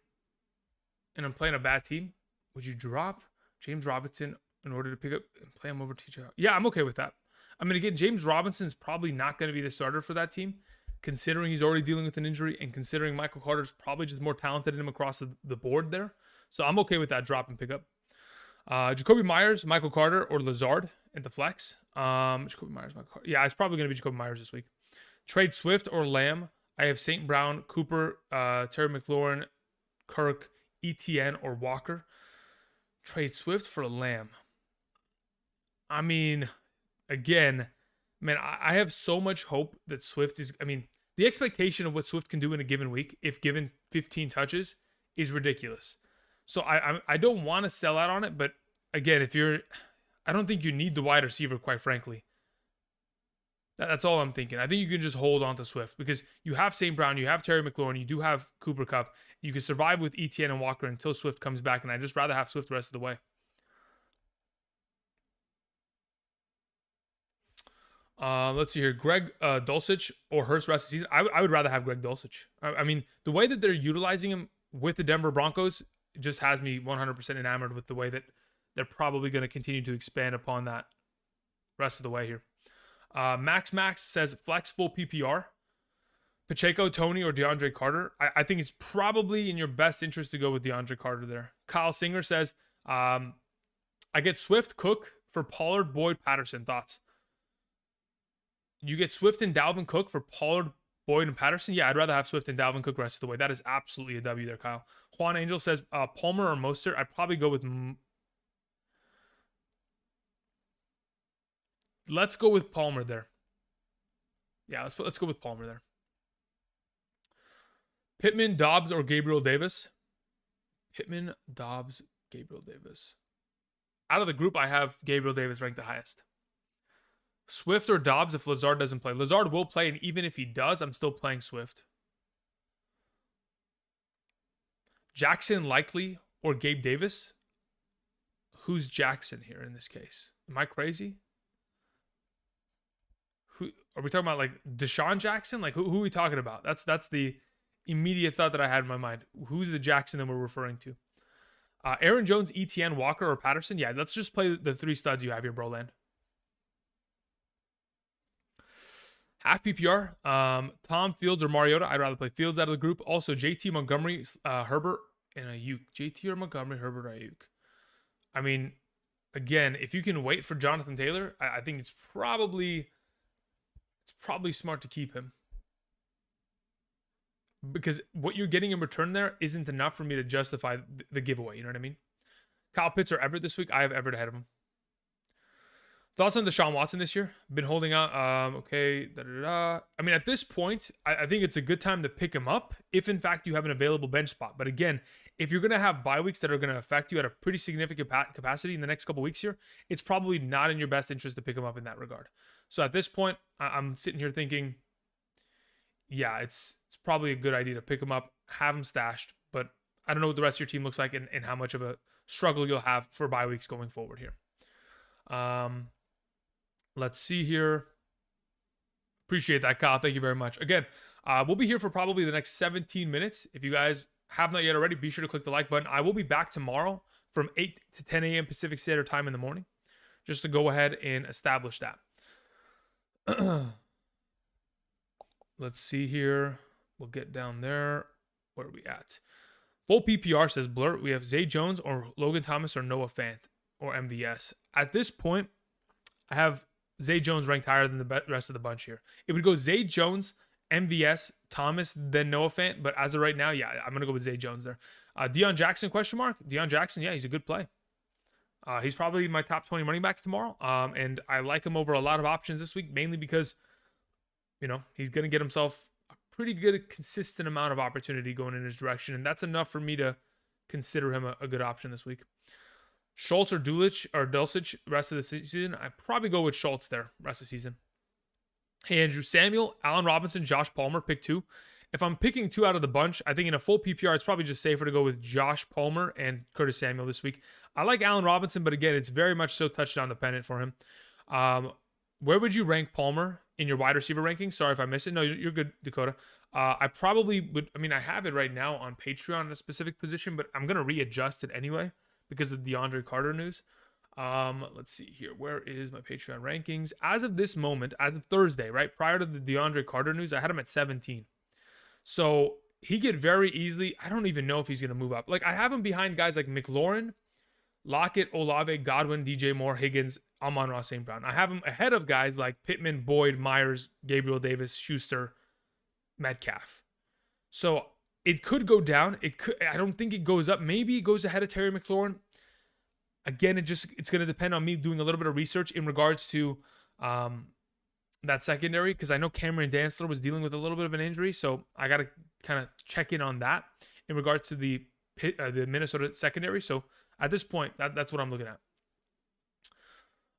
and I'm playing a bad team. Would you drop James Robinson in order to pick up and play him over TJ? Yeah, I'm okay with that. I mean, again, James Robinson's probably not going to be the starter for that team, considering he's already dealing with an injury and considering Michael Carter's probably just more talented than him across the board there. So I'm okay with that drop and pick up. Jacoby Myers, Michael Carter, or Lazard at the flex. Jacoby Myers, Michael Carter. Yeah, it's probably going to be Jacoby Myers this week. Trade Swift or Lamb. I have St. Brown, Cooper, Terry McLaurin, Kirk, ETN, or Walker. Trade Swift for Lamb. I mean, again, man, I have so much hope that Swift is, the expectation of what Swift can do in a given week, if given 15 touches, is ridiculous. So I don't want to sell out on it, but again, I don't think you need the wide receiver, quite frankly. That's all I'm thinking. I think you can just hold on to Swift because you have St. Brown, you have Terry McLaurin, you do have Cooper Kupp. You can survive with ETN and Walker until Swift comes back, and I'd just rather have Swift the rest of the way. Let's see here. Greg Dulcich or Hurst rest of the season. I would rather have Greg Dulcich. I mean, the way that they're utilizing him with the Denver Broncos just has me 100% enamored with the way that they're probably going to continue to expand upon that rest of the way here. Max says flex full PPR. Pacheco, Tony, or DeAndre Carter. I think it's probably in your best interest to go with DeAndre Carter there. Kyle Singer says, I get Swift, Cook for Pollard, Boyd, Patterson. Thoughts? You get Swift and Dalvin Cook for Pollard, Boyd, and Patterson? Yeah, I'd rather have Swift and Dalvin Cook rest of the way. That is absolutely a W there, Kyle. Juan Angel says, Palmer or Mostert? I'd probably go with... Let's go with Palmer there. Yeah, let's go with Palmer there. Pittman, Dobbs, or Gabriel Davis? Pittman, Dobbs, Gabriel Davis. Out of the group, I have Gabriel Davis ranked the highest. Swift or Dobbs if Lazard doesn't play. Lazard will play, and even if he does, I'm still playing Swift. Jackson likely or Gabe Davis? Who's Jackson here in this case? Am I crazy? Who are we talking about? Like Deshaun Jackson? Like who are we talking about? That's the immediate thought that I had in my mind. Who's the Jackson that we're referring to? Aaron Jones, ETN, Walker, or Patterson? Yeah, let's just play the three studs you have here, Broland. Half PPR, Tom, Fields, or Mariota. I'd rather play Fields out of the group. Also, JT, Montgomery, Herbert, and Ayuk. JT or Montgomery, Herbert, or Ayuk. I mean, again, if you can wait for Jonathan Taylor, I think it's probably smart to keep him. Because what you're getting in return there isn't enough for me to justify the giveaway. You know what I mean? Kyle Pitts or Everett this week. I have Everett ahead of him. Thoughts on Deshaun Watson this year? Been holding out. Okay. I mean, at this point, I think it's a good time to pick him up if, in fact, you have an available bench spot. But again, if you're going to have bye weeks that are going to affect you at a pretty significant capacity in the next couple weeks here, it's probably not in your best interest to pick him up in that regard. So at this point, I'm sitting here thinking, yeah, it's probably a good idea to pick him up, have him stashed. But I don't know what the rest of your team looks like and how much of a struggle you'll have for bye weeks going forward here. Let's see here. Appreciate that, Kyle. Thank you very much. Again, we'll be here for probably the next 17 minutes. If you guys have not yet already, be sure to click the like button. I will be back tomorrow from 8 to 10 a.m. Pacific Standard Time in the morning, just to go ahead and establish that. Let's see here. We'll get down there. Where are we at? Full PPR says Blur. We have Zay Jones or Logan Thomas or Noah Fant or MVS. At this point, I have Zay Jones ranked higher than the rest of the bunch here. It would go Zay Jones, MVS, Thomas, then Noah Fant. But as of right now, yeah, I'm going to go with Zay Jones there. Deion Jackson, question mark? Deion Jackson, yeah, he's a good play. He's probably my top 20 running backs tomorrow. And I like him over a lot of options this week, mainly because, you know, he's going to get himself a pretty good, consistent amount of opportunity going in his direction. And that's enough for me to consider him a good option this week. Schultz or Dulcich rest of the season. I probably go with Schultz there rest of the season. Hey, Andrew, Samuel, Allen Robinson, Josh Palmer, pick 2. If I'm picking 2 out of the bunch, I think in a full PPR, it's probably just safer to go with Josh Palmer and Curtis Samuel this week. I like Allen Robinson, but again, it's very much so touchdown dependent for him. Where would you rank Palmer in your wide receiver rankings? Sorry if I missed it. No, you're good, Dakota. I probably would. I mean, I have it right now on Patreon in a specific position, but I'm going to readjust it anyway because of the DeAndre Carter news. Let's see here. Where is my Patreon rankings? As of this moment, as of Thursday, right? Prior to the DeAndre Carter news, I had him at 17. So he could very easily, I don't even know if he's going to move up. Like, I have him behind guys like McLaurin, Lockett, Olave, Godwin, DJ Moore, Higgins, Amon-Ra St. Brown. I have him ahead of guys like Pittman, Boyd, Myers, Gabriel Davis, Schuster, Metcalf. So it could go down. It could. I don't think it goes up. Maybe it goes ahead of Terry McLaurin. Again, it's going to depend on me doing a little bit of research in regards to that secondary, because I know Cameron Dantzler was dealing with a little bit of an injury, so I got to kind of check in on that in regards to the Minnesota secondary. So at this point, that's what I'm looking at.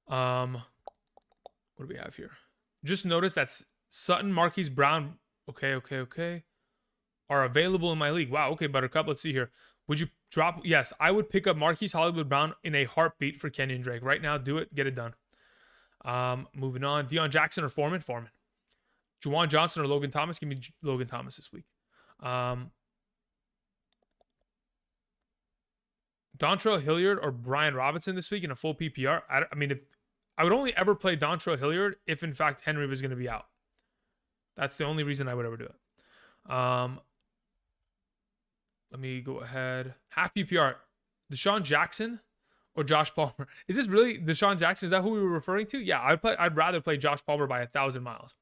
What do we have here? Just notice that Sutton, Marquise Brown, okay, are available in my league. Wow, okay, Buttercup. Let's see here. Would you drop? Yes, I would pick up Marquise Hollywood Brown in a heartbeat for Kenyon Drake. Right now, do it. Get it done. Moving on. Deion Jackson or Foreman? Foreman. Juwan Johnson or Logan Thomas? Give me Logan Thomas this week. Dontrell Hilliard or Brian Robinson this week in a full PPR? I mean, if I would only ever play Dontrell Hilliard if, in fact, Henry was going to be out. That's the only reason I would ever do it. Let me go ahead. Half PPR. Deshaun Jackson or Josh Palmer? Is this really Deshaun Jackson? Is that who we were referring to? Yeah, I'd rather play Josh Palmer by 1,000 miles.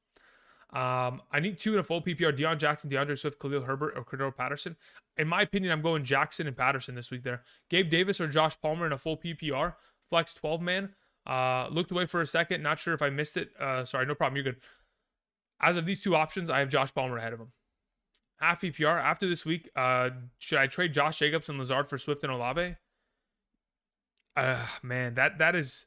I need 2 in a full PPR. Deion Jackson, DeAndre Swift, Khalil Herbert, or Cordero Patterson. In my opinion, I'm going Jackson and Patterson this week there. Gabe Davis or Josh Palmer in a full PPR. Flex 12-man. Looked away for a second. Not sure if I missed it. Sorry, no problem. You're good. As of these 2 options, I have Josh Palmer ahead of him. Half PPR. After this week, should I trade Josh Jacobs and Lazard for Swift and Olave? Man, that is...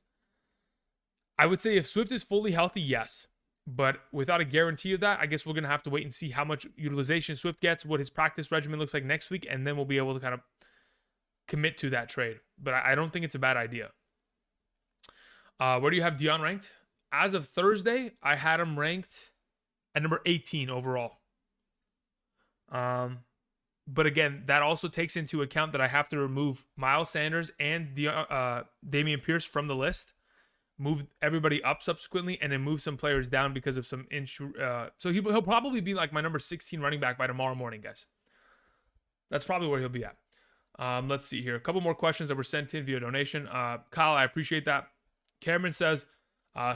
I would say if Swift is fully healthy, yes. But without a guarantee of that, I guess we're going to have to wait and see how much utilization Swift gets, what his practice regimen looks like next week, and then we'll be able to kind of commit to that trade. But I don't think it's a bad idea. Where do you have Deion ranked? As of Thursday, I had him ranked at number 18 overall. But again, that also takes into account that I have to remove Miles Sanders and Dameon Pierce from the list, move everybody up subsequently, and then move some players down because of some so he'll probably be like my number 16 running back by tomorrow morning, guys. That's probably where he'll be at. Let's see here. A couple more questions that were sent in via donation. Kyle, I appreciate that. Cameron says,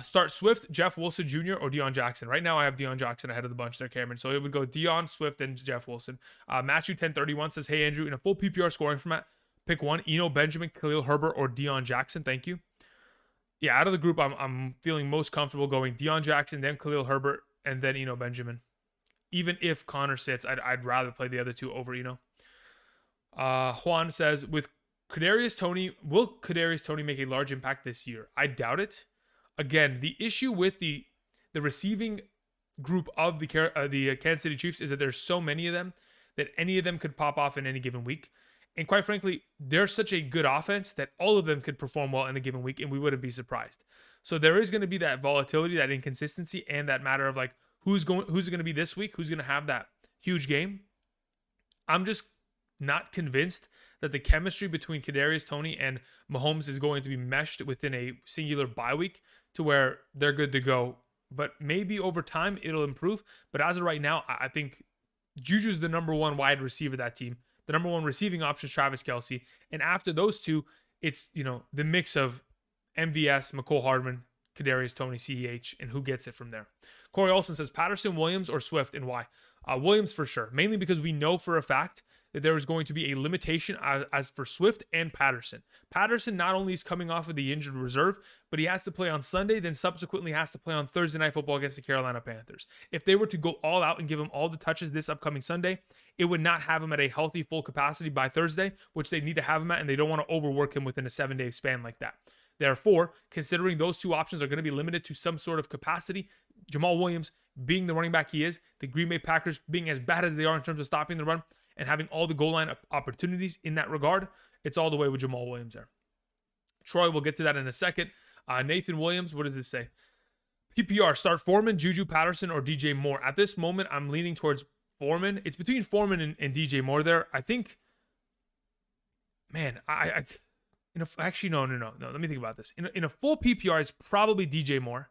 start Swift, Jeff Wilson Jr., or Deion Jackson. Right now, I have Deion Jackson ahead of the bunch there, Cameron. So it would go Deion, Swift, and Jeff Wilson. Matthew 1031 says, hey, Andrew, in a full PPR scoring format, pick one, Eno Benjamin, Khalil Herbert, or Deion Jackson. Thank you. Yeah, out of the group, I'm feeling most comfortable going Deion Jackson, then Khalil Herbert, and then Eno Benjamin. Even if Connor sits, I'd rather play the other 2 over Eno. Juan says, will Kadarius Toney make a large impact this year? I doubt it. Again, the issue with the receiving group of the Kansas City Chiefs is that there's so many of them that any of them could pop off in any given week. And quite frankly, they're such a good offense that all of them could perform well in a given week, and we wouldn't be surprised. So there is going to be that volatility, that inconsistency, and that matter of like who's going to be this week, who's going to have that huge game. I'm just not convinced that the chemistry between Kadarius Toney and Mahomes is going to be meshed within a singular bye week to where they're good to go. But maybe over time it'll improve. But as of right now, I think Juju's the number one wide receiver of that team. The number one receiving option is Travis Kelce. And after those two, it's, the mix of MVS, McCole Hardman, Kadarius Toney, CEH, and who gets it from there. Corey Olsen says Patterson, Williams, or Swift, and why? Williams for sure. Mainly because we know for a fact that there is going to be a limitation as for Swift and Patterson. Patterson not only is coming off of the injured reserve, but he has to play on Sunday, then subsequently has to play on Thursday Night Football against the Carolina Panthers. If they were to go all out and give him all the touches this upcoming Sunday, it would not have him at a healthy full capacity by Thursday, which they need to have him at, and they don't want to overwork him within a 7-day span like that. Therefore, considering those two options are going to be limited to some sort of capacity, Jamal Williams being the running back he is, the Green Bay Packers being as bad as they are in terms of stopping the run, and having all the goal line opportunities in that regard, it's all the way with Jamal Williams there. Troy, we'll get to that in a second. Nathan Williams, what does this say? PPR, start Foreman, Juju Patterson, or DJ Moore. At this moment, I'm leaning towards Foreman. It's between Foreman and DJ Moore there. I think, man, actually, no. Let me think about this. In a full PPR, it's probably DJ Moore.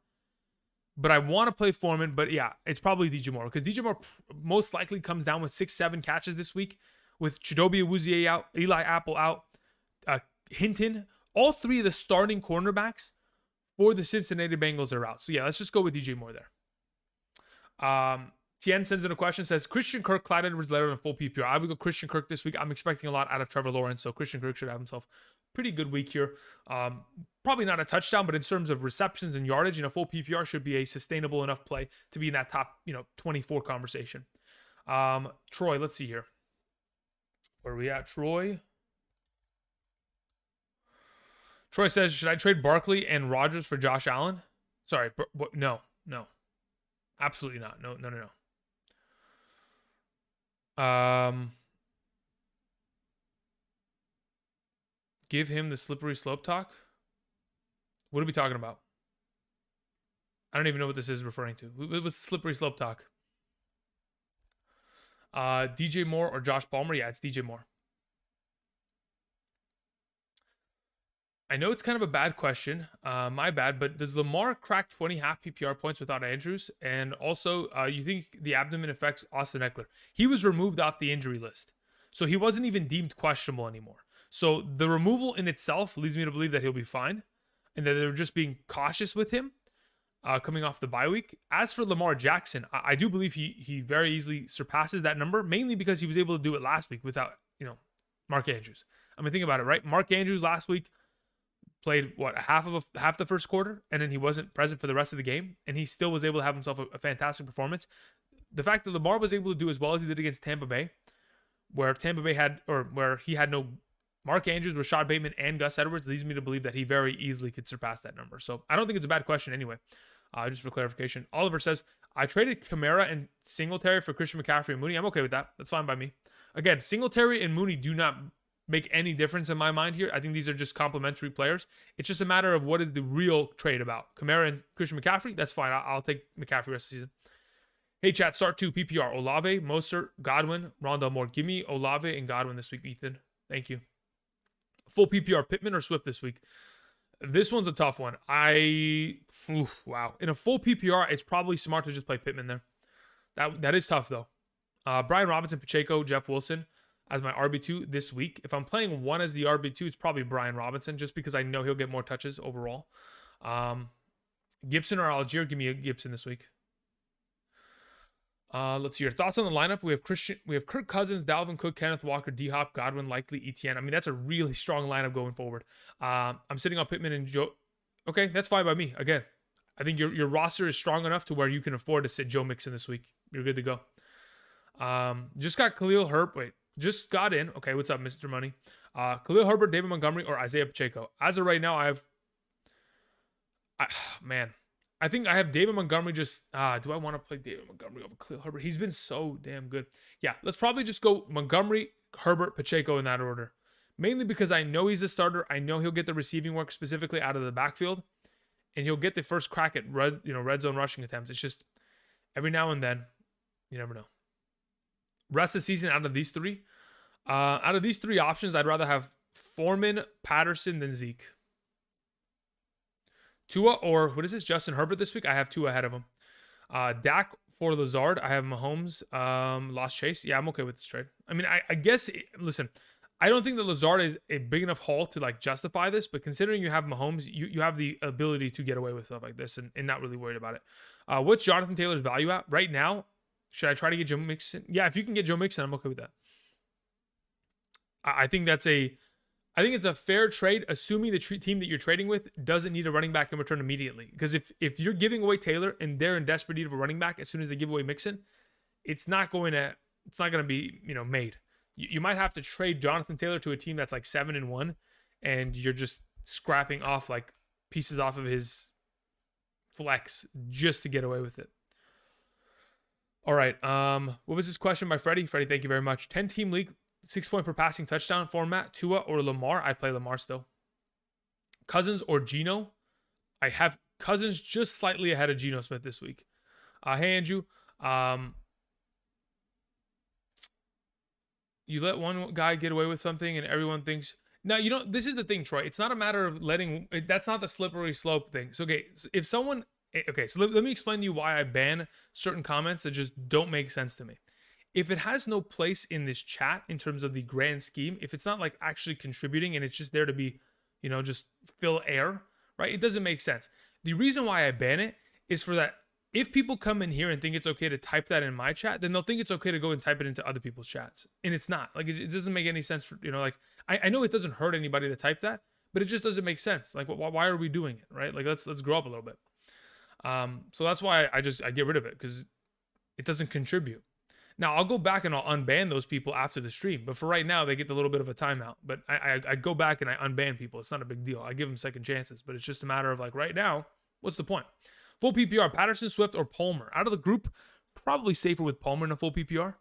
But I want to play Foreman, but yeah, it's probably DJ Moore because DJ Moore most likely comes down with 6-7 catches this week with Chidobe Awuzie out, Eli Apple out, Hinton. All three of the starting cornerbacks for the Cincinnati Bengals are out. So yeah, let's just go with DJ Moore there. Tien sends in a question, says Christian Kirk, Clyde Edwards-Helaire in full PPR. I would go Christian Kirk this week. I'm expecting a lot out of Trevor Lawrence, so Christian Kirk should have himself a pretty good week here. Probably not a touchdown, but in terms of receptions and yardage, full PPR should be a sustainable enough play to be in that top, 24 conversation. Troy, let's see here. Where are we at, Troy? Troy says, should I trade Barkley and Rodgers for Josh Allen? Sorry, no. Absolutely not. No. Give him the slippery slope talk? What are we talking about? I don't even know what this is referring to. What's the slippery slope talk? DJ Moore or Josh Palmer? Yeah, it's DJ Moore. I know it's kind of a bad question. My bad, but does Lamar crack 20 half PPR points without Andrews? And also, you think the abdomen affects Austin Eckler? He was removed off the injury list. So he wasn't even deemed questionable anymore. So the removal in itself leads me to believe that he'll be fine and that they're just being cautious with him coming off the bye week. As for Lamar Jackson, I do believe he very easily surpasses that number, mainly because he was able to do it last week without, Mark Andrews. I mean, think about it, right? Mark Andrews last week played half the first quarter, and then he wasn't present for the rest of the game, and he still was able to have himself a fantastic performance. The fact that Lamar was able to do as well as he did against Tampa Bay, where he had no Mark Andrews, Rashad Bateman, and Gus Edwards, leads me to believe that he very easily could surpass that number. So I don't think it's a bad question anyway. Just for clarification, Oliver says, I traded Kamara and Singletary for Christian McCaffrey and Mooney. I'm okay with that. That's fine by me. Again, Singletary and Mooney do not make any difference in my mind here. I think these are just complementary players. It's just a matter of what is the real trade about. Kamara and Christian McCaffrey, that's fine. I'll take McCaffrey rest of the season. Hey, chat, start 2 PPR. Olave, Mostert, Godwin, Rondale Moore. Give me Olave and Godwin this week, Ethan. Thank you. Full PPR, Pittman or Swift this week? This one's a tough one. Wow. In a full PPR, it's probably smart to just play Pittman there. That is tough, though. Brian Robinson, Pacheco, Jeff Wilson as my RB2 this week. If I'm playing one as the RB2, it's probably Brian Robinson, just because I know he'll get more touches overall. Gibson or Algier? Give me a Gibson this week. Let's see your thoughts on the lineup. We have Kirk Cousins, Dalvin Cook, Kenneth Walker, D-Hop, Godwin, likely ETN. I mean, that's a really strong lineup going forward. I'm sitting on Pittman and Joe. Okay, that's fine by me. Again, I think your roster is strong enough to where you can afford to sit Joe Mixon this week. You're good to go. Just got Khalil Herbert. Wait, just got in. Okay, what's up, Mr. Money? Khalil Herbert, David Montgomery, or Isaiah Pacheco. As of right now, man, I think I have David Montgomery just, do I want to play David Montgomery over Khalil Herbert? He's been so damn good. Yeah, let's probably just go Montgomery, Herbert, Pacheco in that order. Mainly because I know he's a starter. I know he'll get the receiving work specifically out of the backfield. And he'll get the first crack at red zone rushing attempts. It's just every now and then, you never know. Rest of the season out of these three options, I'd rather have Foreman, Patterson than Zeke. Tua or what is this? Justin Herbert this week. I have Tua ahead of him. Dak for Lazard. I have Mahomes. Lost Chase. Yeah, I'm okay with this trade. I mean, I guess. Listen, I don't think that Lazard is a big enough haul to like justify this, but considering you have Mahomes, you have the ability to get away with stuff like this and not really worried about it. What's Jonathan Taylor's value at right now? Should I try to get Joe Mixon? Yeah, if you can get Joe Mixon, I'm okay with that. I think it's a fair trade, assuming the team that you're trading with doesn't need a running back in return immediately. Because if you're giving away Taylor and they're in desperate need of a running back as soon as they give away Mixon, it's not going to be made. You might have to trade Jonathan Taylor to a team that's like 7-1, and you're just scrapping off like pieces off of his flex just to get away with it. All right. What was this question by Freddie? Freddie, thank you very much. 10-team league, 6-point per passing touchdown format. Tua or Lamar? I'd play Lamar still. Cousins or Geno? I have Cousins just slightly ahead of Geno Smith this week. Hey, Andrew. You let one guy get away with something and everyone thinks... Now, this is the thing, Troy. It's not a matter of letting... That's not the slippery slope thing. So, okay, if someone... Okay, so let me explain to you why I ban certain comments that just don't make sense to me. If it has no place in this chat in terms of the grand scheme, if it's not like actually contributing and it's just there to be, just fill air, right? It doesn't make sense. The reason why I ban it is for that. If people come in here and think it's okay to type that in my chat, then they'll think it's okay to go and type it into other people's chats. And it's not. Like, it doesn't make any sense for, I know it doesn't hurt anybody to type that, but it just doesn't make sense. Like, why are we doing it, right? Like, let's grow up a little bit. So that's why I get rid of it, because it doesn't contribute. Now, I'll go back and I'll unban those people after the stream. But for right now, they get a little bit of a timeout. But I go back and I unban people. It's not a big deal. I give them second chances. But it's just a matter of like right now, what's the point? Full PPR, Patterson, Swift, or Palmer. Out of the group, probably safer with Palmer in a full PPR.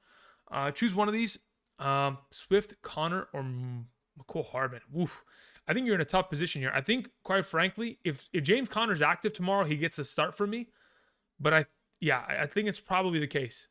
Choose one of these. Swift, Connor, or McCall Hardman. Woof. I think you're in a tough position here. I think, quite frankly, if James Conner's active tomorrow, he gets the start for me. But I think it's probably the case.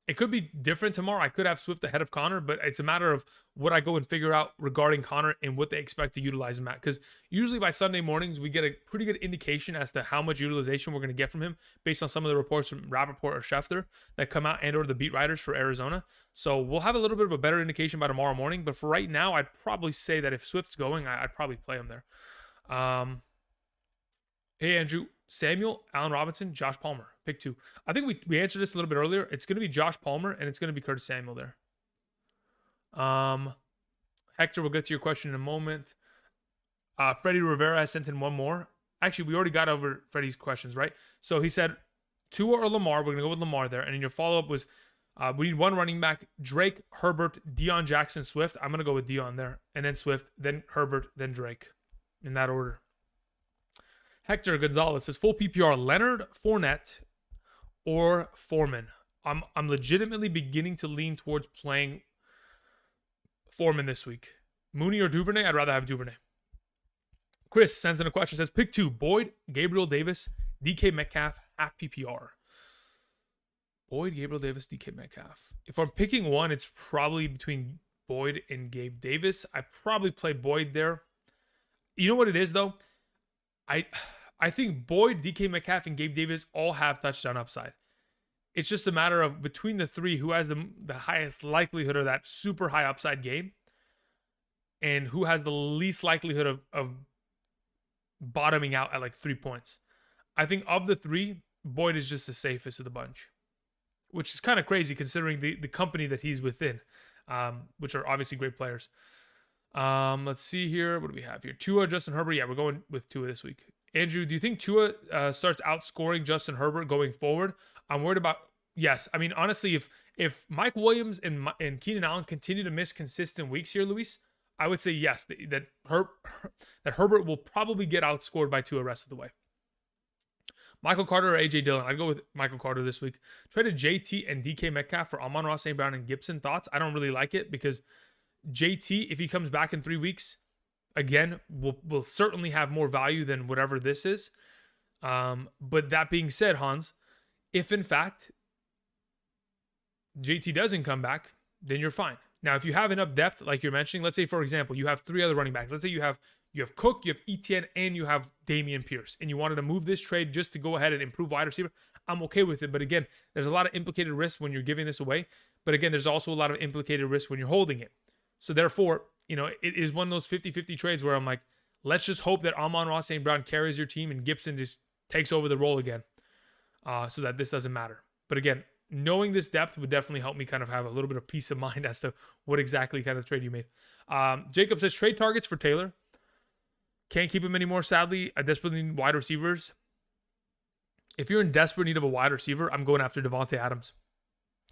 It could be different tomorrow. I could have Swift ahead of Connor, but it's a matter of what I go and figure out regarding Connor and what they expect to utilize him at. Because usually by Sunday mornings, we get a pretty good indication as to how much utilization we're going to get from him based on some of the reports from Rappaport or Schefter that come out and or the beat writers for Arizona. So we'll have a little bit of a better indication by tomorrow morning. But for right now, I'd probably say that if Swift's going, I'd probably play him there. Hey, Andrew. Samuel, Allen Robinson, Josh Palmer. Pick two. I think we answered this a little bit earlier. It's going to be Josh Palmer, and it's going to be Curtis Samuel there. Hector, we'll get to your question in a moment. Freddie Rivera has sent in one more. Actually, we already got over Freddie's questions, right? So he said Tua or Lamar. We're going to go with Lamar there. And then your follow-up was we need one running back, Drake, Herbert, Deion Jackson, Swift. I'm going to go with Deion there. And then Swift, then Herbert, then Drake. In that order. Hector Gonzalez says full PPR, Leonard, Fournette, or Foreman. I'm legitimately beginning to lean towards playing Foreman this week. Mooney or Duvernay? I'd rather have Duvernay. Chris sends in a question, says pick two, Boyd, Gabriel Davis, DK Metcalf, half PPR. Boyd, Gabriel Davis, DK Metcalf. If I'm picking one, it's probably between Boyd and Gabe Davis. I probably play Boyd there. You know what it is, though? I think Boyd, DK Metcalf, and Gabe Davis all have touchdown upside. It's just a matter of between the three who has the highest likelihood of that super high upside game and who has the least likelihood of bottoming out at like 3 points. I think of the three, Boyd is just the safest of the bunch, which is kind of crazy considering the company that he's within, which are obviously great players. Let's see here. What do we have here? Tua, Justin Herbert. Yeah, we're going with Tua this week. Andrew, do you think Tua starts outscoring Justin Herbert going forward? I'm worried about, yes. I mean, honestly, if Mike Williams and Keenan Allen continue to miss consistent weeks here, Luis, I would say yes, that Herbert will probably get outscored by Tua the rest of the way. Michael Carter or AJ Dillon? I'd go with Michael Carter this week. Traded JT and DK Metcalf for Amon-Ra St. Brown and Gibson. Thoughts? I don't really like it because JT, if he comes back in 3 weeks, again, will certainly have more value than whatever this is. But that being said, Hans, if in fact JT doesn't come back, then you're fine. Now, if you have enough depth, like you're mentioning, let's say, for example, you have 3 other running backs. Let's say you have Cook, you have Etienne, and you have Dameon Pierce, and you wanted to move this trade just to go ahead and improve wide receiver. I'm okay with it. But again, there's a lot of implicated risk when you're giving this away. But again, there's also a lot of implicated risk when you're holding it. So therefore, it is one of those 50-50 trades where I'm like, let's just hope that Amon-Ra St. Brown carries your team and Gibson just takes over the role again, so that this doesn't matter. But again, knowing this depth would definitely help me kind of have a little bit of peace of mind as to what exactly kind of trade you made. Jacob says, trade targets for Taylor. Can't keep him anymore, sadly. I desperately need wide receivers. If you're in desperate need of a wide receiver, I'm going after Devontae Adams.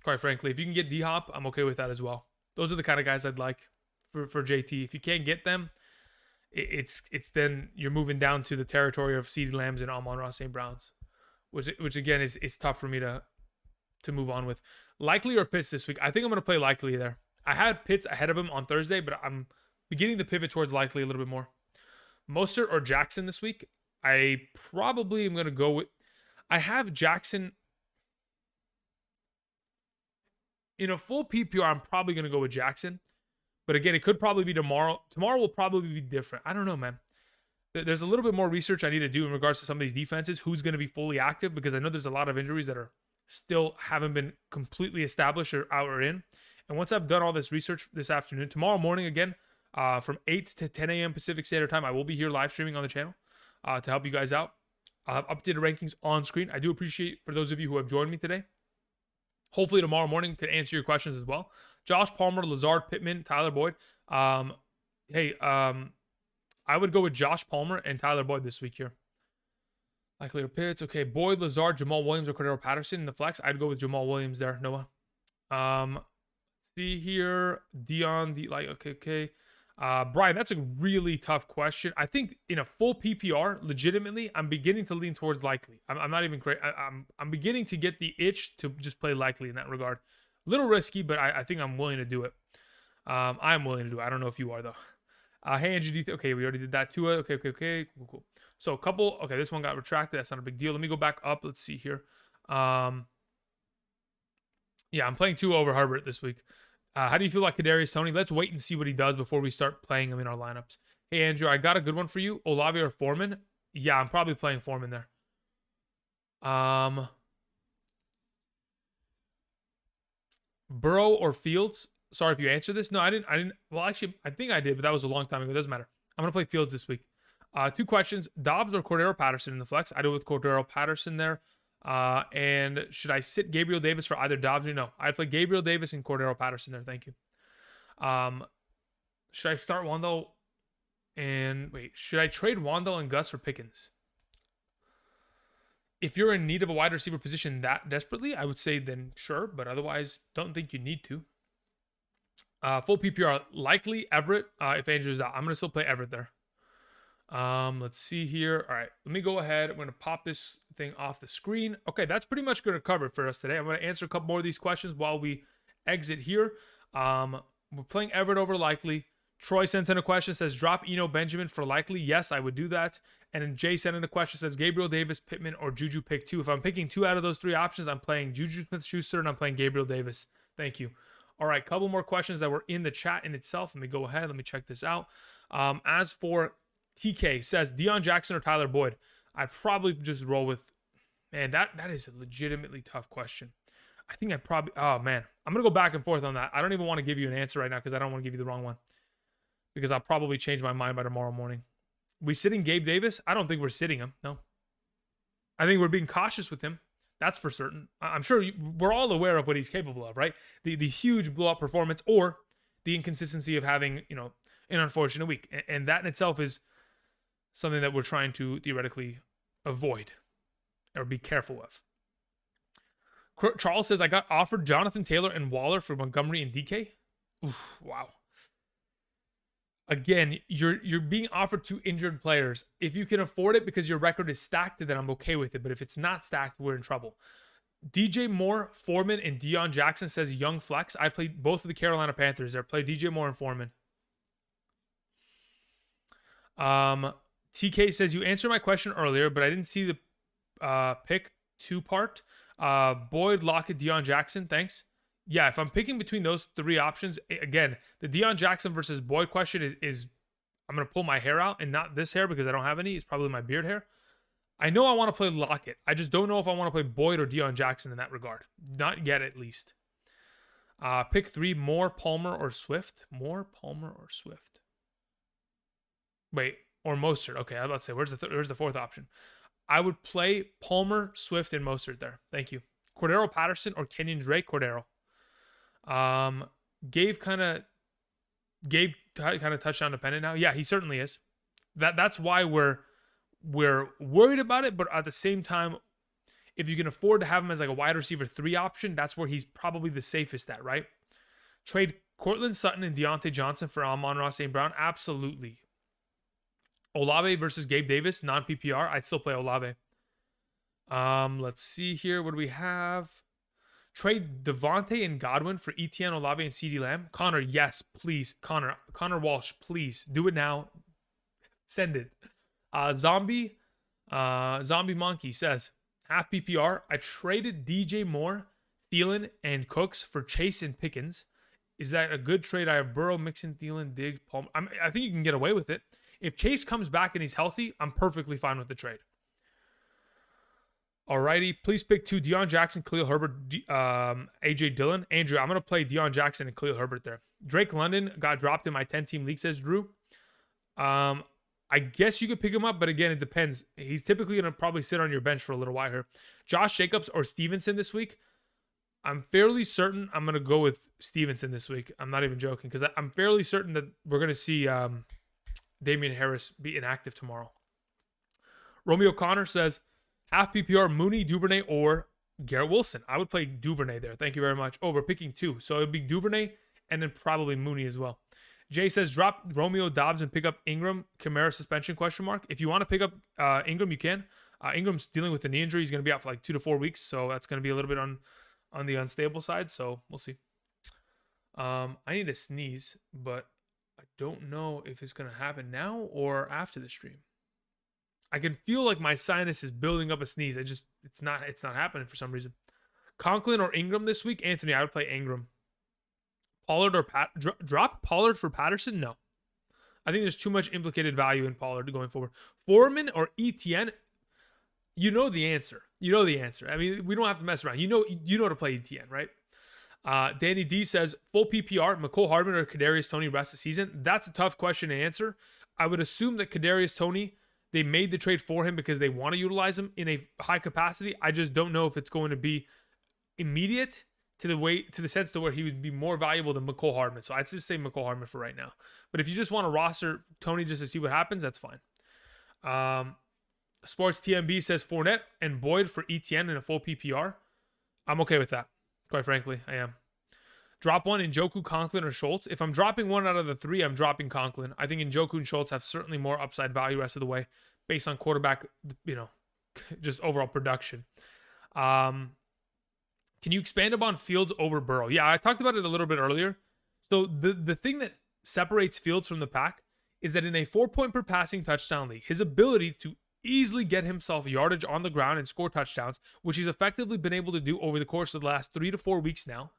Quite frankly, if you can get D-Hop, I'm okay with that as well. Those are the kind of guys I'd like for JT. If you can't get them, it's then you're moving down to the territory of CeeDee Lambs and Amon-Ra St. Browns, which again is tough for me to move on with. Likely or Pitts this week? I think I'm going to play Likely there. I had Pitts ahead of him on Thursday, but I'm beginning to pivot towards Likely a little bit more. Mostert or Jackson this week? I probably am going to go with... I have Jackson... In a full PPR, I'm probably going to go with Jackson. But again, it could probably be tomorrow. Tomorrow will probably be different. I don't know, man. There's a little bit more research I need to do in regards to some of these defenses. Who's going to be fully active? Because I know there's a lot of injuries that are still haven't been completely established or out or in. And once I've done all this research this afternoon, tomorrow morning again, from 8 to 10 a.m. Pacific Standard Time, I will be here live streaming on the channel to help you guys out. I'll have updated rankings on screen. I do appreciate for those of you who have joined me today. Hopefully tomorrow morning could answer your questions as well. Josh Palmer, Lazard, Pittman, Tyler Boyd. I would go with Josh Palmer and Tyler Boyd this week here. Likely or Pitts. Okay, Boyd, Lazard, Jamal Williams, or Cordero Patterson in the flex. I'd go with Jamal Williams there, Noah. See here, Dion, okay. Brian, that's a really tough question. I think in a full PPR, legitimately, I'm beginning to lean towards Likely. I'm not even great. I'm beginning to get the itch to just play Likely in that regard. A little risky, but I think I'm willing to do it. I'm willing to do it. I don't know if you are, though. Hey, Angie, okay, we already did that too. Okay, cool. So a couple, okay, this one got retracted. That's not a big deal. Let me go back up. Let's see here. Yeah, I'm playing Tua over Herbert this week. How do you feel about Kadarius Toney? Let's wait and see what he does before we start playing him in our lineups. Hey, Andrew, I got a good one for you. Olave or Foreman? Yeah, I'm probably playing Foreman there. Burrow or Fields? Sorry if you answered this. No, I didn't. Well, actually, I think I did, but that was a long time ago. It doesn't matter. I'm going to play Fields this week. 2 questions. Dobbs or Cordero Patterson in the flex? I do with Cordero Patterson there. And should I sit Gabriel Davis for either Dobbs or no? I'd play Gabriel Davis and Cordero Patterson there. Thank you. Should I start Wandale and wait? Should I trade Wandale and Gus for Pickens? If you're in need of a wide receiver position that desperately, I would say then sure, but otherwise, don't think you need to. Full PPR, Likely Everett. If Andrew's out, I'm gonna still play Everett there. Let's see here. All right, let me go ahead. I'm going to pop this thing off the screen. Okay, that's pretty much going to cover it for us today. I'm going to answer a couple more of these questions while we exit here. We're playing Everett over Likely. Troy sent in a question, says, drop Eno Benjamin for Likely. Yes, I would do that. And then Jay sent in a question, says, Gabriel Davis, Pittman, or Juju pick 2. If I'm picking 2 out of those 3 options, I'm playing Juju Smith-Schuster and I'm playing Gabriel Davis. Thank you. All right, couple more questions that were in the chat in itself. Let me go ahead. Let me check this out. As for TK says Deion Jackson or Tyler Boyd, I'd probably just roll with, man, that is a legitimately tough question. I think I'd probably, oh man, I'm going to go back and forth on that. I don't even want to give you an answer right now because I don't want to give you the wrong one because I'll probably change my mind by tomorrow morning. We sitting Gabe Davis? I don't think we're sitting him. No. I think we're being cautious with him. That's for certain. I'm sure we're all aware of what he's capable of, right? The huge blow-up performance or the inconsistency of having, an unfortunate week. And that in itself is something that we're trying to theoretically avoid or be careful of. Charles says, I got offered Jonathan Taylor and Waller for Montgomery and DK. Oof, wow. Again, you're being offered 2 injured players. If you can afford it because your record is stacked, then I'm okay with it. But if it's not stacked, we're in trouble. DJ Moore, Foreman, and Deion Jackson says young flex. I played both of the Carolina Panthers there. Play DJ Moore and Foreman. TK says you answered my question earlier, but I didn't see the pick 2-part. Boyd, Lockett, Deion Jackson. Thanks. Yeah, if I'm picking between those 3 options, again, the Deion Jackson versus Boyd question is I'm going to pull my hair out, and not this hair because I don't have any. It's probably my beard hair. I know I want to play Lockett. I just don't know if I want to play Boyd or Deion Jackson in that regard. Not yet, at least. Pick 3, Moore, Palmer, or Swift. Moore, Palmer, or Swift. Wait, or Mostert. Okay, I was about to say, where's the 4th option? I would play Palmer, Swift, and Mostert there. Thank you. Cordero Patterson or Kenyon Drake? Cordero. Gabe kind of touchdown dependent now. Yeah, he certainly is. That's why we're worried about it, but at the same time, if you can afford to have him as like a wide receiver 3 option, that's where he's probably the safest at, right? Trade Cortland Sutton and Deontay Johnson for Amon-Ra St. Brown? Absolutely. Olave versus Gabe Davis, non-PPR. I'd still play Olave. Let's see here. What do we have? Trade Devontae and Godwin for Etienne, Olave, and CeeDee Lamb. Connor, yes, please. Connor Walsh, please. Do it now. Send it. Zombie Monkey says, half PPR. I traded DJ Moore, Thielen, and Cooks for Chase and Pickens. Is that a good trade? I have Burrow, Mixon, Thielen, Diggs, Palmer. I think you can get away with it. If Chase comes back and he's healthy, I'm perfectly fine with the trade. Alrighty, please pick 2, Deion Jackson, Khalil Herbert, AJ Dillon. Andrew, I'm going to play Deion Jackson and Khalil Herbert there. Drake London got dropped in my 10-team league, says Drew. I guess you could pick him up, but again, it depends. He's typically going to probably sit on your bench for a little while here. Josh Jacobs or Stevenson this week? I'm fairly certain I'm going to go with Stevenson this week. I'm not even joking because I'm fairly certain that we're going to see Damian Harris be inactive tomorrow. Romeo Connor says, half PPR, Mooney, Duvernay, or Garrett Wilson. I would play Duvernay there. Thank you very much. Oh, we're picking 2. So it would be Duvernay and then probably Mooney as well. Jay says, drop Romeo Dobbs and pick up Ingram. Kamara suspension, question mark. If you want to pick up Ingram, you can. Ingram's dealing with a knee injury. He's going to be out for like 2 to 4 weeks. So that's going to be a little bit on the unstable side. So we'll see. I need to sneeze, but I don't know if it's going to happen now or after the stream. I can feel like my sinus is building up a sneeze. It's not happening for some reason. Conklin or Ingram this week? Anthony, I would play Ingram. Pollard or drop Pollard for Patterson? No. I think there's too much implicated value in Pollard going forward. Foreman or Etienne? You know the answer. I mean, we don't have to mess around. You know to play Etienne, right? Danny D says, full PPR, McCole Hardman or Kadarius Toney rest of the season? That's a tough question to answer. I would assume that Kadarius Toney, they made the trade for him because they want to utilize him in a high capacity. I just don't know if it's going to be immediate to the sense to where he would be more valuable than McCole Hardman. So I'd just say McCole Hardman for right now. But if you just want to roster Toney just to see what happens, that's fine. Sports TMB says Fournette and Boyd for Etienne in a full PPR. I'm okay with that. Quite frankly, I am. Drop one, Njoku, Conklin, or Schultz. If I'm dropping one out of the 3, I'm dropping Conklin. I think Njoku and Schultz have certainly more upside value rest of the way based on quarterback, just overall production. Can you expand upon Fields over Burrow? Yeah, I talked about it a little bit earlier. So the thing that separates Fields from the pack is that in a 4-point per passing touchdown league, his ability to easily get himself yardage on the ground and score touchdowns, which he's effectively been able to do over the course of the last 3 to 4 weeks now,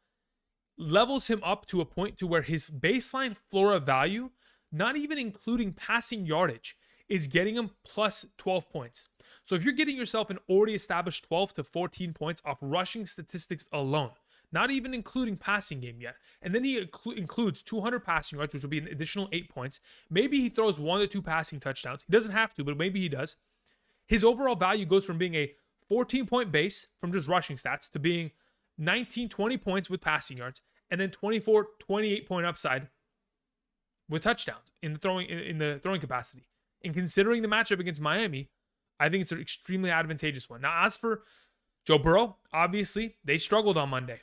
levels him up to a point to where his baseline floor of value, not even including passing yardage, is getting him plus 12 points. So if you're getting yourself an already established 12 to 14 points off rushing statistics alone, not even including passing game yet, and then he includes 200 passing yards, which will be an additional 8 points. Maybe he throws 1 to 2 passing touchdowns. He doesn't have to, but maybe he does. His overall value goes from being a 14-point base from just rushing stats to being 19, 20 points with passing yards, and then 24, 28-point upside with touchdowns in the throwing capacity. And considering the matchup against Miami, I think it's an extremely advantageous one. Now, as for Joe Burrow, obviously, they struggled on Monday.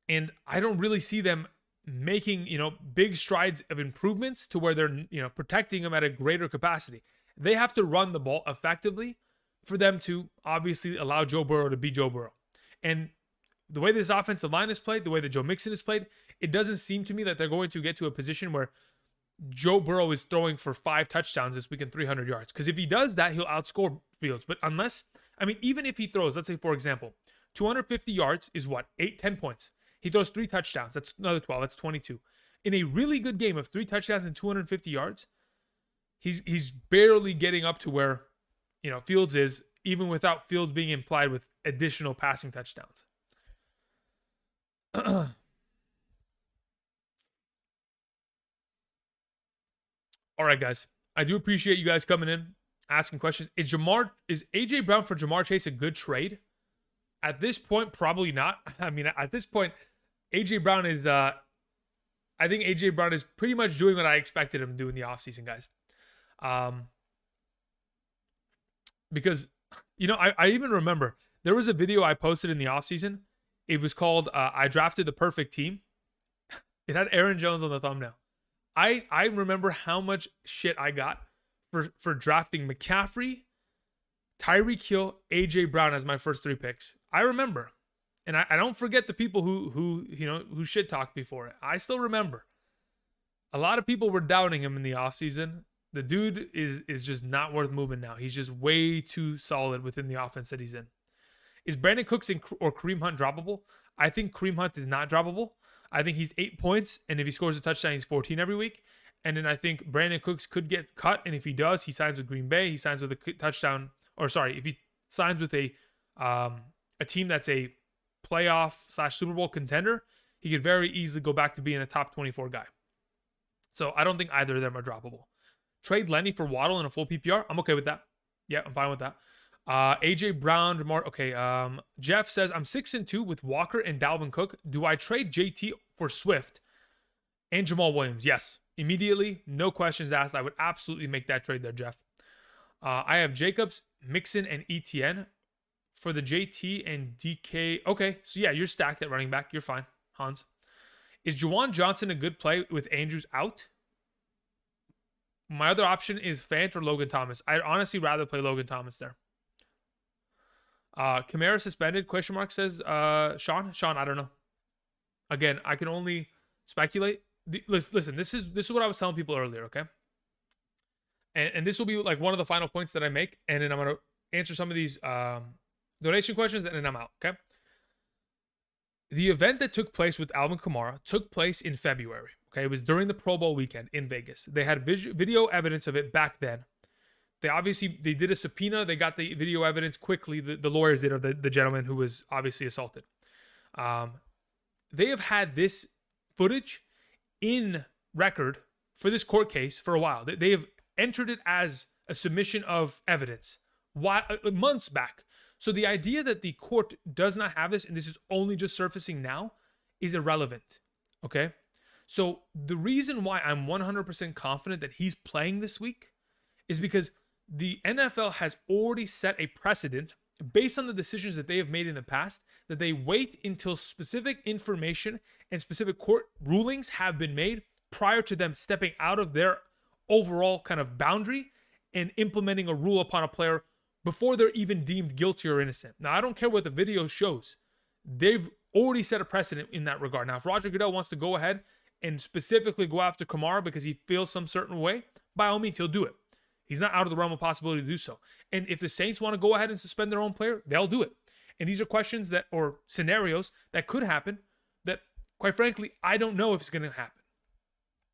And I don't really see them making, big strides of improvements to where they're, protecting him at a greater capacity. They have to run the ball effectively for them to obviously allow Joe Burrow to be Joe Burrow. And the way this offensive line is played, the way that Joe Mixon is played, it doesn't seem to me that they're going to get to a position where Joe Burrow is throwing for 5 touchdowns this week and 300 yards. Because if he does that, he'll outscore Fields. But even if he throws, let's say, for example, 250 yards is what? 10 points. He throws 3 touchdowns. That's another 12. That's 22. In a really good game of 3 touchdowns and 250 yards, he's barely getting up to where, Fields is, even without Fields being implied with additional passing touchdowns. All right, guys. I do appreciate you guys coming in, asking questions. Is AJ Brown for Jamar Chase a good trade? At this point, probably not. At this point, AJ Brown is I think AJ Brown is pretty much doing what I expected him to do in the offseason, guys. Because, I even remember there was a video I posted in the offseason. It was called I Drafted the Perfect Team. It had Aaron Jones on the thumbnail. I remember how much shit I got for drafting McCaffrey, Tyreek Hill, AJ Brown as my first 3 picks. I remember. And I don't forget the people who shit talked before it. I still remember. A lot of people were doubting him in the offseason. The dude is just not worth moving now. He's just way too solid within the offense that he's in. Is Brandon Cooks or Kareem Hunt droppable? I think Kareem Hunt is not droppable. I think he's 8 points, and if he scores a touchdown, he's 14 every week. And then I think Brandon Cooks could get cut, and if he does, he signs with Green Bay. He signs with a touchdown, if he signs with a team that's a playoff / Super Bowl contender, he could very easily go back to being a top 24 guy. So I don't think either of them are droppable. Trade Lenny for Waddle in a full PPR. I'm okay with that. Yeah, I'm fine with that. AJ Brown, Jeff says, I'm 6-2 with Walker and Dalvin Cook. Do I trade JT for Swift and Jamal Williams? Yes. Immediately. No questions asked. I would absolutely make that trade there, Jeff. I have Jacobs, Mixon, and ETN for the JT and DK. Okay. So yeah, you're stacked at running back. You're fine, Hans. Is Juwan Johnson a good play with Andrews out? My other option is Fant or Logan Thomas. I'd honestly rather play Logan Thomas there. Kamara suspended, ? Says Sean, I don't know. Again, I can only speculate. Listen, this is what I was telling people earlier, okay? And this will be like one of the final points that I make, and then I'm going to answer some of these donation questions, and then I'm out, okay? The event that took place with Alvin Kamara took place in February, okay? It was during the Pro Bowl weekend in Vegas. They had video evidence of it back then. They did a subpoena. They got the video evidence quickly. The lawyers did, of the gentleman who was obviously assaulted. They have had this footage in record for this court case for a while. They have entered it as a submission of evidence months back. So the idea that the court does not have this and this is only just surfacing now is irrelevant. Okay? So the reason why I'm 100% confident that he's playing this week is because the NFL has already set a precedent based on the decisions that they have made in the past, that they wait until specific information and specific court rulings have been made prior to them stepping out of their overall kind of boundary and implementing a rule upon a player before they're even deemed guilty or innocent. Now, I don't care what the video shows. They've already set a precedent in that regard. Now, if Roger Goodell wants to go ahead and specifically go after Kamara because he feels some certain way, by all means, he'll do it. He's not out of the realm of possibility to do so. And if the Saints want to go ahead and suspend their own player, they'll do it. And these are questions or scenarios that could happen that, quite frankly, I don't know if it's going to happen.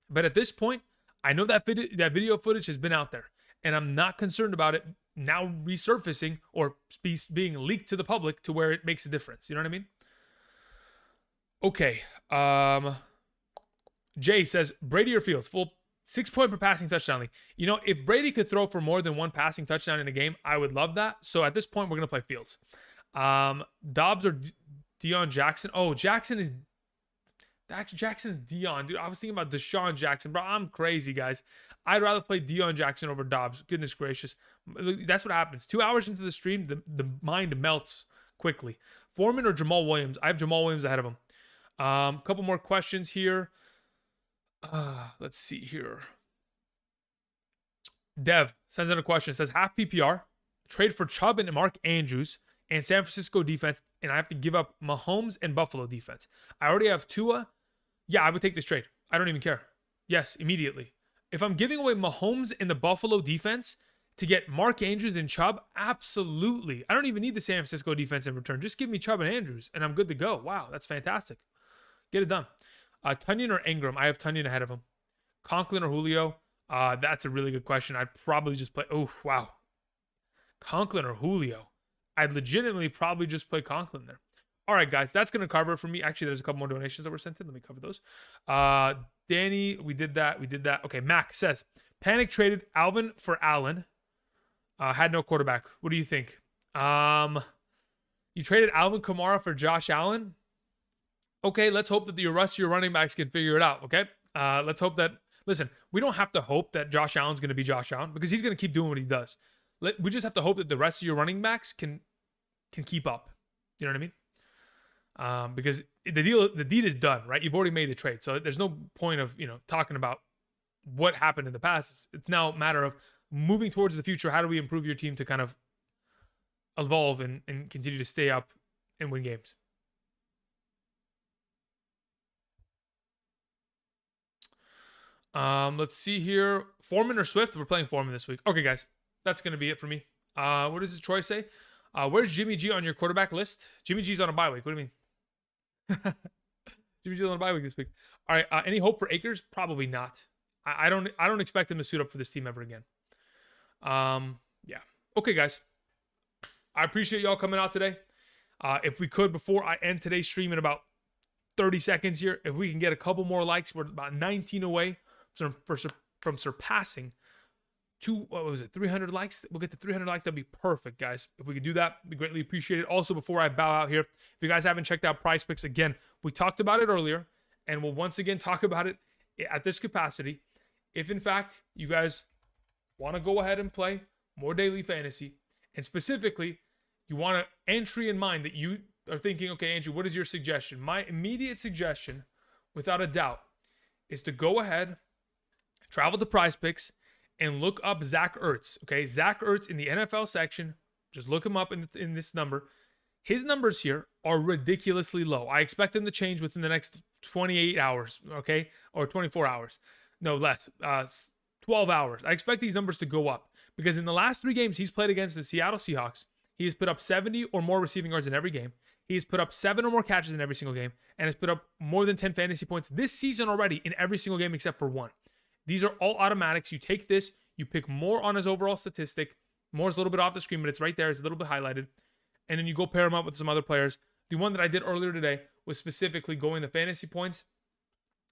But at this point, I know that video footage has been out there, and I'm not concerned about it now resurfacing or being leaked to the public to where it makes a difference. You know what I mean? Okay. Jay says, Brady or Fields, full 6 point per passing touchdown league. You know, if Brady could throw for more than one passing touchdown in a game, I would love that. So at this point, we're going to play Fields. Dobbs or Deion Jackson. Oh, Jackson's Deion. Dude, I was thinking about Deshaun Jackson. Bro, I'm crazy, guys. I'd rather play Deion Jackson over Dobbs. Goodness gracious. That's what happens. 2 hours into the stream, the mind melts quickly. Foreman or Jamal Williams? I have Jamal Williams ahead of him. Couple more questions here. Let's see here. Dev sends in a question. It says, half PPR, trade for Chubb and Mark Andrews and San Francisco defense, and I have to give up Mahomes and Buffalo defense. I already have Tua. Yeah, I would take this trade. I don't even care. Yes, immediately. If I'm giving away Mahomes and the Buffalo defense to get Mark Andrews and Chubb, absolutely. I don't even need the San Francisco defense in return. Just give me Chubb and Andrews, and I'm good to go. Wow, that's fantastic. Get it done. Tunyon or Ingram? I have Tunyon ahead of him. Conklin or Julio? That's a really good question. I'd probably just play. Oh, wow. Conklin or Julio? I'd legitimately probably just play Conklin there. All right, guys, that's going to cover it for me. Actually, there's a couple more donations that were sent in. Let me cover those. Danny, we did that. Okay, Mac says, panic traded Alvin for Allen. Had no quarterback. What do you think? You traded Alvin Kamara for Josh Allen? Okay, let's hope that the rest of your running backs can figure it out, okay? Let's hope that, listen, we don't have to hope that Josh Allen's going to be Josh Allen because he's going to keep doing what he does. We just have to hope that the rest of your running backs can keep up. You know what I mean? Because the deed is done, right? You've already made the trade. So there's no point of, talking about what happened in the past. It's now a matter of moving towards the future. How do we improve your team to kind of evolve and continue to stay up and win games? Let's see here. Foreman or Swift? We're playing Foreman this week. Okay, guys. That's going to be it for me. What does Troy say? Where's Jimmy G on your quarterback list? Jimmy G's on a bye week. What do you mean? Jimmy G's on a bye week this week. All right. Any hope for Akers? Probably not. I don't expect him to suit up for this team ever again. Yeah. Okay, guys. I appreciate y'all coming out today. If we could, before I end today's stream in about 30 seconds here, if we can get a couple more likes, we're about 19 away from surpassing 300 likes. We'll get to 300 likes. That'd be perfect, guys. If we could do that, we greatly appreciate it. Also, before I bow out here, if you guys haven't checked out PrizePicks, again, we talked about it earlier, and we'll once again talk about it at this capacity. If, in fact, you guys want to go ahead and play more daily fantasy, and specifically, you want an entry in mind that you are thinking, okay, Andrew, what is your suggestion? My immediate suggestion, without a doubt, is to go ahead, travel to PrizePicks, and look up Zach Ertz. Okay, Zach Ertz in the NFL section. Just look him up in this number. His numbers here are ridiculously low. I expect them to change within the next 28 hours, okay, or 24 hours. No, less. 12 hours. I expect these numbers to go up because in the last 3 games he's played against the Seattle Seahawks, he has put up 70 or more receiving yards in every game. He has put up 7 or more catches in every single game and has put up more than 10 fantasy points this season already in every single game except for 1. These are all automatics. You take this, you pick more on his overall statistic. More is a little bit off the screen, but it's right there. It's a little bit highlighted. And then you go pair him up with some other players. The one that I did earlier today was specifically going the fantasy points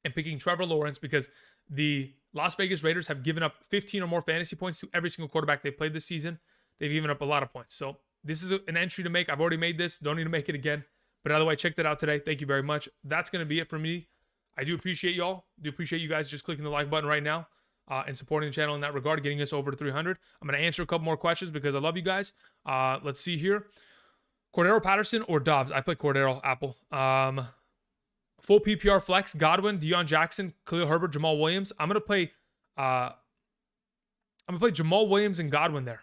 and picking Trevor Lawrence because the Las Vegas Raiders have given up 15 or more fantasy points to every single quarterback they've played this season. They've given up a lot of points. So this is an entry to make. I've already made this. Don't need to make it again. But either way, check that out today. Thank you very much. That's going to be it for me. I do appreciate y'all. Do appreciate you guys just clicking the like button right now and supporting the channel in that regard, getting us over to 300. I'm going to answer a couple more questions because I love you guys. Let's see here. Cordero Patterson or Dobbs? I play Cordero, Apple. Full PPR flex, Godwin, Deion Jackson, Khalil Herbert, Jamal Williams. I'm going to play Jamal Williams and Godwin there.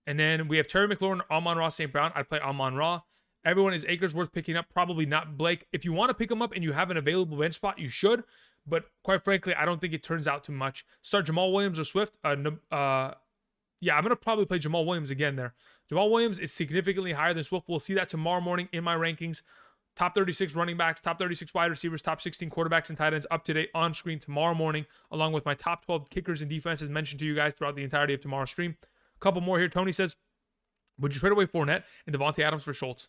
And then we have Terry McLaurin, Amon-Ra, St. Brown. I'd play Amon-Ra. Everyone is Akers worth picking up. Probably not Blake. If you want to pick him up and you have an available bench spot, you should. But quite frankly, I don't think it turns out too much. Start Jamal Williams or Swift. Yeah, I'm going to probably play Jamal Williams again there. Jamal Williams is significantly higher than Swift. We'll see that tomorrow morning in my rankings. Top 36 running backs, top 36 wide receivers, top 16 quarterbacks and tight ends up to date on screen tomorrow morning, along with my top 12 kickers and defenses mentioned to you guys throughout the entirety of tomorrow's stream. A couple more here. Tony says, would you trade away Fournette and Devontae Adams for Schultz?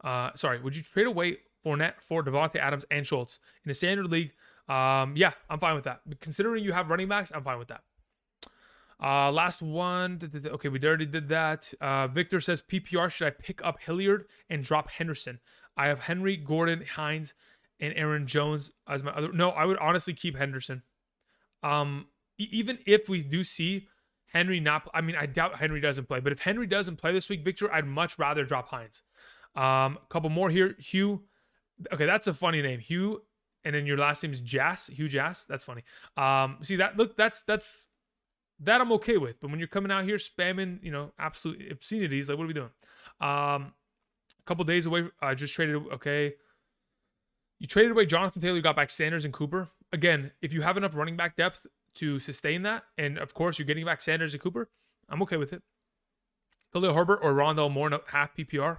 Would you trade away Fournette for Devontae Adams and Schultz in a standard league? Yeah, I'm fine with that. Considering you have running backs, I'm fine with that. Last one. Okay, we already did that. Victor says, PPR, should I pick up Hilliard and drop Henderson? I have Henry, Gordon, Hines, and Aaron Jones as my other. No, I would honestly keep Henderson. Even if we do see Henry not, I mean, I doubt Henry doesn't play, but if Henry doesn't play this week, Victor, I'd much rather drop Hines. A couple more here. Hugh, Okay, that's a funny name, Hugh, and then your last name is Jass, Hugh Jass. That's funny. See that? Look, that's that I'm okay with. But when you're coming out here spamming, absolute obscenities, like what are we doing? A couple days away, I just traded. Okay, you traded away Jonathan Taylor. You got back Sanders and Cooper. Again, if you have enough running back depth to sustain that, and of course you're getting back Sanders and Cooper, I'm okay with it. Khalil Herbert or Rondell Moore in half PPR.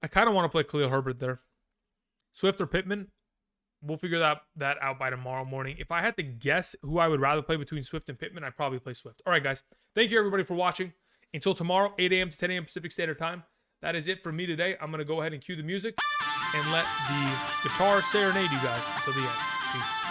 I kind of want to play Khalil Herbert there. Swift or Pittman, we'll figure that out by tomorrow morning. If I had to guess who I would rather play between Swift and Pittman, I'd probably play Swift. All right, guys. Thank you, everybody, for watching. Until tomorrow, 8 a.m. to 10 a.m. Pacific Standard Time. That is it for me today. I'm going to go ahead and cue the music and let the guitar serenade you guys until the end. Peace.